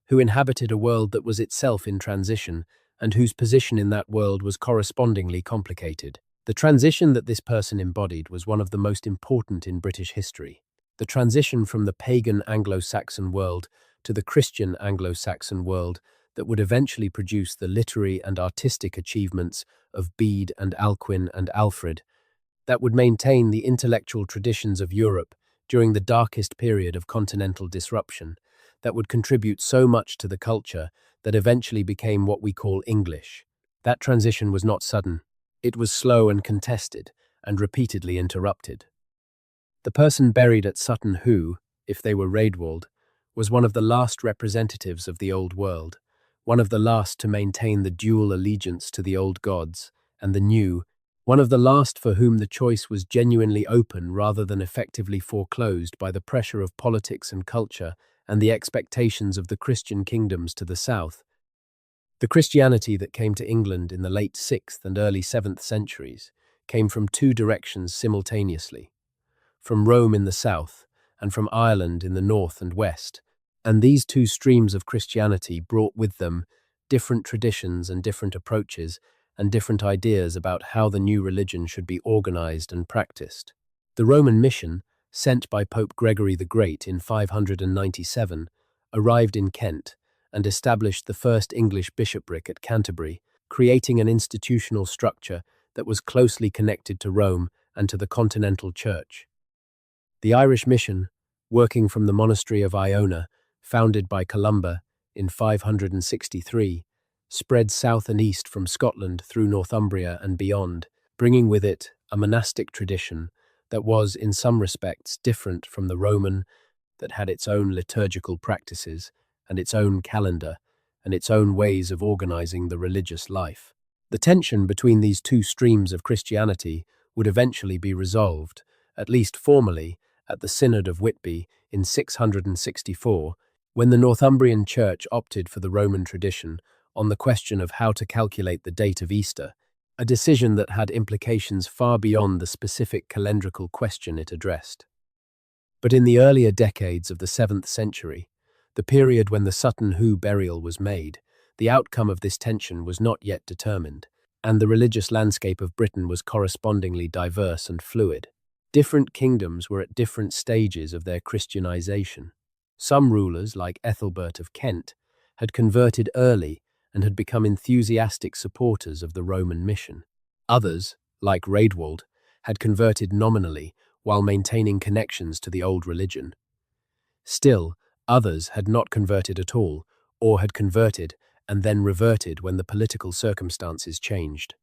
who inhabited a world that was itself in transition and whose position in that world was correspondingly complicated. The transition that this person embodied was one of the most important in British history. The transition from the pagan Anglo-Saxon world to the Christian Anglo-Saxon world that would eventually produce the literary and artistic achievements of Bede and Alcuin and Alfred, that would maintain the intellectual traditions of Europe during the darkest period of continental disruption, that would contribute so much to the culture that eventually became what we call English. That transition was not sudden. It was slow and contested, and repeatedly interrupted. The person buried at Sutton Hoo, if they were Raedwald, was one of the last representatives of the old world, one of the last to maintain the dual allegiance to the old gods and the new, one of the last for whom the choice was genuinely open rather than effectively foreclosed by the pressure of politics and culture and the expectations of the Christian kingdoms to the south. The Christianity that came to England in the late 6th and early 7th centuries came from two directions simultaneously, from Rome in the south and from Ireland in the north and west, and these two streams of Christianity brought with them different traditions and different approaches and different ideas about how the new religion should be organized and practiced. The Roman mission, sent by Pope Gregory the Great in 597, arrived in Kent and established the first English bishopric at Canterbury, creating an institutional structure that was closely connected to Rome and to the continental church. The Irish mission, working from the monastery of Iona, founded by Columba in 563, spread south and east from Scotland through Northumbria and beyond, bringing with it a monastic tradition that was, in some respects, different from the Roman, that had its own liturgical practices and its own calendar and its own ways of organizing the religious life. The tension between these two streams of Christianity would eventually be resolved, at least formally, at the Synod of Whitby in 664, when the Northumbrian Church opted for the Roman tradition, on the question of how to calculate the date of Easter, a decision that had implications far beyond the specific calendrical question it addressed. But in the earlier decades of the 7th century, the period when the Sutton Hoo burial was made, the outcome of this tension was not yet determined, and the religious landscape of Britain was correspondingly diverse and fluid. Different kingdoms were at different stages of their Christianization. Some rulers, like Ethelbert of Kent, had converted early and had become enthusiastic supporters of the Roman mission. Others, like Rewrote, had converted nominally while maintaining connections to the old religion. Still, others had not converted at all, or had converted and then reverted when the political circumstances changed.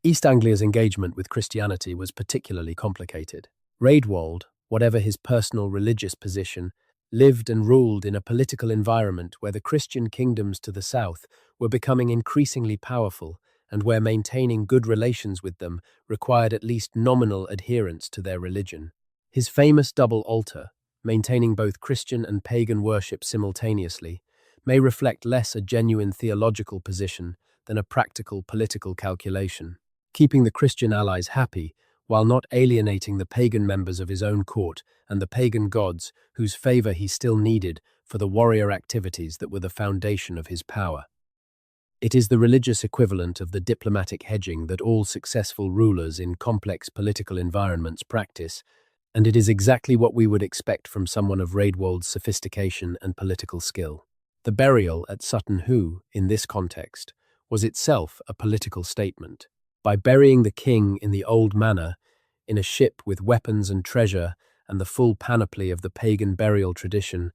East Anglia's engagement with Christianity was particularly complicated. Rewrote, whatever his personal religious position, lived and ruled in a political environment where the Christian kingdoms to the south were becoming increasingly powerful and where maintaining good relations with them required at least nominal adherence to their religion. His famous double altar, maintaining both Christian and pagan worship simultaneously, may reflect less a genuine theological position than a practical political calculation. Keeping the Christian allies happy, while not alienating the pagan members of his own court and the pagan gods whose favor he still needed for the warrior activities that were the foundation of his power. It is the religious equivalent of the diplomatic hedging that all successful rulers in complex political environments practice, and it is exactly what we would expect from someone of Rewrote's sophistication and political skill. The burial at Sutton Hoo, in this context, was itself a political statement. By burying the king in the old manner, in a ship with weapons and treasure and the full panoply of the pagan burial tradition,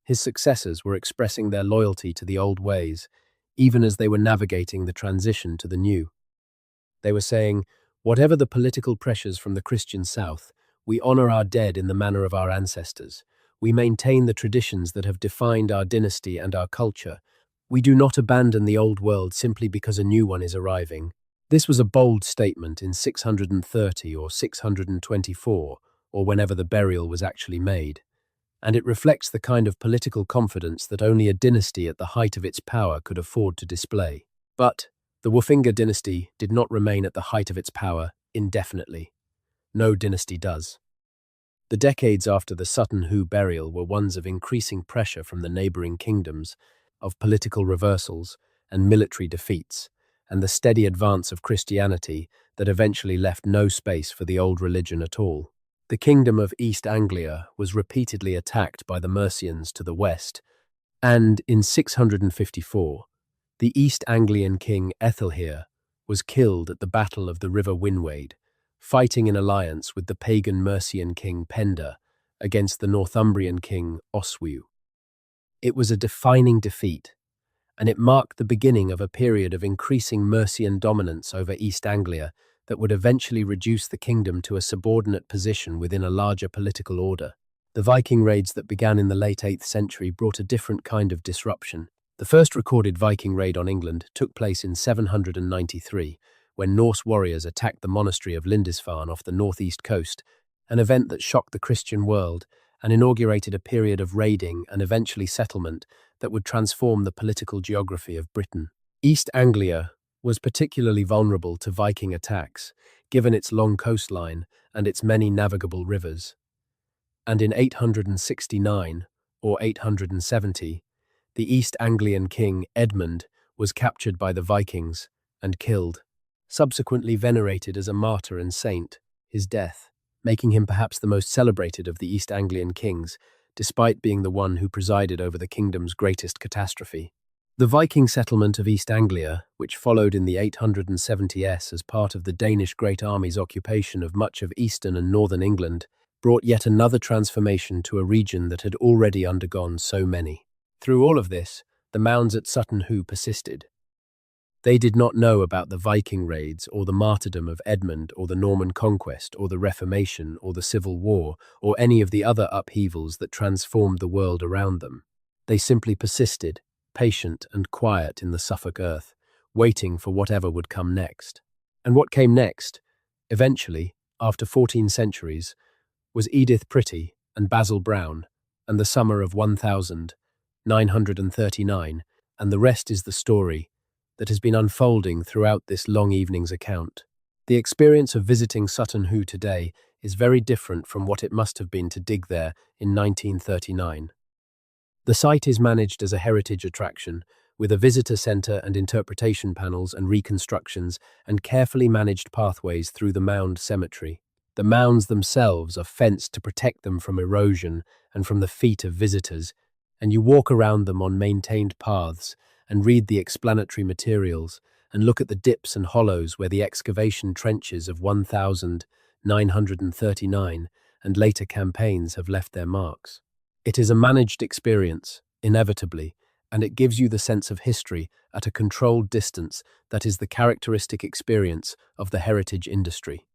his successors were expressing their loyalty to the old ways, even as they were navigating the transition to the new. They were saying, whatever the political pressures from the Christian South, we honor our dead in the manner of our ancestors. We maintain the traditions that have defined our dynasty and our culture. We do not abandon the old world simply because a new one is arriving. This was a bold statement in 630 or 624, or whenever the burial was actually made, and it reflects the kind of political confidence that only a dynasty at the height of its power could afford to display. But the Woffinger dynasty did not remain at the height of its power indefinitely. No dynasty does. The decades after the Sutton Hoo burial were ones of increasing pressure from the neighboring kingdoms, of political reversals and military defeats, and the steady advance of Christianity that eventually left no space for the old religion at all. The kingdom of East Anglia was repeatedly attacked by the Mercians to the west, and in 654, the East Anglian king Ethelhere was killed at the Battle of the River Winwade, fighting in alliance with the pagan Mercian king Penda against the Northumbrian king Oswiu. It was a defining defeat, and it marked the beginning of a period of increasing Mercian dominance over East Anglia that would eventually reduce the kingdom to a subordinate position within a larger political order. The Viking raids that began in the late 8th century brought a different kind of disruption. The first recorded Viking raid on England took place in 793, when Norse warriors attacked the monastery of Lindisfarne off the northeast coast, an event that shocked the Christian world and inaugurated a period of raiding and eventually settlement that would transform the political geography of Britain. East Anglia was particularly vulnerable to Viking attacks, given its long coastline and its many navigable rivers. And in 869 or 870, the East Anglian king Edmund was captured by the Vikings and killed, subsequently venerated as a martyr and saint, his death making him perhaps the most celebrated of the East Anglian kings, despite being the one who presided over the kingdom's greatest catastrophe. The Viking settlement of East Anglia, which followed in the 870s as part of the Danish Great Army's occupation of much of eastern and northern England, brought yet another transformation to a region that had already undergone so many. Through all of this, the mounds at Sutton Hoo persisted. They did not know about the Viking raids or the martyrdom of Edmund or the Norman conquest or the Reformation or the Civil War or any of the other upheavals that transformed the world around them. They simply persisted, patient and quiet in the Suffolk earth, waiting for whatever would come next. And what came next, eventually, after 14 centuries, was Edith Pretty and Basil Brown and the summer of 1939, and the rest is the story that has been unfolding throughout this long evening's account. The experience of visiting Sutton Hoo today is very different from what it must have been to dig there in 1939. The site is managed as a heritage attraction, with a visitor centre and interpretation panels and reconstructions and carefully managed pathways through the Mound cemetery. The mounds themselves are fenced to protect them from erosion and from the feet of visitors, and you walk around them on maintained paths and read the explanatory materials and look at the dips and hollows where the excavation trenches of 1939 and later campaigns have left their marks. It is a managed experience, inevitably, and it gives you the sense of history at a controlled distance that is the characteristic experience of the heritage industry.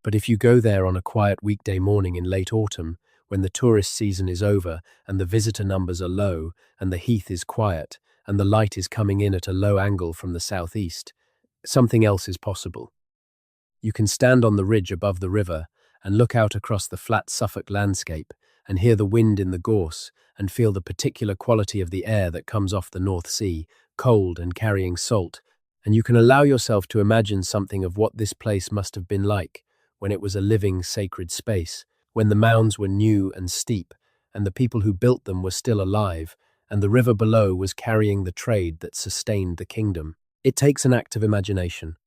But if you go there on a quiet weekday morning in late autumn, when the tourist season is over and the visitor numbers are low and the heath is quiet and the light is coming in at a low angle from the southeast, something else is possible. You can stand on the ridge above the river and look out across the flat Suffolk landscape and hear the wind in the gorse and feel the particular quality of the air that comes off the North Sea, cold and carrying salt, and you can allow yourself to imagine something of what this place must have been like when it was a living, sacred space, when the mounds were new and steep, and the people who built them were still alive, and the river below was carrying the trade that sustained the kingdom. It takes an act of imagination,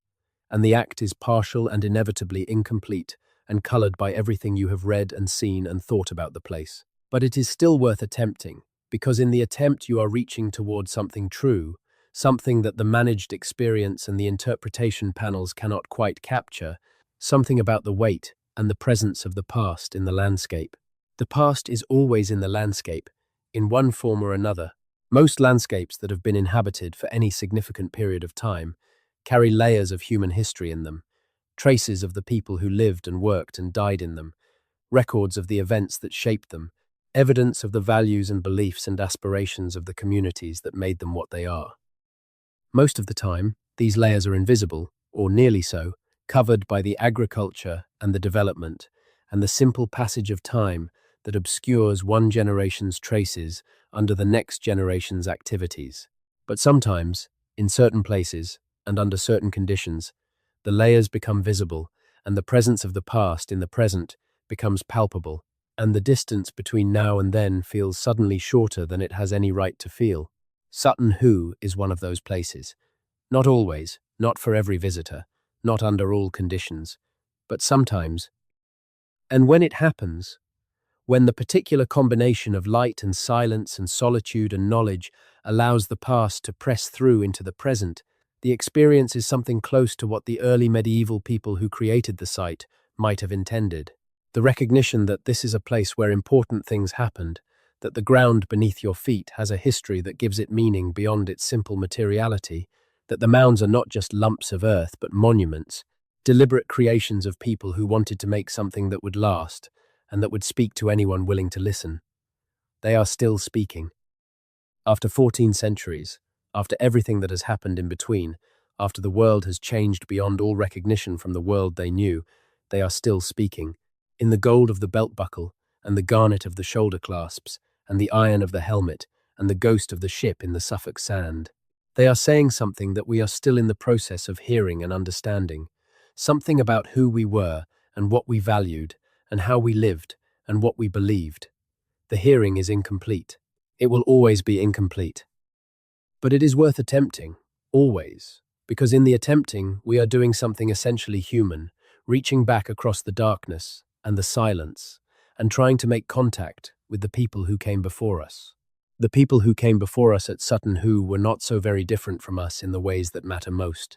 and the act is partial and inevitably incomplete and coloured by everything you have read and seen and thought about the place. But it is still worth attempting, because in the attempt you are reaching toward something true, something that the managed experience and the interpretation panels cannot quite capture, something about the weight and the presence of the past in the landscape. The past is always in the landscape, in one form or another. Most landscapes that have been inhabited for any significant period of time carry layers of human history in them, traces of the people who lived and worked and died in them, records of the events that shaped them, evidence of the values and beliefs and aspirations of the communities that made them what they are. Most of the time, these layers are invisible, or nearly so, covered by the agriculture and the development, and the simple passage of time that obscures one generation's traces under the next generation's activities. But sometimes, in certain places, and under certain conditions, the layers become visible, and the presence of the past in the present becomes palpable, and the distance between now and then feels suddenly shorter than it has any right to feel. Sutton Hoo is one of those places. Not always, not for every visitor, not under all conditions, but sometimes. And when it happens, when the particular combination of light and silence and solitude and knowledge allows the past to press through into the present, the experience is something close to what the early medieval people who created the site might have intended. The recognition that this is a place where important things happened, that the ground beneath your feet has a history that gives it meaning beyond its simple materiality, that the mounds are not just lumps of earth but monuments, deliberate creations of people who wanted to make something that would last and that would speak to anyone willing to listen. They are still speaking. After 14 centuries, after everything that has happened in between, after the world has changed beyond all recognition from the world they knew, they are still speaking. In the gold of the belt buckle, and the garnet of the shoulder clasps, and the iron of the helmet, and the ghost of the ship in the Suffolk sand, they are saying something that we are still in the process of hearing and understanding, something about who we were and what we valued, and how we lived and what we believed. The hearing is incomplete. It will always be incomplete. But it is worth attempting, always, because in the attempting we are doing something essentially human, reaching back across the darkness and the silence, and trying to make contact with the people who came before us. The people who came before us at Sutton Hoo were not so very different from us in the ways that matter most.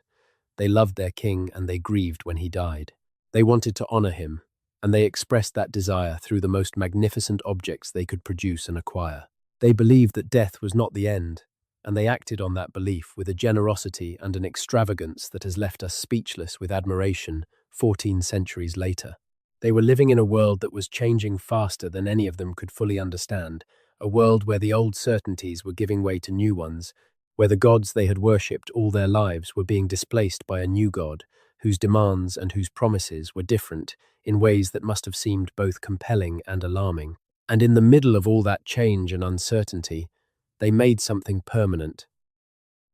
They loved their king and they grieved when he died. They wanted to honor him, and they expressed that desire through the most magnificent objects they could produce and acquire. They believed that death was not the end, and they acted on that belief with a generosity and an extravagance that has left us speechless with admiration 14 centuries later. They were living in a world that was changing faster than any of them could fully understand, a world where the old certainties were giving way to new ones, where the gods they had worshipped all their lives were being displaced by a new god, whose demands and whose promises were different in ways that must have seemed both compelling and alarming. And in the middle of all that change and uncertainty, they made something permanent.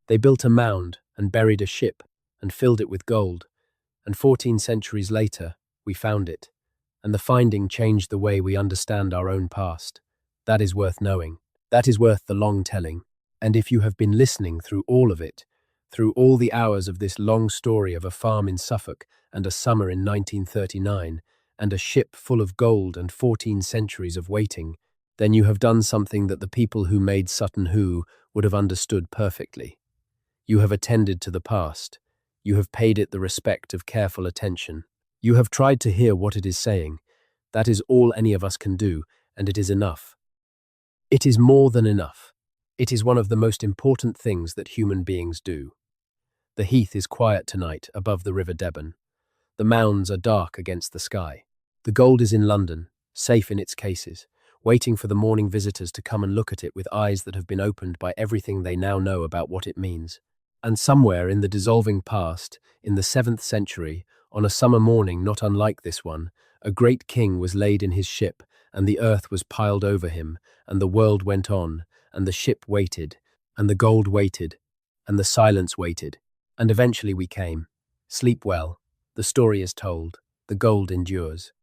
They built a mound and buried a ship and filled it with gold, and 14 centuries later, we found it. And the finding changed the way we understand our own past. That is worth knowing. That is worth the long telling. And if you have been listening through all of it, through all the hours of this long story of a farm in Suffolk and a summer in 1939, and a ship full of gold and 14 centuries of waiting, then you have done something that the people who made Sutton Hoo would have understood perfectly. You have attended to the past. You have paid it the respect of careful attention. You have tried to hear what it is saying. That is all any of us can do, and it is enough. It is more than enough. It is one of the most important things that human beings do. The heath is quiet tonight above the River Deben. The mounds are dark against the sky. The gold is in London, safe in its cases, waiting for the morning visitors to come and look at it with eyes that have been opened by everything they now know about what it means. And somewhere in the dissolving past, in the 7th century, on a summer morning not unlike this one, a great king was laid in his ship, and the earth was piled over him, and the world went on, and the ship waited, and the gold waited, and the silence waited, and eventually we came. Sleep well. The story is told. The gold endures.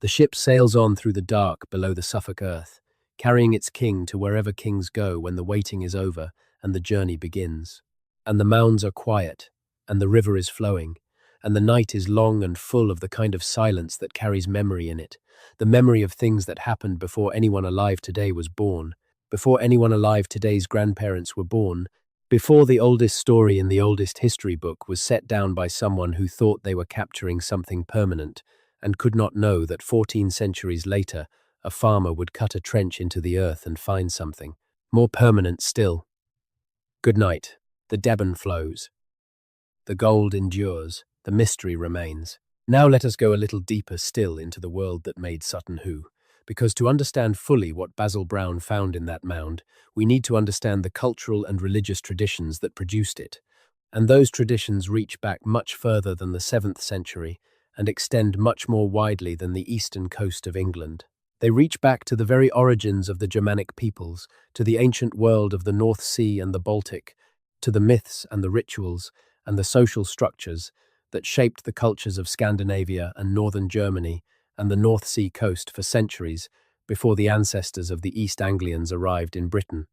The ship sails on through the dark below the Suffolk earth, carrying its king to wherever kings go when the waiting is over and the journey begins. And the mounds are quiet, and the river is flowing, and the night is long and full of the kind of silence that carries memory in it, the memory of things that happened before anyone alive today was born, before anyone alive today's grandparents were born, before the oldest story in the oldest history book was set down by someone who thought they were capturing something permanent and could not know that 14 centuries later a farmer would cut a trench into the earth and find something more permanent still. Good night. The Deben flows. The gold endures. The mystery remains. Now let us go a little deeper still into the world that made Sutton Hoo, because to understand fully what Basil Brown found in that mound, we need to understand the cultural and religious traditions that produced it. And those traditions reach back much further than the 7th century and extend much more widely than the eastern coast of England. They reach back to the very origins of the Germanic peoples, to the ancient world of the North Sea and the Baltic, to the myths and the rituals and the social structures that shaped the cultures of Scandinavia and northern Germany and the North Sea coast for centuries before the ancestors of the East Anglians arrived in Britain.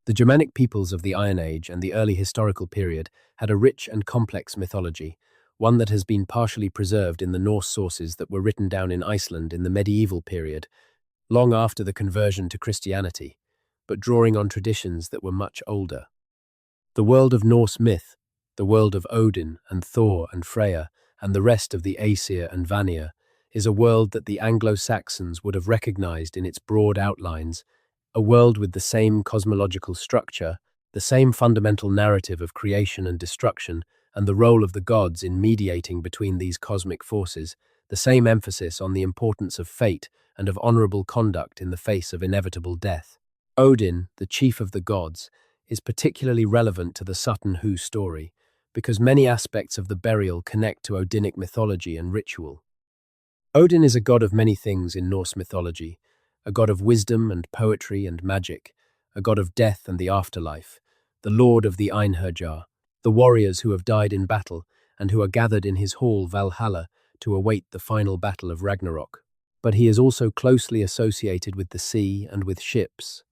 The Germanic peoples of the Iron Age and the early historical period had a rich and complex mythology, one that has been partially preserved in the Norse sources that were written down in Iceland in the medieval period, long after the conversion to Christianity, but drawing on traditions that were much older. The world of Norse myth, the world of Odin and Thor and Freya, and the rest of the Aesir and Vanir, is a world that the Anglo-Saxons would have recognized in its broad outlines, a world with the same cosmological structure, the same fundamental narrative of creation and destruction, and the role of the gods in mediating between these cosmic forces, the same emphasis on the importance of fate and of honorable conduct in the face of inevitable death. Odin, the chief of the gods, is particularly relevant to the Sutton Hoo story, because many aspects of the burial connect to Odinic mythology and ritual. Odin is a god of many things in Norse mythology, a god of wisdom and poetry and magic, a god of death and the afterlife, the lord of the Einherjar, the warriors who have died in battle and who are gathered in his hall Valhalla to await the final battle of Ragnarok. But he is also closely associated with the sea and with ships,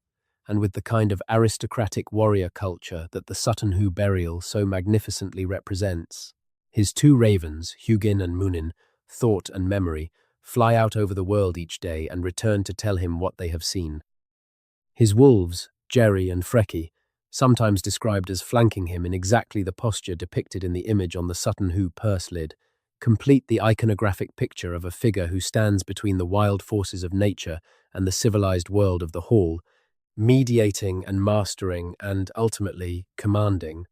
and with the kind of aristocratic warrior culture that the Sutton Hoo burial so magnificently represents. His two ravens, Hugin and Munin, Thought and Memory, fly out over the world each day and return to tell him what they have seen. His wolves, Jerry and Freki, sometimes described as flanking him in exactly the posture depicted in the image on the Sutton Hoo purse lid, complete the iconographic picture of a figure who stands between the wild forces of nature and the civilized world of the hall, mediating and mastering and, ultimately, commanding.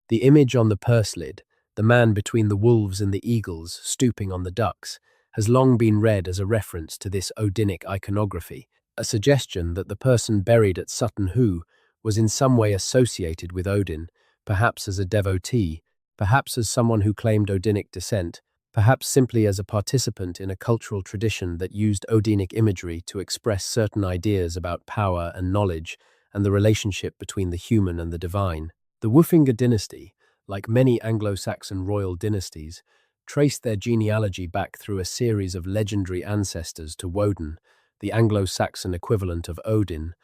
The image on the purse lid, the man between the wolves and the eagles stooping on the ducks, has long been read as a reference to this Odinic iconography, a suggestion that the person buried at Sutton Hoo was in some way associated with Odin, perhaps as a devotee, perhaps as someone who claimed Odinic descent, perhaps simply as a participant in a cultural tradition that used Odinic imagery to express certain ideas about power and knowledge and the relationship between the human and the divine. The Wuffinger dynasty, like many Anglo-Saxon royal dynasties, traced their genealogy back through a series of legendary ancestors to Woden, the Anglo-Saxon equivalent of Odin,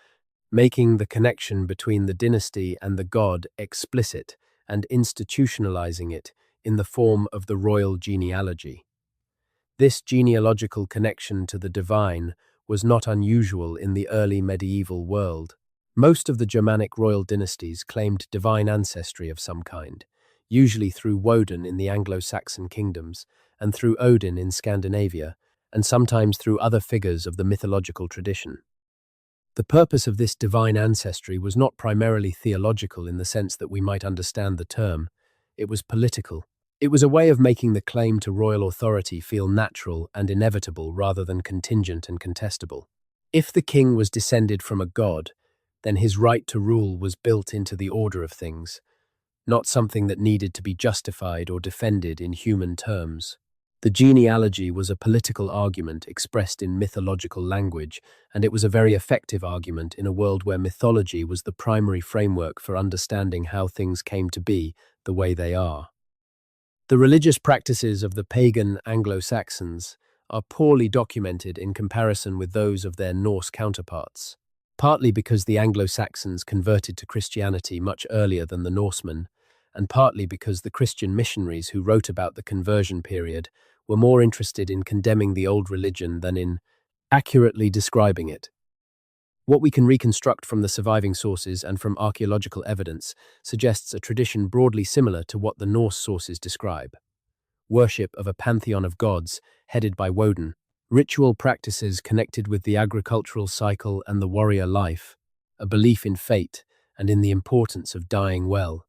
making the connection between the dynasty and the god explicit and institutionalizing it in the form of the royal genealogy. This genealogical connection to the divine was not unusual in the early medieval world. Most of the Germanic royal dynasties claimed divine ancestry of some kind, usually through Woden in the Anglo-Saxon kingdoms and through Odin in Scandinavia, and sometimes through other figures of the mythological tradition. The purpose of this divine ancestry was not primarily theological in the sense that we might understand the term. It was political. It was a way of making the claim to royal authority feel natural and inevitable rather than contingent and contestable. If the king was descended from a god, then his right to rule was built into the order of things, not something that needed to be justified or defended in human terms. The genealogy was a political argument expressed in mythological language, and it was a very effective argument in a world where mythology was the primary framework for understanding how things came to be the way they are. The religious practices of the pagan Anglo-Saxons are poorly documented in comparison with those of their Norse counterparts, partly because the Anglo-Saxons converted to Christianity much earlier than the Norsemen, and partly because the Christian missionaries who wrote about the conversion period were more interested in condemning the old religion than in accurately describing it. What we can reconstruct from the surviving sources and from archaeological evidence suggests a tradition broadly similar to what the Norse sources describe. Worship of a pantheon of gods headed by Woden, ritual practices connected with the agricultural cycle and the warrior life, a belief in fate and in the importance of dying well,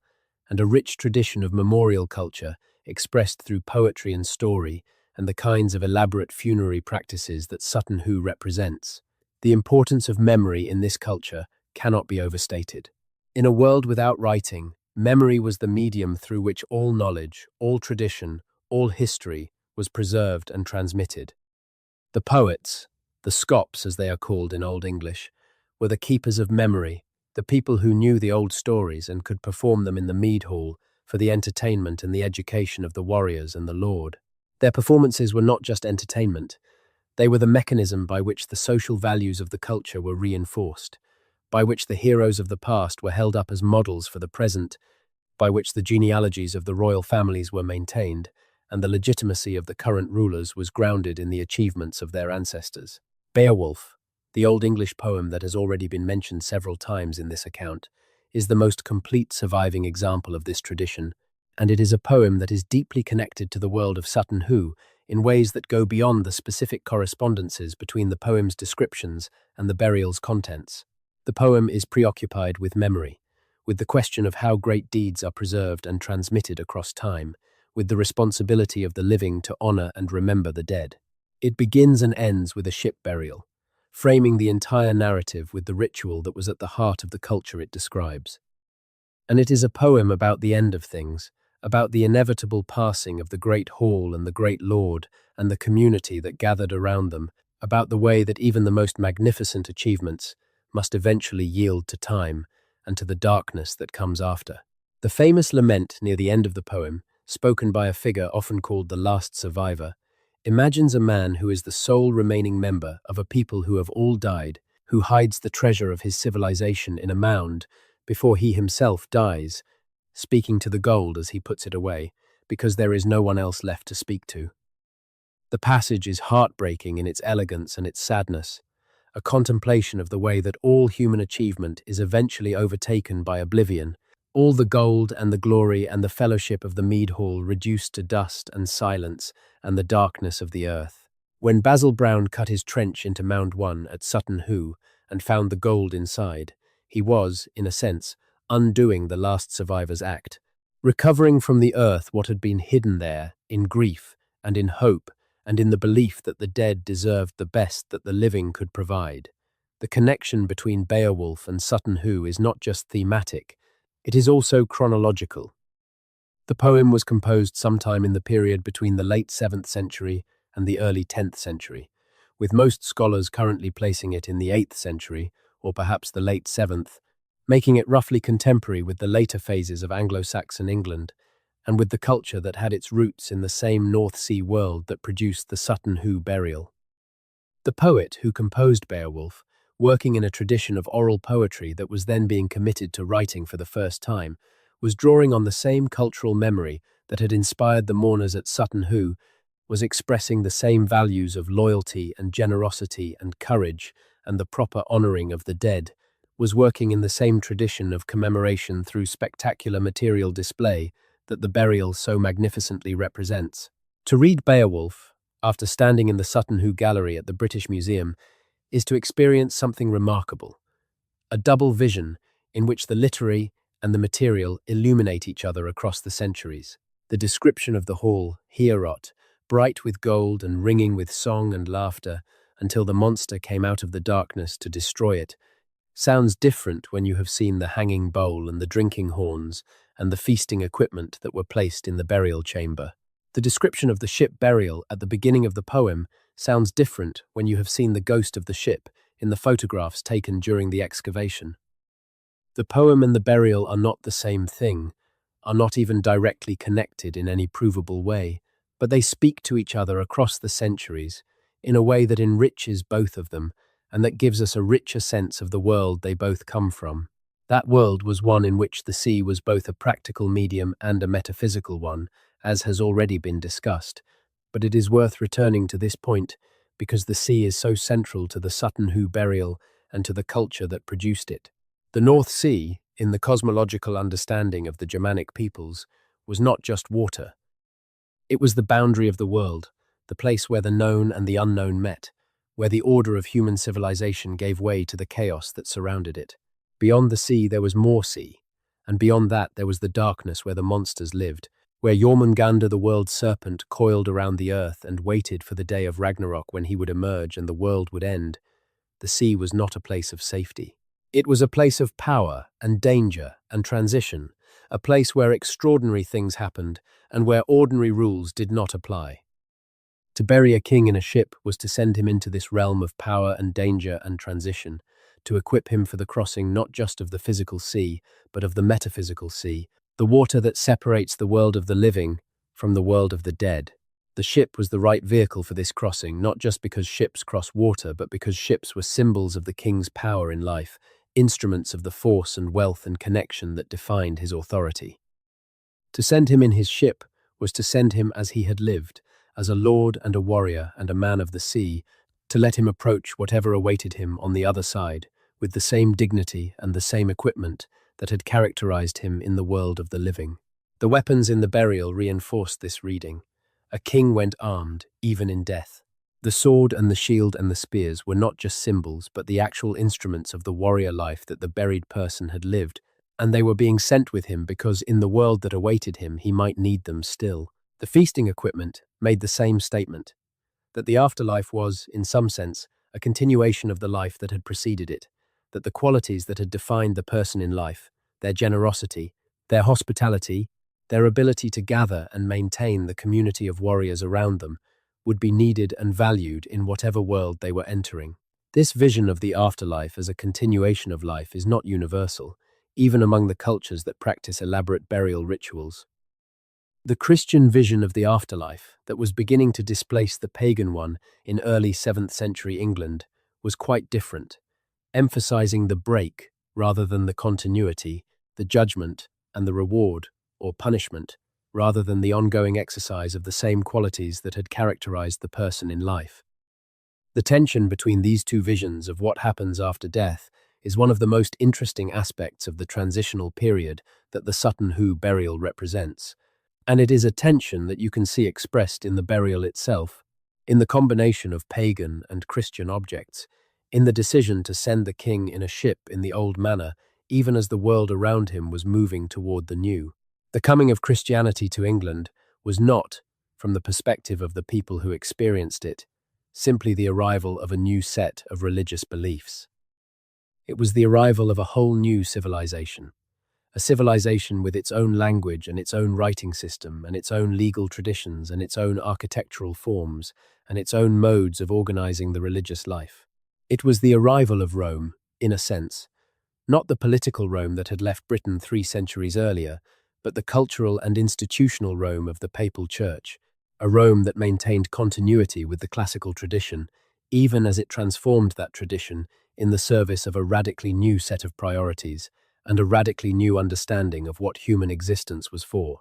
and a rich tradition of memorial culture expressed through poetry and story and the kinds of elaborate funerary practices that Sutton Hoo represents. The importance of memory in this culture cannot be overstated. In a world without writing, memory was the medium through which all knowledge, all tradition, all history was preserved and transmitted. The poets, the scops as they are called in Old English, were the keepers of memory, the people who knew the old stories and could perform them in the mead hall for the entertainment and the education of the warriors and the lord. Their performances were not just entertainment. They were the mechanism by which the social values of the culture were reinforced, by which the heroes of the past were held up as models for the present, by which the genealogies of the royal families were maintained, and the legitimacy of the current rulers was grounded in the achievements of their ancestors. Beowulf, the Old English poem that has already been mentioned several times in this account, is the most complete surviving example of this tradition, and it is a poem that is deeply connected to the world of Sutton Hoo in ways that go beyond the specific correspondences between the poem's descriptions and the burial's contents. The poem is preoccupied with memory, with the question of how great deeds are preserved and transmitted across time, with the responsibility of the living to honor and remember the dead. It begins and ends with a ship burial, framing the entire narrative with the ritual that was at the heart of the culture it describes. And it is a poem about the end of things, about the inevitable passing of the great hall and the great lord and the community that gathered around them, about the way that even the most magnificent achievements must eventually yield to time and to the darkness that comes after. The famous lament near the end of the poem, spoken by a figure often called the last survivor, imagines a man who is the sole remaining member of a people who have all died, who hides the treasure of his civilization in a mound before he himself dies, speaking to the gold as he puts it away, because there is no one else left to speak to. The passage is heartbreaking in its elegance and its sadness, a contemplation of the way that all human achievement is eventually overtaken by oblivion, all the gold and the glory and the fellowship of the mead hall reduced to dust and silence and the darkness of the earth. When Basil Brown cut his trench into Mound 1 at Sutton Hoo and found the gold inside, he was, in a sense, undoing the last survivor's act, recovering from the earth what had been hidden there in grief and in hope and in the belief that the dead deserved the best that the living could provide. The connection between Beowulf and Sutton Hoo is not just thematic, it is also chronological. The poem was composed sometime in the period between the late 7th century and the early 10th century, with most scholars currently placing it in the 8th century, or perhaps the late 7th, making it roughly contemporary with the later phases of Anglo-Saxon England and with the culture that had its roots in the same North Sea world that produced the Sutton Hoo burial. The poet who composed Beowulf, working in a tradition of oral poetry that was then being committed to writing for the first time, was drawing on the same cultural memory that had inspired the mourners at Sutton Hoo, was expressing the same values of loyalty and generosity and courage and the proper honouring of the dead, was working in the same tradition of commemoration through spectacular material display that the burial so magnificently represents. To read Beowulf, after standing in the Sutton Hoo Gallery at the British Museum, is to experience something remarkable, a double vision in which the literary and the material illuminate each other across the centuries. The description of the hall, Rewrote, bright with gold and ringing with song and laughter until the monster came out of the darkness to destroy it, sounds different when you have seen the hanging bowl and the drinking horns and the feasting equipment that were placed in the burial chamber. The description of the ship burial at the beginning of the poem sounds different when you have seen the ghost of the ship in the photographs taken during the excavation. The poem and the burial are not the same thing, are not even directly connected in any provable way, but they speak to each other across the centuries in a way that enriches both of them and that gives us a richer sense of the world they both come from. That world was one in which the sea was both a practical medium and a metaphysical one, as has already been discussed, but it is worth returning to this point because the sea is so central to the Sutton Hoo burial and to the culture that produced it. The North Sea, in the cosmological understanding of the Germanic peoples, was not just water. It was the boundary of the world, the place where the known and the unknown met, where the order of human civilization gave way to the chaos that surrounded it. Beyond the sea there was more sea, and beyond that there was the darkness where the monsters lived, where Jormungandr the world serpent coiled around the earth and waited for the day of Ragnarok when he would emerge and the world would end. The sea was not a place of safety. It was a place of power and danger and transition, a place where extraordinary things happened and where ordinary rules did not apply. To bury a king in a ship was to send him into this realm of power and danger and transition, to equip him for the crossing not just of the physical sea, but of the metaphysical sea, the water that separates the world of the living from the world of the dead. The ship was the right vehicle for this crossing, not just because ships cross water, but because ships were symbols of the king's power in life, instruments of the force and wealth and connection that defined his authority. To send him in his ship was to send him as he had lived, as a lord and a warrior and a man of the sea, to let him approach whatever awaited him on the other side, with the same dignity and the same equipment that had characterized him in the world of the living. The weapons in the burial reinforced this reading. A king went armed, even in death. The sword and the shield and the spears were not just symbols, but the actual instruments of the warrior life that the buried person had lived, and they were being sent with him because in the world that awaited him he might need them still. The feasting equipment made the same statement, that the afterlife was, in some sense, a continuation of the life that had preceded it, that the qualities that had defined the person in life, their generosity, their hospitality, their ability to gather and maintain the community of warriors around them, would be needed and valued in whatever world they were entering. This vision of the afterlife as a continuation of life is not universal, even among the cultures that practice elaborate burial rituals. The Christian vision of the afterlife, that was beginning to displace the pagan one in early 7th century England, was quite different, emphasizing the break rather than the continuity, the judgment and the reward, or punishment, rather than the ongoing exercise of the same qualities that had characterized the person in life. The tension between these two visions of what happens after death is one of the most interesting aspects of the transitional period that the Sutton Hoo burial represents, and it is a tension that you can see expressed in the burial itself, in the combination of pagan and Christian objects, in the decision to send the king in a ship in the old manner, even as the world around him was moving toward the new. The coming of Christianity to England was not, from the perspective of the people who experienced it, simply the arrival of a new set of religious beliefs. It was the arrival of a whole new civilization, a civilization with its own language and its own writing system and its own legal traditions and its own architectural forms and its own modes of organizing the religious life. It was the arrival of Rome, in a sense, Not the political Rome that had left Britain 3 centuries earlier, but the cultural and institutional Rome of the Papal Church, a Rome that maintained continuity with the classical tradition, even as it transformed that tradition in the service of a radically new set of priorities and a radically new understanding of what human existence was for.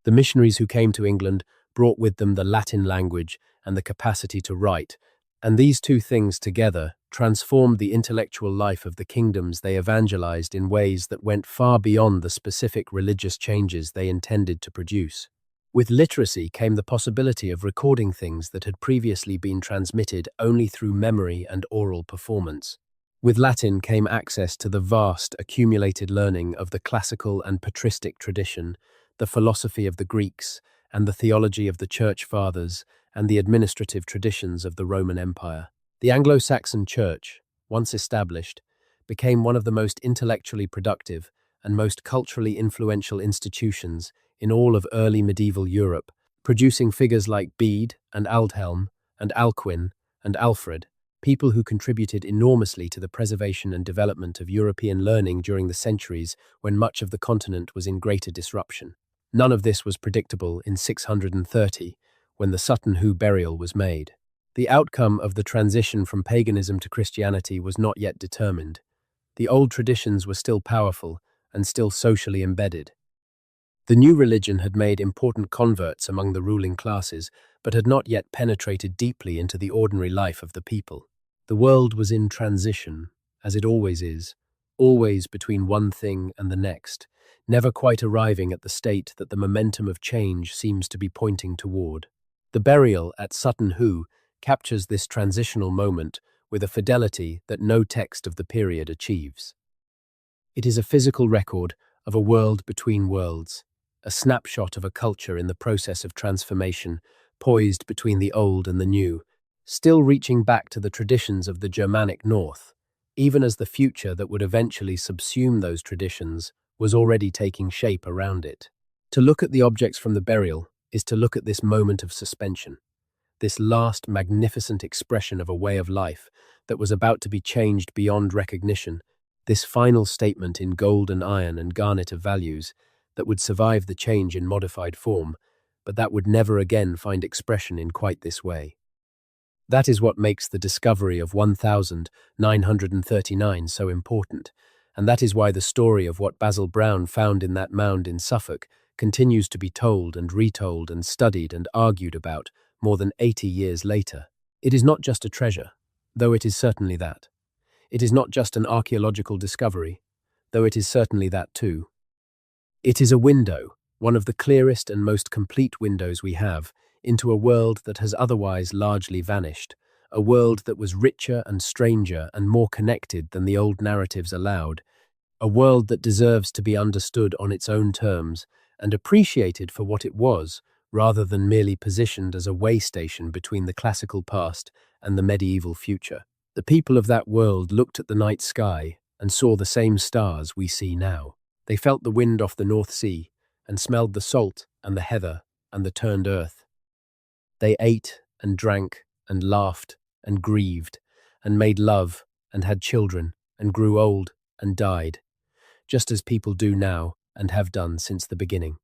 The missionaries who came to England brought with them the Latin language and the capacity to write, and these two things together transformed the intellectual life of the kingdoms they evangelized in ways that went far beyond the specific religious changes they intended to produce. With literacy came the possibility of recording things that had previously been transmitted only through memory and oral performance. With Latin came access to the vast, accumulated learning of the classical and patristic tradition, the philosophy of the Greeks, and the theology of the Church Fathers, and the administrative traditions of the Roman Empire. The Anglo-Saxon Church, once established, became one of the most intellectually productive and most culturally influential institutions in all of early medieval Europe, producing figures like Bede and Aldhelm and Alcuin and Alfred, people who contributed enormously to the preservation and development of European learning during the centuries when much of the continent was in greater disruption. None of this was predictable in 630, when the Sutton Hoo burial was made. The outcome of the transition from paganism to Christianity was not yet determined. The old traditions were still powerful and still socially embedded. The new religion had made important converts among the ruling classes, but had not yet penetrated deeply into the ordinary life of the people. The world was in transition, as it always is, always between one thing and the next, never quite arriving at the state that the momentum of change seems to be pointing toward. The burial at Sutton Hoo captures this transitional moment with a fidelity that no text of the period achieves. It is a physical record of a world between worlds, a snapshot of a culture in the process of transformation, poised between the old and the new, still reaching back to the traditions of the Germanic North, even as the future that would eventually subsume those traditions was already taking shape around it. To look at the objects from the burial is to look at this moment of suspension, this last magnificent expression of a way of life that was about to be changed beyond recognition, this final statement in gold and iron and garnet of values that would survive the change in modified form, but that would never again find expression in quite this way. That is what makes the discovery of 1939 so important, and that is why the story of what Basil Brown found in that mound in Suffolk continues to be told and retold and studied and argued about more than 80 years later. It is not just a treasure, though it is certainly that. It is not just an archaeological discovery, though it is certainly that too. It is a window, one of the clearest and most complete windows we have, into a world that has otherwise largely vanished, a world that was richer and stranger and more connected than the old narratives allowed, a world that deserves to be understood on its own terms and appreciated for what it was, rather than merely positioned as a way station between the classical past and the medieval future. The people of that world looked at the night sky and saw the same stars we see now. They felt the wind off the North Sea and smelled the salt and the heather and the turned earth. They ate and drank and laughed and grieved and made love and had children and grew old and died, just as people do now and have done since the beginning.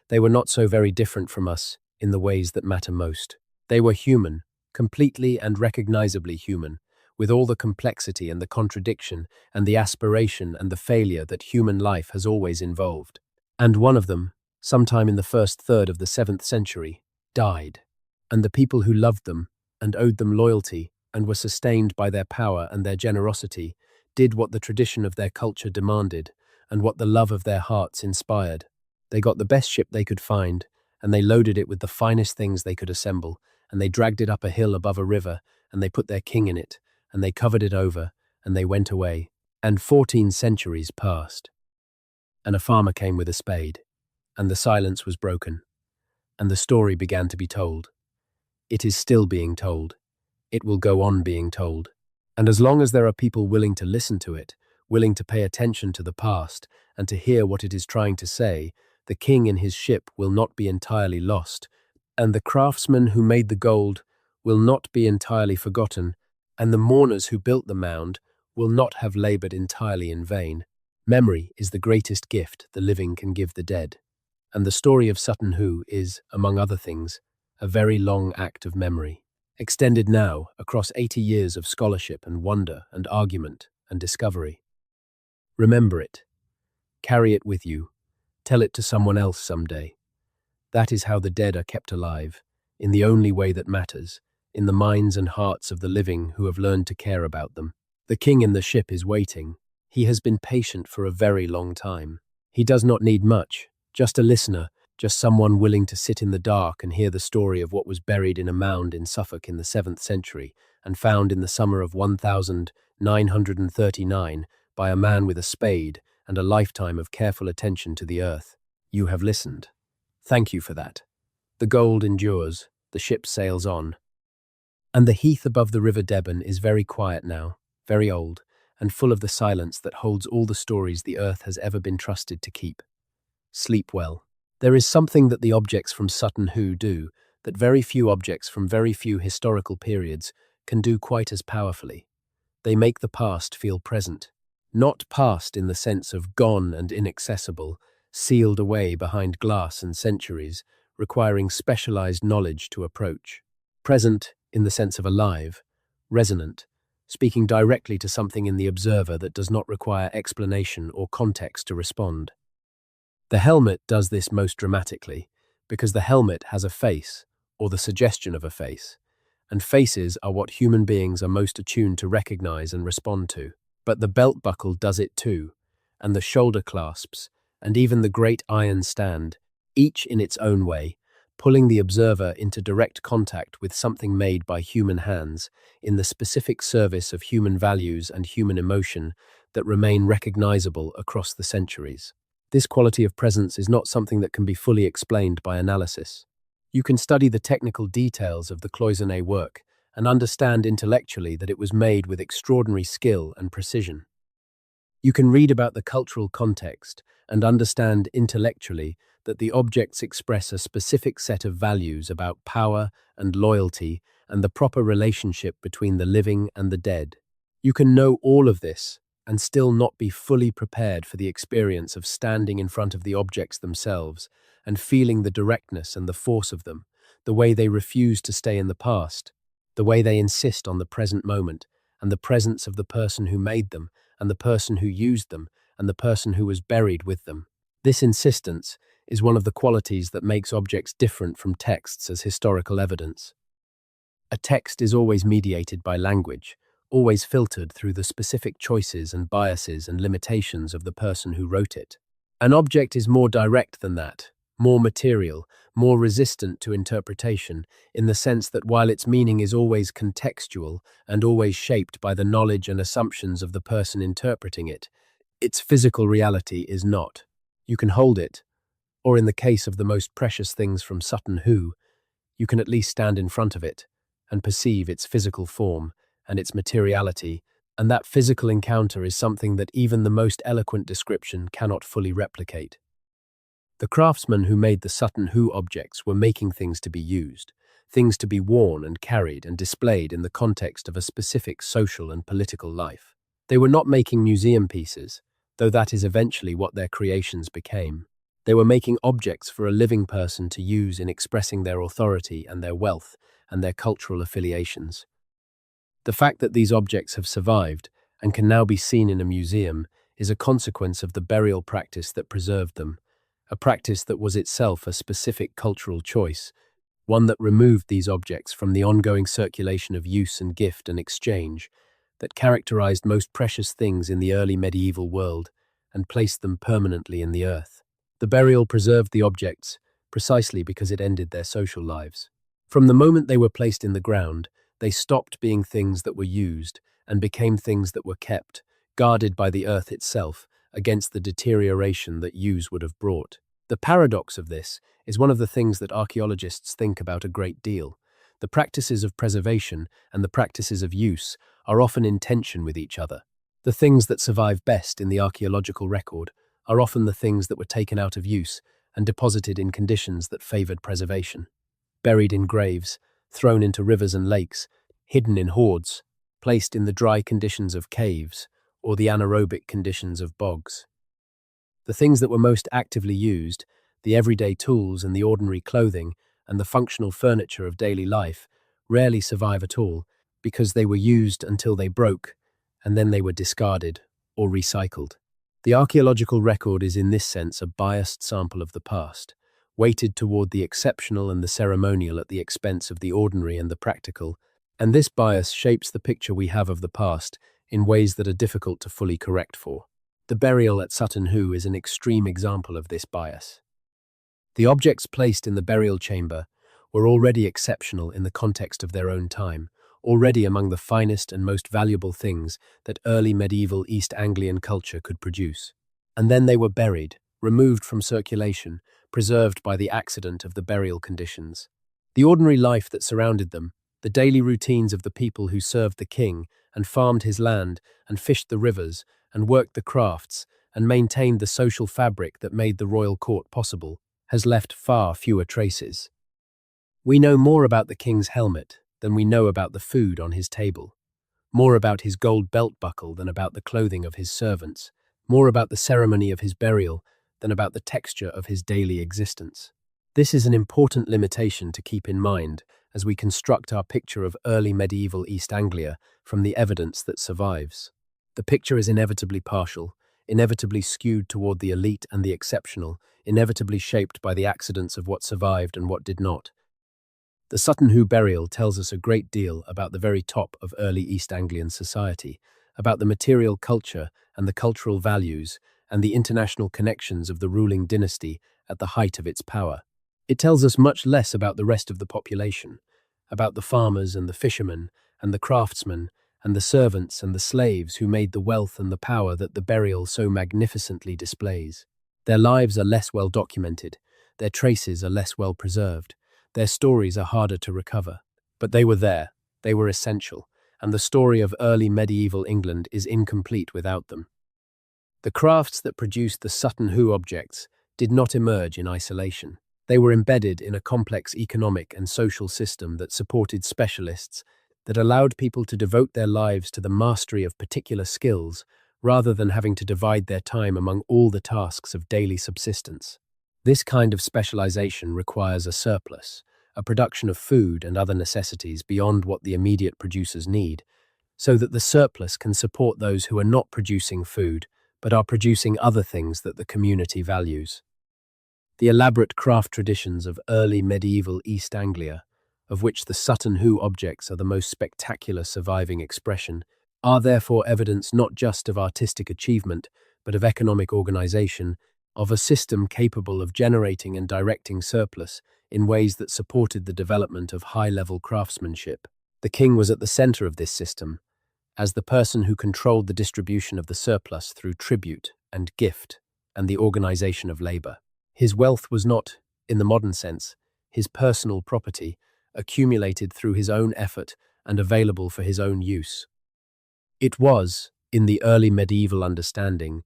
They were not so very different from us in the ways that matter most. They were human, completely and recognizably human, with all the complexity and the contradiction and the aspiration and the failure that human life has always involved. And one of them, sometime in the first third of the 7th century, died. And the people who loved them and owed them loyalty and were sustained by their power and their generosity did what the tradition of their culture demanded and what the love of their hearts inspired. They got the best ship they could find, and they loaded it with the finest things they could assemble, and they dragged it up a hill above a river, and they put their king in it, and they covered it over, and they went away. And 14 centuries passed. And a farmer came with a spade, and the silence was broken, and the story began to be told. It is still being told. It will go on being told. And as long as there are people willing to listen to it, willing to pay attention to the past, and to hear what it is trying to say, the king in his ship will not be entirely lost, and the craftsman who made the gold will not be entirely forgotten, and the mourners who built the mound will not have labored entirely in vain. Memory is the greatest gift the living can give the dead. And the story of Sutton Hoo is, among other things, a very long act of memory, extended now across 80 years of scholarship and wonder and argument and discovery. Remember it. Carry it with you. Tell it to someone else someday. That is how the dead are kept alive, in the only way that matters, in the minds and hearts of the living who have learned to care about them. The king in the ship is waiting. He has been patient for a very long time. He does not need much, just a listener, just someone willing to sit in the dark and hear the story of what was buried in a mound in Suffolk in the 7th century and found in the summer of 1939 by a man with a spade and a lifetime of careful attention to the earth. You have listened. Thank you for that. The gold endures, the ship sails on. And the heath above the River Deben is very quiet now, very old, and full of the silence that holds all the stories the earth has ever been trusted to keep. Sleep well. There is something that the objects from Sutton Hoo do that very few objects from very few historical periods can do quite as powerfully. They make the past feel present. Not past in the sense of gone and inaccessible, sealed away behind glass and centuries, requiring specialized knowledge to approach. Present in the sense of alive, resonant, speaking directly to something in the observer that does not require explanation or context to respond. The helmet does this most dramatically, because the helmet has a face, or the suggestion of a face, and faces are what human beings are most attuned to recognize and respond to. But the belt buckle does it too, and the shoulder clasps, and even the great iron stand, each in its own way, pulling the observer into direct contact with something made by human hands in the specific service of human values and human emotion that remain recognizable across the centuries. This quality of presence is not something that can be fully explained by analysis. You can study the technical details of the cloisonné work and understand intellectually that it was made with extraordinary skill and precision. You can read about the cultural context and understand intellectually that the objects express a specific set of values about power and loyalty and the proper relationship between the living and the dead. You can know all of this and still not be fully prepared for the experience of standing in front of the objects themselves and feeling the directness and the force of them, the way they refuse to stay in the past, the way they insist on the present moment and the presence of the person who made them and the person who used them and the person who was buried with them. This insistence is one of the qualities that makes objects different from texts as historical evidence. A text is always mediated by language, always filtered through the specific choices and biases and limitations of the person who wrote it. An object is more direct than that, more material, more resistant to interpretation, in the sense that while its meaning is always contextual and always shaped by the knowledge and assumptions of the person interpreting it, its physical reality is not. You can hold it, or in the case of the most precious things from Sutton Hoo, you can at least stand in front of it and perceive its physical form and its materiality, and that physical encounter is something that even the most eloquent description cannot fully replicate. The craftsmen who made the Sutton Hoo objects were making things to be used, things to be worn and carried and displayed in the context of a specific social and political life. They were not making museum pieces, though that is eventually what their creations became. They were making objects for a living person to use in expressing their authority and their wealth and their cultural affiliations. The fact that these objects have survived and can now be seen in a museum is a consequence of the burial practice that preserved them, a practice that was itself a specific cultural choice, one that removed these objects from the ongoing circulation of use and gift and exchange that characterized most precious things in the early medieval world and placed them permanently in the earth. The burial preserved the objects precisely because it ended their social lives. From the moment they were placed in the ground, they stopped being things that were used and became things that were kept, guarded by the earth itself against the deterioration that use would have brought. The paradox of this is one of the things that archaeologists think about a great deal. The practices of preservation and the practices of use are often in tension with each other. The things that survive best in the archaeological record are often the things that were taken out of use and deposited in conditions that favored preservation. Buried in graves, thrown into rivers and lakes, hidden in hoards, placed in the dry conditions of caves or the anaerobic conditions of bogs. The things that were most actively used, the everyday tools and the ordinary clothing and the functional furniture of daily life, rarely survive at all because they were used until they broke and then they were discarded or recycled. The archaeological record is in this sense a biased sample of the past, weighted toward the exceptional and the ceremonial at the expense of the ordinary and the practical, and this bias shapes the picture we have of the past in ways that are difficult to fully correct for. The burial at Sutton Hoo is an extreme example of this bias. The objects placed in the burial chamber were already exceptional in the context of their own time, already among the finest and most valuable things that early medieval East Anglian culture could produce. And then they were buried, removed from circulation, preserved by the accident of the burial conditions. The ordinary life that surrounded them, the daily routines of the people who served the king and farmed his land and fished the rivers and worked the crafts and maintained the social fabric that made the royal court possible, has left far fewer traces. We know more about the king's helmet than we know about the food on his table, more about his gold belt buckle than about the clothing of his servants, more about the ceremony of his burial than about the texture of his daily existence. This is an important limitation to keep in mind as we construct our picture of early medieval East Anglia from the evidence that survives. The picture is inevitably partial, inevitably skewed toward the elite and the exceptional, inevitably shaped by the accidents of what survived and what did not. The Sutton Hoo burial tells us a great deal about the very top of early East Anglian society, about the material culture and the cultural values and the international connections of the ruling dynasty at the height of its power. It tells us much less about the rest of the population, about the farmers and the fishermen and the craftsmen and the servants and the slaves who made the wealth and the power that the burial so magnificently displays. Their lives are less well documented, their traces are less well preserved, their stories are harder to recover. But they were there, they were essential, and the story of early medieval England is incomplete without them. The crafts that produced the Sutton Hoo objects did not emerge in isolation. They were embedded in a complex economic and social system that supported specialists, that allowed people to devote their lives to the mastery of particular skills rather than having to divide their time among all the tasks of daily subsistence. This kind of specialization requires a surplus, a production of food and other necessities beyond what the immediate producers need, so that the surplus can support those who are not producing food but are producing other things that the community values. The elaborate craft traditions of early medieval East Anglia, of which the Sutton Hoo objects are the most spectacular surviving expression, are therefore evidence not just of artistic achievement, but of economic organization, of a system capable of generating and directing surplus in ways that supported the development of high-level craftsmanship. The king was at the center of this system, as the person who controlled the distribution of the surplus through tribute and gift and the organization of labor. His wealth was not, in the modern sense, his personal property, accumulated through his own effort and available for his own use. It was, in the early medieval understanding,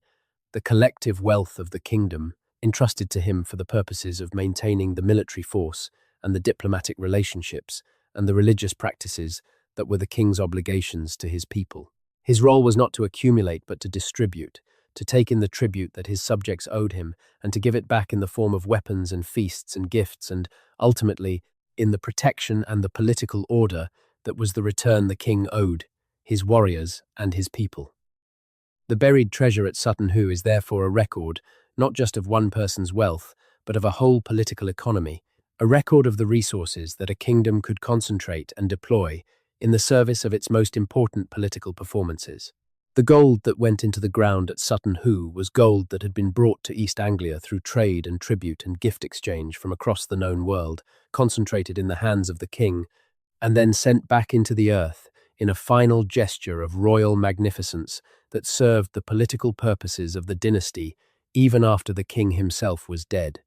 the collective wealth of the kingdom entrusted to him for the purposes of maintaining the military force and the diplomatic relationships and the religious practices that were the king's obligations to his people. His role was not to accumulate but to distribute, to take in the tribute that his subjects owed him and to give it back in the form of weapons and feasts and gifts and, ultimately, in the protection and the political order that was the return the king owed, his warriors and his people. The buried treasure at Sutton Hoo is therefore a record, not just of one person's wealth, but of a whole political economy, a record of the resources that a kingdom could concentrate and deploy in the service of its most important political performances. The gold that went into the ground at Sutton Hoo was gold that had been brought to East Anglia through trade and tribute and gift exchange from across the known world, concentrated in the hands of the king, and then sent back into the earth in a final gesture of royal magnificence that served the political purposes of the dynasty even after the king himself was dead.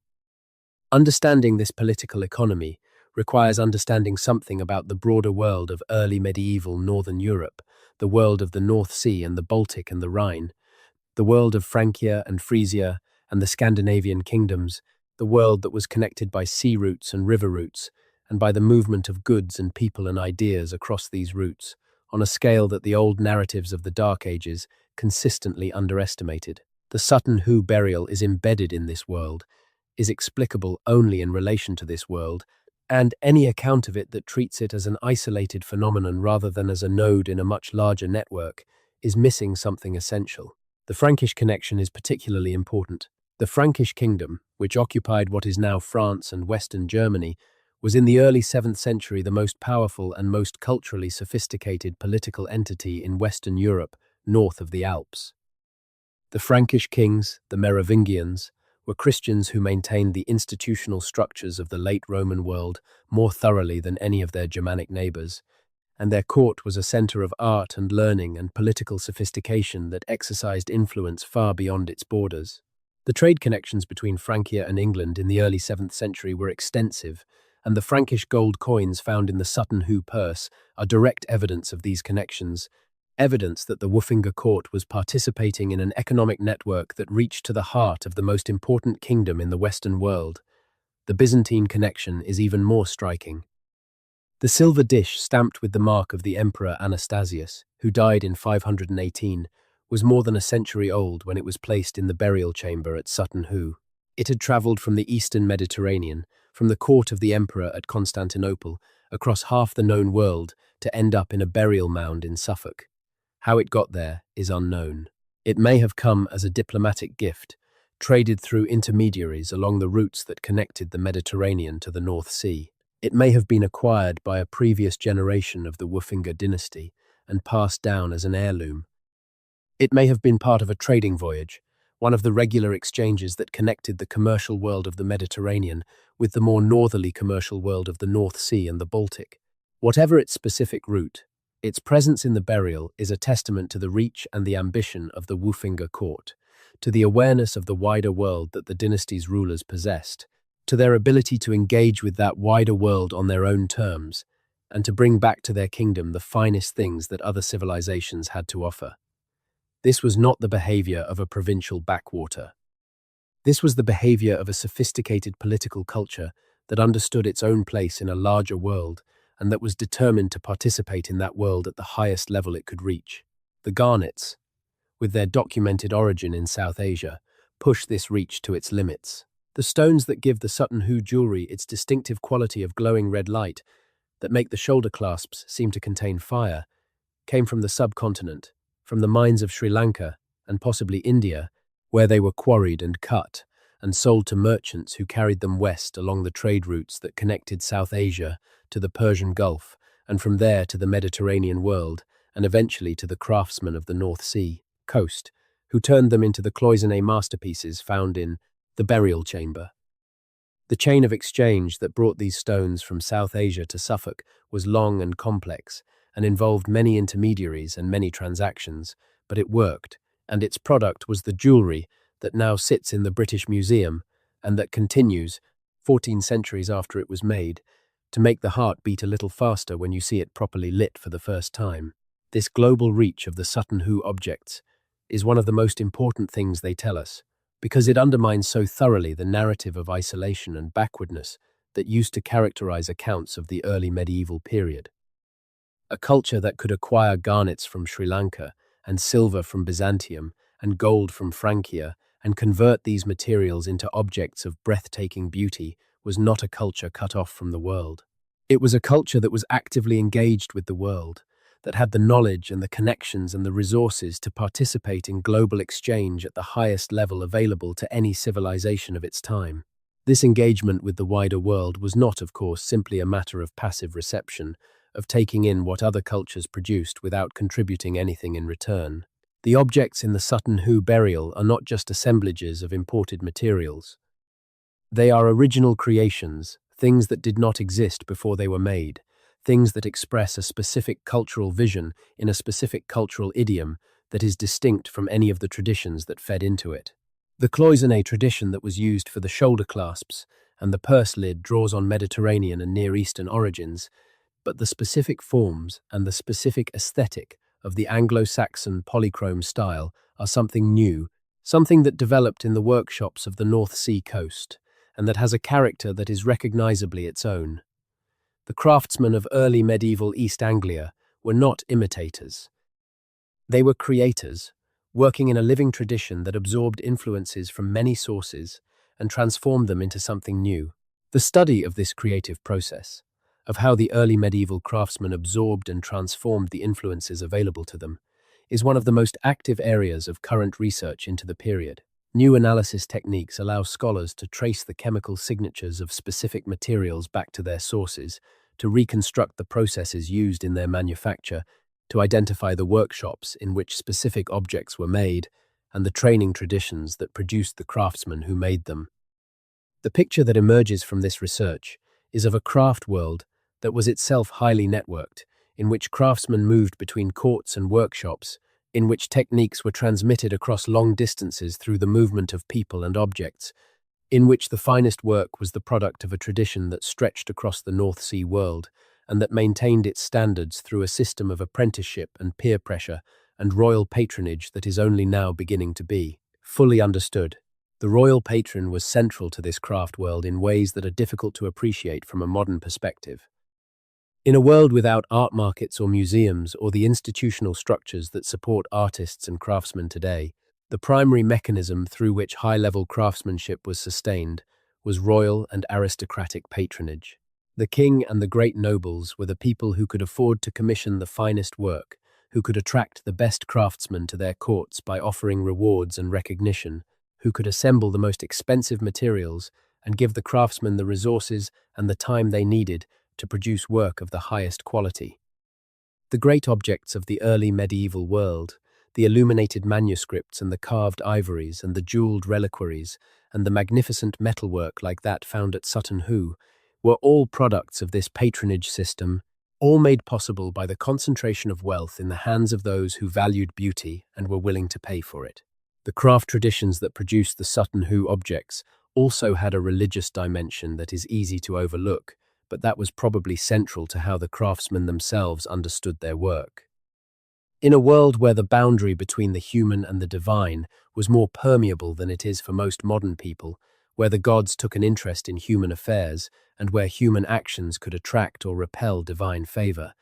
Understanding this political economy requires understanding something about the broader world of early medieval Northern Europe, the world of the North Sea and the Baltic and the Rhine, the world of Francia and Frisia and the Scandinavian kingdoms, the world that was connected by sea routes and river routes, and by the movement of goods and people and ideas across these routes, on a scale that the old narratives of the Dark Ages consistently underestimated. The Sutton Hoo burial is embedded in this world, is explicable only in relation to this world, and any account of it that treats it as an isolated phenomenon rather than as a node in a much larger network is missing something essential. The Frankish connection is particularly important. The Frankish kingdom, which occupied what is now France and Western Germany, was in the early 7th century the most powerful and most culturally sophisticated political entity in Western Europe, north of the Alps. The Frankish kings, the Merovingians, were Christians who maintained the institutional structures of the late Roman world more thoroughly than any of their Germanic neighbours, and their court was a centre of art and learning and political sophistication that exercised influence far beyond its borders. The trade connections between Francia and England in the early 7th century were extensive, and the Frankish gold coins found in the Sutton Hoo purse are direct evidence of these connections, evidence that the Woffinger court was participating in an economic network that reached to the heart of the most important kingdom in the Western world. The Byzantine connection is even more striking. The silver dish stamped with the mark of the Emperor Anastasius, who died in 518, was more than a century old when it was placed in the burial chamber at Sutton Hoo. It had travelled from the eastern Mediterranean, from the court of the emperor at Constantinople, across half the known world to end up in a burial mound in Suffolk. How it got there is unknown. It may have come as a diplomatic gift, traded through intermediaries along the routes that connected the Mediterranean to the North Sea. It may have been acquired by a previous generation of the Woffinger dynasty and passed down as an heirloom. It may have been part of a trading voyage, one of the regular exchanges that connected the commercial world of the Mediterranean with the more northerly commercial world of the North Sea and the Baltic. Whatever its specific route, its presence in the burial is a testament to the reach and the ambition of the Woffinger court, to the awareness of the wider world that the dynasty's rulers possessed, to their ability to engage with that wider world on their own terms, and to bring back to their kingdom the finest things that other civilizations had to offer. This was not the behavior of a provincial backwater. This was the behavior of a sophisticated political culture that understood its own place in a larger world and that was determined to participate in that world at the highest level it could reach. The garnets, with their documented origin in South Asia, push this reach to its limits. The stones that give the Sutton Hoo jewellery its distinctive quality of glowing red light, that make the shoulder clasps seem to contain fire, came from the subcontinent, from the mines of Sri Lanka and possibly India, where they were quarried and cut and sold to merchants who carried them west along the trade routes that connected South Asia to the Persian Gulf, and from there to the Mediterranean world, and eventually to the craftsmen of the North Sea coast, who turned them into the cloisonné masterpieces found in the burial chamber. The chain of exchange that brought these stones from South Asia to Suffolk was long and complex, and involved many intermediaries and many transactions, but it worked, and its product was the jewellery that now sits in the British Museum and that continues, 14 centuries after it was made, to make the heart beat a little faster when you see it properly lit for the first time. This global reach of the Sutton Hoo objects is one of the most important things they tell us, because it undermines so thoroughly the narrative of isolation and backwardness that used to characterize accounts of the early medieval period. A culture that could acquire garnets from Sri Lanka and silver from Byzantium and gold from Francia and convert these materials into objects of breathtaking beauty was not a culture cut off from the world. It was a culture that was actively engaged with the world, that had the knowledge and the connections and the resources to participate in global exchange at the highest level available to any civilization of its time. This engagement with the wider world was not, of course, simply a matter of passive reception, of taking in what other cultures produced without contributing anything in return. The objects in the Sutton Hoo burial are not just assemblages of imported materials. They are original creations, things that did not exist before they were made, things that express a specific cultural vision in a specific cultural idiom that is distinct from any of the traditions that fed into it. The cloisonné tradition that was used for the shoulder clasps and the purse lid draws on Mediterranean and Near Eastern origins, but the specific forms and the specific aesthetic of the Anglo-Saxon polychrome style are something new, something that developed in the workshops of the North Sea coast, and that has a character that is recognizably its own. The craftsmen of early medieval East Anglia were not imitators. They were creators, working in a living tradition that absorbed influences from many sources and transformed them into something new. The study of this creative process, of how the early medieval craftsmen absorbed and transformed the influences available to them, is one of the most active areas of current research into the period. New analysis techniques allow scholars to trace the chemical signatures of specific materials back to their sources, to reconstruct the processes used in their manufacture, to identify the workshops in which specific objects were made, and the training traditions that produced the craftsmen who made them. The picture that emerges from this research is of a craft world that was itself highly networked, in which craftsmen moved between courts and workshops, in which techniques were transmitted across long distances through the movement of people and objects, in which the finest work was the product of a tradition that stretched across the North Sea world and that maintained its standards through a system of apprenticeship and peer pressure and royal patronage that is only now beginning to be fully understood. The royal patron was central to this craft world in ways that are difficult to appreciate from a modern perspective. In a world without art markets or museums or the institutional structures that support artists and craftsmen today, the primary mechanism through which high-level craftsmanship was sustained was royal and aristocratic patronage. The king and the great nobles were the people who could afford to commission the finest work, who could attract the best craftsmen to their courts by offering rewards and recognition, who could assemble the most expensive materials and give the craftsmen the resources and the time they needed to produce work of the highest quality. The great objects of the early medieval world, the illuminated manuscripts and the carved ivories and the jeweled reliquaries and the magnificent metalwork like that found at Sutton Hoo, were all products of this patronage system, all made possible by the concentration of wealth in the hands of those who valued beauty and were willing to pay for it. The craft traditions that produced the Sutton Hoo objects also had a religious dimension that is easy to overlook, but that was probably central to how the craftsmen themselves understood their work. In a world where the boundary between the human and the divine was more permeable than it is for most modern people, where the gods took an interest in human affairs, and where human actions could attract or repel divine favor,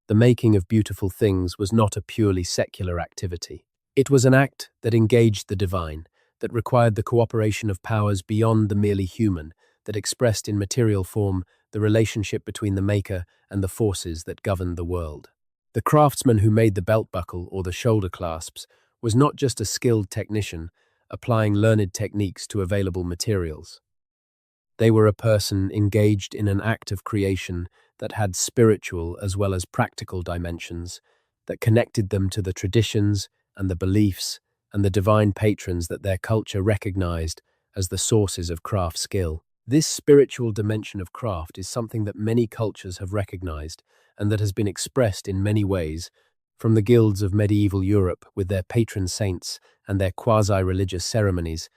the making of beautiful things was not a purely secular activity. It was an act that engaged the divine, that required the cooperation of powers beyond the merely human, that expressed in material form the relationship between the maker and the forces that governed the world. The craftsman who made the belt buckle or the shoulder clasps was not just a skilled technician, applying learned techniques to available materials. They were a person engaged in an act of creation that had spiritual as well as practical dimensions, that connected them to the traditions and the beliefs and the divine patrons that their culture recognized as the sources of craft skill. This spiritual dimension of craft is something that many cultures have recognized and that has been expressed in many ways, from the guilds of medieval Europe with their patron saints and their quasi-religious ceremonies,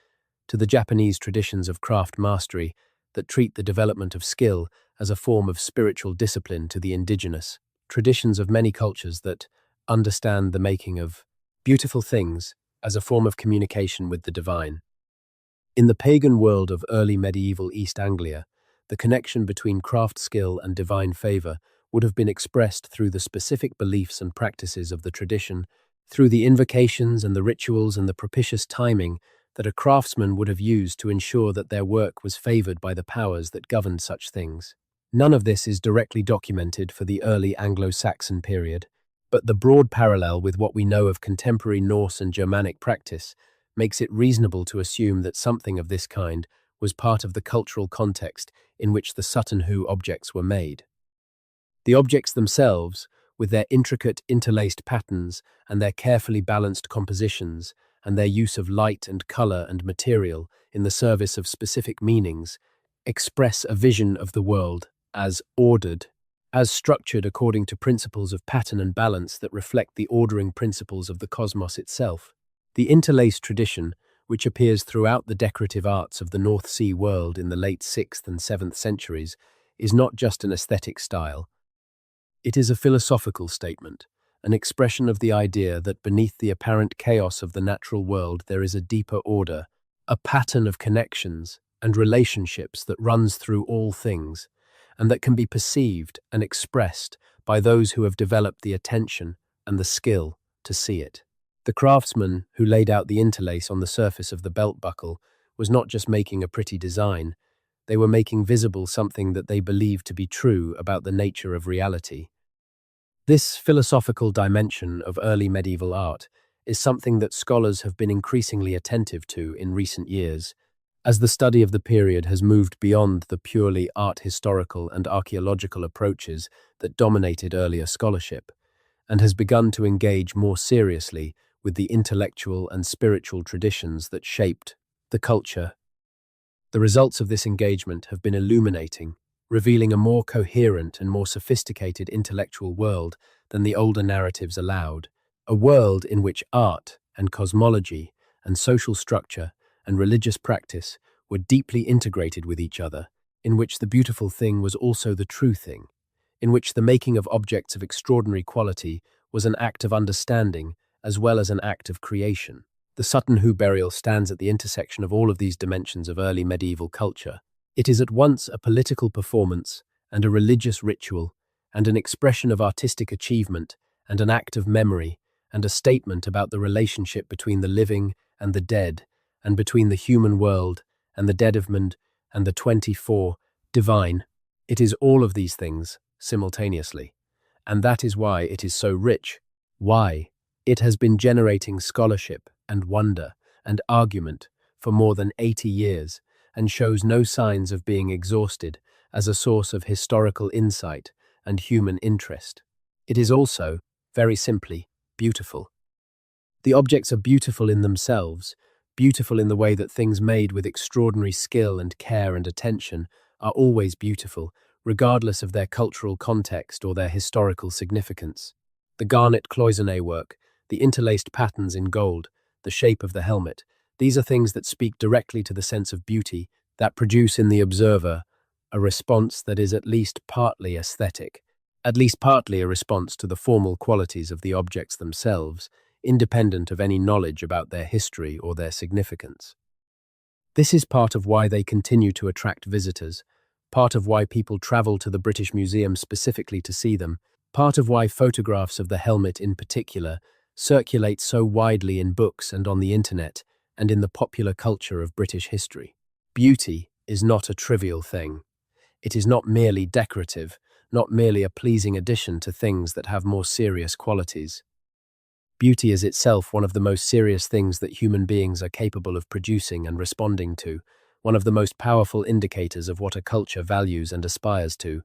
to the Japanese traditions of craft mastery that treat the development of skill as a form of spiritual discipline to the indigenous traditions of many cultures that understand the making of beautiful things as a form of communication with the divine. In the pagan world of early medieval East Anglia, the connection between craft skill and divine favor would have been expressed through the specific beliefs and practices of the tradition, through the invocations and the rituals and the propitious timing that a craftsman would have used to ensure that their work was favored by the powers that governed such things. None of this is directly documented for the early Anglo-Saxon period, but the broad parallel with what we know of contemporary Norse and Germanic practice makes it reasonable to assume that something of this kind was part of the cultural context in which the Sutton Hoo objects were made. The objects themselves, with their intricate interlaced patterns and their carefully balanced compositions and their use of light and color and material in the service of specific meanings, express a vision of the world as ordered, as structured according to principles of pattern and balance that reflect the ordering principles of the cosmos itself. The interlaced tradition, which appears throughout the decorative arts of the North Sea world in the late 6th and 7th centuries, is not just an aesthetic style. It is a philosophical statement, an expression of the idea that beneath the apparent chaos of the natural world there is a deeper order, a pattern of connections and relationships that runs through all things, and that can be perceived and expressed by those who have developed the attention and the skill to see it. The craftsman who laid out the interlace on the surface of the belt buckle was not just making a pretty design, they were making visible something that they believed to be true about the nature of reality. This philosophical dimension of early medieval art is something that scholars have been increasingly attentive to in recent years, as the study of the period has moved beyond the purely art historical and archaeological approaches that dominated earlier scholarship, and has begun to engage more seriously with the intellectual and spiritual traditions that shaped the culture. The results of this engagement have been illuminating, revealing a more coherent and more sophisticated intellectual world than the older narratives allowed, a world in which art and cosmology and social structure and religious practice were deeply integrated with each other, in which the beautiful thing was also the true thing, in which the making of objects of extraordinary quality was an act of understanding as well as an act of creation. The Sutton Hoo burial stands at the intersection of all of these dimensions of early medieval culture. It is at once a political performance and a religious ritual, and an expression of artistic achievement and an act of memory, and a statement about the relationship between the living and the dead, and between the human world and the deadman and the 24 divine. It is all of these things simultaneously, and that is why it is so rich, why it has been generating scholarship and wonder and argument for more than 80 years, and shows no signs of being exhausted as a source of historical insight and human interest. It is also, very simply, beautiful. The objects are beautiful in themselves, beautiful in the way that things made with extraordinary skill and care and attention are always beautiful, regardless of their cultural context or their historical significance. The garnet cloisonné work, the interlaced patterns in gold, the shape of the helmet, these are things that speak directly to the sense of beauty, that produce in the observer a response that is at least partly aesthetic, at least partly a response to the formal qualities of the objects themselves, independent of any knowledge about their history or their significance. This is part of why they continue to attract visitors, part of why people travel to the British Museum specifically to see them, part of why photographs of the helmet in particular circulate so widely in books and on the internet and in the popular culture of British history. Beauty is not a trivial thing. It is not merely decorative, not merely a pleasing addition to things that have more serious qualities. Beauty is itself one of the most serious things that human beings are capable of producing and responding to, one of the most powerful indicators of what a culture values and aspires to,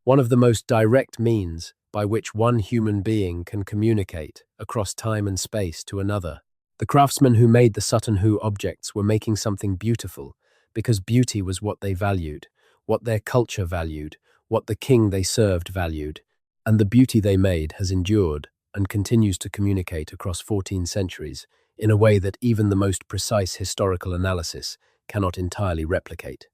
one of the most direct means by which one human being can communicate across time and space to another. The craftsmen who made the Sutton Hoo objects were making something beautiful, because beauty was what they valued, what their culture valued, what the king they served valued, and the beauty they made has endured and continues to communicate across 14 centuries in a way that even the most precise historical analysis cannot entirely replicate.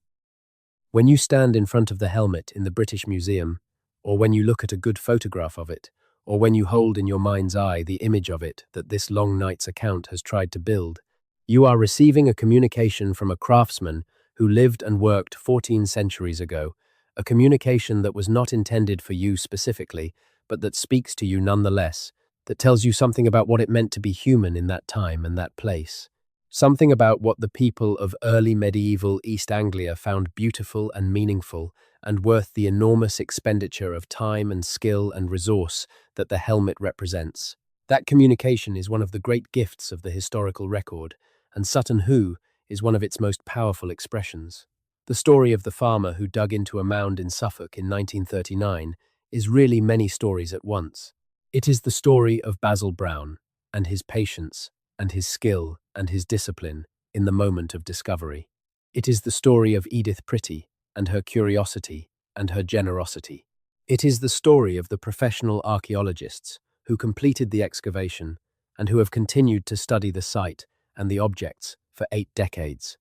When you stand in front of the helmet in the British Museum, or when you look at a good photograph of it, or when you hold in your mind's eye the image of it that this long night's account has tried to build, you are receiving a communication from a craftsman who lived and worked 14 centuries ago, a communication that was not intended for you specifically, but that speaks to you nonetheless, that tells you something about what it meant to be human in that time and that place. Something about what the people of early medieval East Anglia found beautiful and meaningful and worth the enormous expenditure of time and skill and resource that the helmet represents. That communication is one of the great gifts of the historical record, and Sutton Hoo is one of its most powerful expressions. The story of the farmer who dug into a mound in Suffolk in 1939 is really many stories at once. It is the story of Basil Brown and his patience and his skill and his discipline in the moment of discovery. It is the story of Edith Pretty and her curiosity and her generosity. It is the story of the professional archaeologists who completed the excavation and who have continued to study the site and the objects for 8 decades.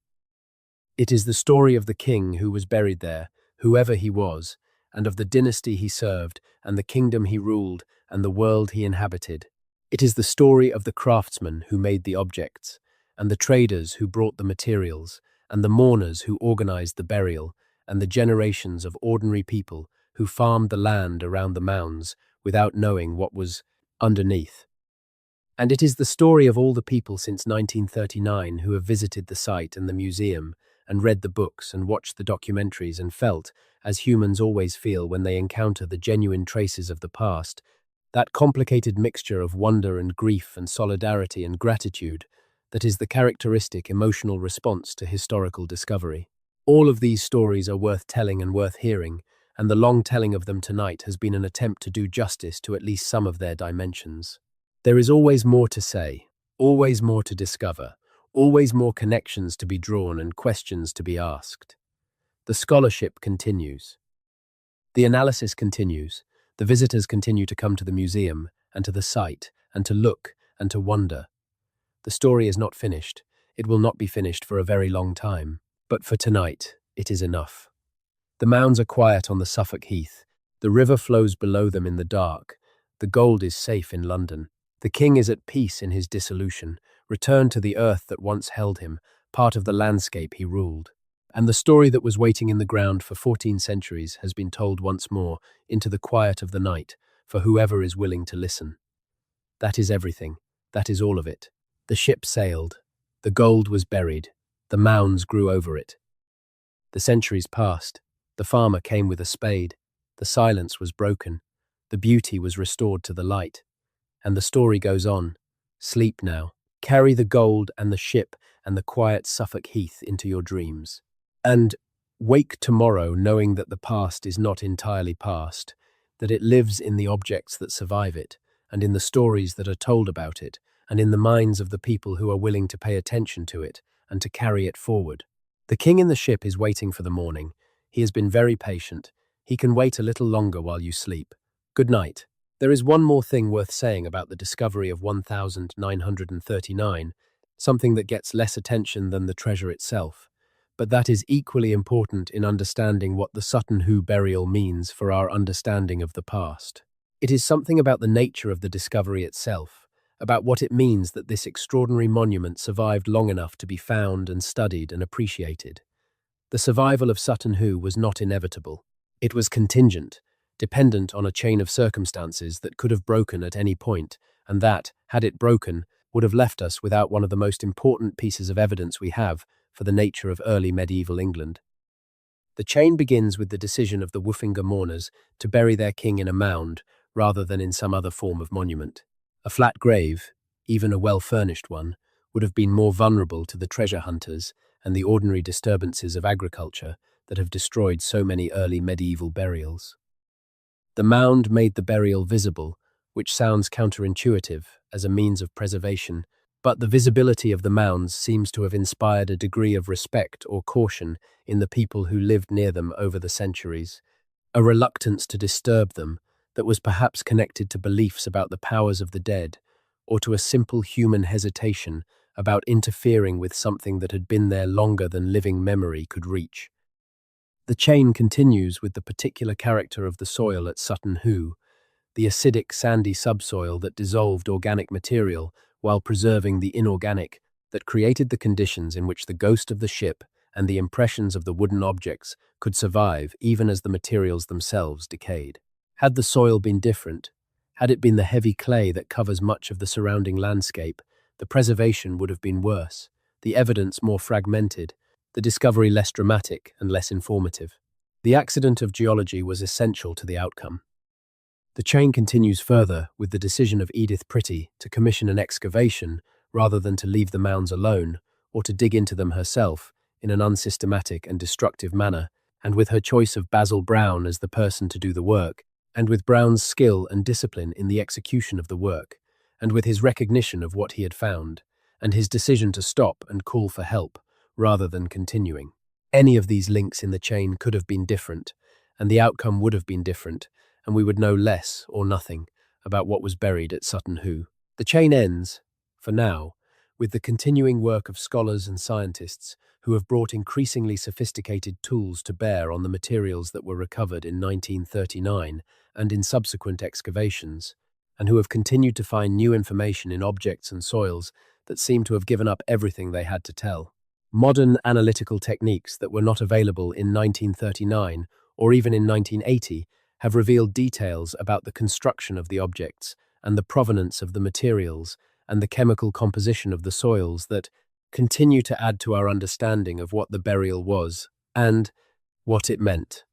It is the story of the king who was buried there, whoever he was, and of the dynasty he served and the kingdom he ruled and the world he inhabited. It is the story of the craftsmen who made the objects, and the traders who brought the materials, and the mourners who organized the burial, and the generations of ordinary people who farmed the land around the mounds without knowing what was underneath. And it is the story of all the people since 1939 who have visited the site and the museum and read the books and watched the documentaries and felt, as humans always feel when they encounter the genuine traces of the past, that complicated mixture of wonder and grief and solidarity and gratitude that is the characteristic emotional response to historical discovery. All of these stories are worth telling and worth hearing, and the long telling of them tonight has been an attempt to do justice to at least some of their dimensions. There is always more to say, always more to discover, always more connections to be drawn and questions to be asked. The scholarship continues. The analysis continues. The visitors continue to come to the museum and to the site and to look and to wonder. The story is not finished. It will not be finished for a very long time. But for tonight, it is enough. The mounds are quiet on the Suffolk heath. The river flows below them in the dark. The gold is safe in London. The king is at peace in his dissolution, returned to the earth that once held him, part of the landscape he ruled. And the story that was waiting in the ground for 14 centuries has been told once more into the quiet of the night for whoever is willing to listen. That is everything. That is all of it. The ship sailed. The gold was buried. The mounds grew over it. The centuries passed. The farmer came with a spade. The silence was broken. The beauty was restored to the light. And the story goes on. Sleep now. Carry the gold and the ship and the quiet Suffolk heath into your dreams. And wake tomorrow knowing that the past is not entirely past, that it lives in the objects that survive it, and in the stories that are told about it, and in the minds of the people who are willing to pay attention to it and to carry it forward. The king in the ship is waiting for the morning. He has been very patient. He can wait a little longer while you sleep. Good night. There is one more thing worth saying about the discovery of 1939, something that gets less attention than the treasure itself, but that is equally important in understanding what the Sutton Hoo burial means for our understanding of the past. It is something about the nature of the discovery itself, about what it means that this extraordinary monument survived long enough to be found and studied and appreciated. The survival of Sutton Hoo was not inevitable. It was contingent, dependent on a chain of circumstances that could have broken at any point, and that, had it broken, would have left us without one of the most important pieces of evidence we have for the nature of early medieval England. The chain begins with the decision of the Woofinger mourners to bury their king in a mound rather than in some other form of monument. A flat grave, even a well-furnished one, would have been more vulnerable to the treasure hunters and the ordinary disturbances of agriculture that have destroyed so many early medieval burials. The mound made the burial visible, which sounds counterintuitive as a means of preservation, but the visibility of the mounds seems to have inspired a degree of respect or caution in the people who lived near them over the centuries, a reluctance to disturb them that was perhaps connected to beliefs about the powers of the dead, or to a simple human hesitation about interfering with something that had been there longer than living memory could reach. The chain continues with the particular character of the soil at Sutton Hoo, the acidic, sandy subsoil that dissolved organic material while preserving the inorganic, that created the conditions in which the ghost of the ship and the impressions of the wooden objects could survive even as the materials themselves decayed. Had the soil been different, had it been the heavy clay that covers much of the surrounding landscape, the preservation would have been worse, the evidence more fragmented, the discovery less dramatic and less informative. The accident of geology was essential to the outcome. The chain continues further with the decision of Edith Pretty to commission an excavation rather than to leave the mounds alone or to dig into them herself in an unsystematic and destructive manner, and with her choice of Basil Brown as the person to do the work, and with Brown's skill and discipline in the execution of the work, and with his recognition of what he had found, and his decision to stop and call for help rather than continuing. Any of these links in the chain could have been different, and the outcome would have been different, and we would know less or nothing about what was buried at Sutton Hoo. The chain ends, for now, with the continuing work of scholars and scientists who have brought increasingly sophisticated tools to bear on the materials that were recovered in 1939 and in subsequent excavations, and who have continued to find new information in objects and soils that seem to have given up everything they had to tell. Modern analytical techniques that were not available in 1939 or even in 1980 have revealed details about the construction of the objects and the provenance of the materials and the chemical composition of the soils that continue to add to our understanding of what the burial was and what it meant.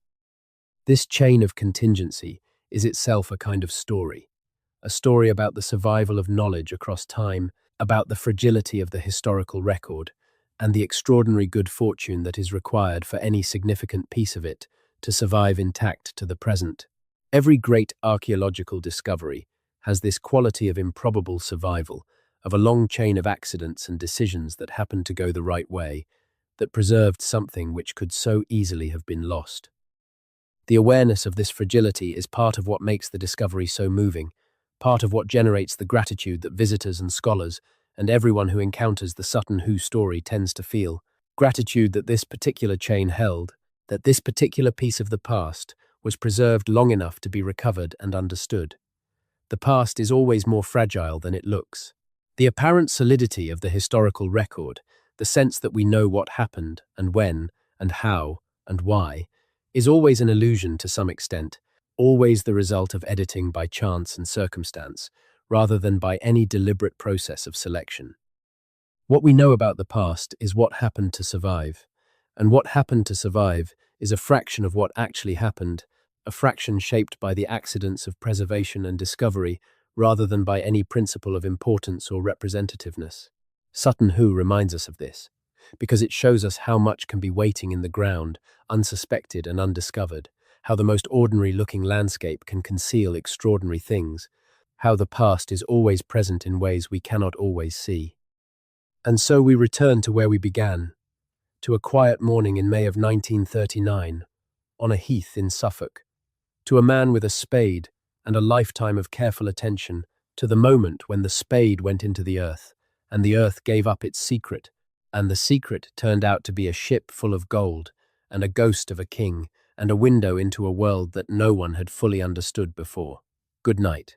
This chain of contingency is itself a kind of story, a story about the survival of knowledge across time, about the fragility of the historical record, and the extraordinary good fortune that is required for any significant piece of it to survive intact to the present. Every great archaeological discovery has this quality of improbable survival, of a long chain of accidents and decisions that happened to go the right way, that preserved something which could so easily have been lost. The awareness of this fragility is part of what makes the discovery so moving, part of what generates the gratitude that visitors and scholars and everyone who encounters the Sutton Hoo story tends to feel. Gratitude that this particular chain held, that this particular piece of the past was preserved long enough to be recovered and understood. The past is always more fragile than it looks. The apparent solidity of the historical record, the sense that we know what happened and when and how and why, is always an illusion to some extent, always the result of editing by chance and circumstance, rather than by any deliberate process of selection. What we know about the past is what happened to survive, and what happened to survive is a fraction of what actually happened, a fraction shaped by the accidents of preservation and discovery, rather than by any principle of importance or representativeness. Sutton Hoo reminds us of this, because it shows us how much can be waiting in the ground, unsuspected and undiscovered, how the most ordinary-looking landscape can conceal extraordinary things, how the past is always present in ways we cannot always see. And so we return to where we began, to a quiet morning in May of 1939, on a heath in Suffolk, to a man with a spade and a lifetime of careful attention, to the moment when the spade went into the earth, and the earth gave up its secret, and the secret turned out to be a ship full of gold, and a ghost of a king, and a window into a world that no one had fully understood before. Good night.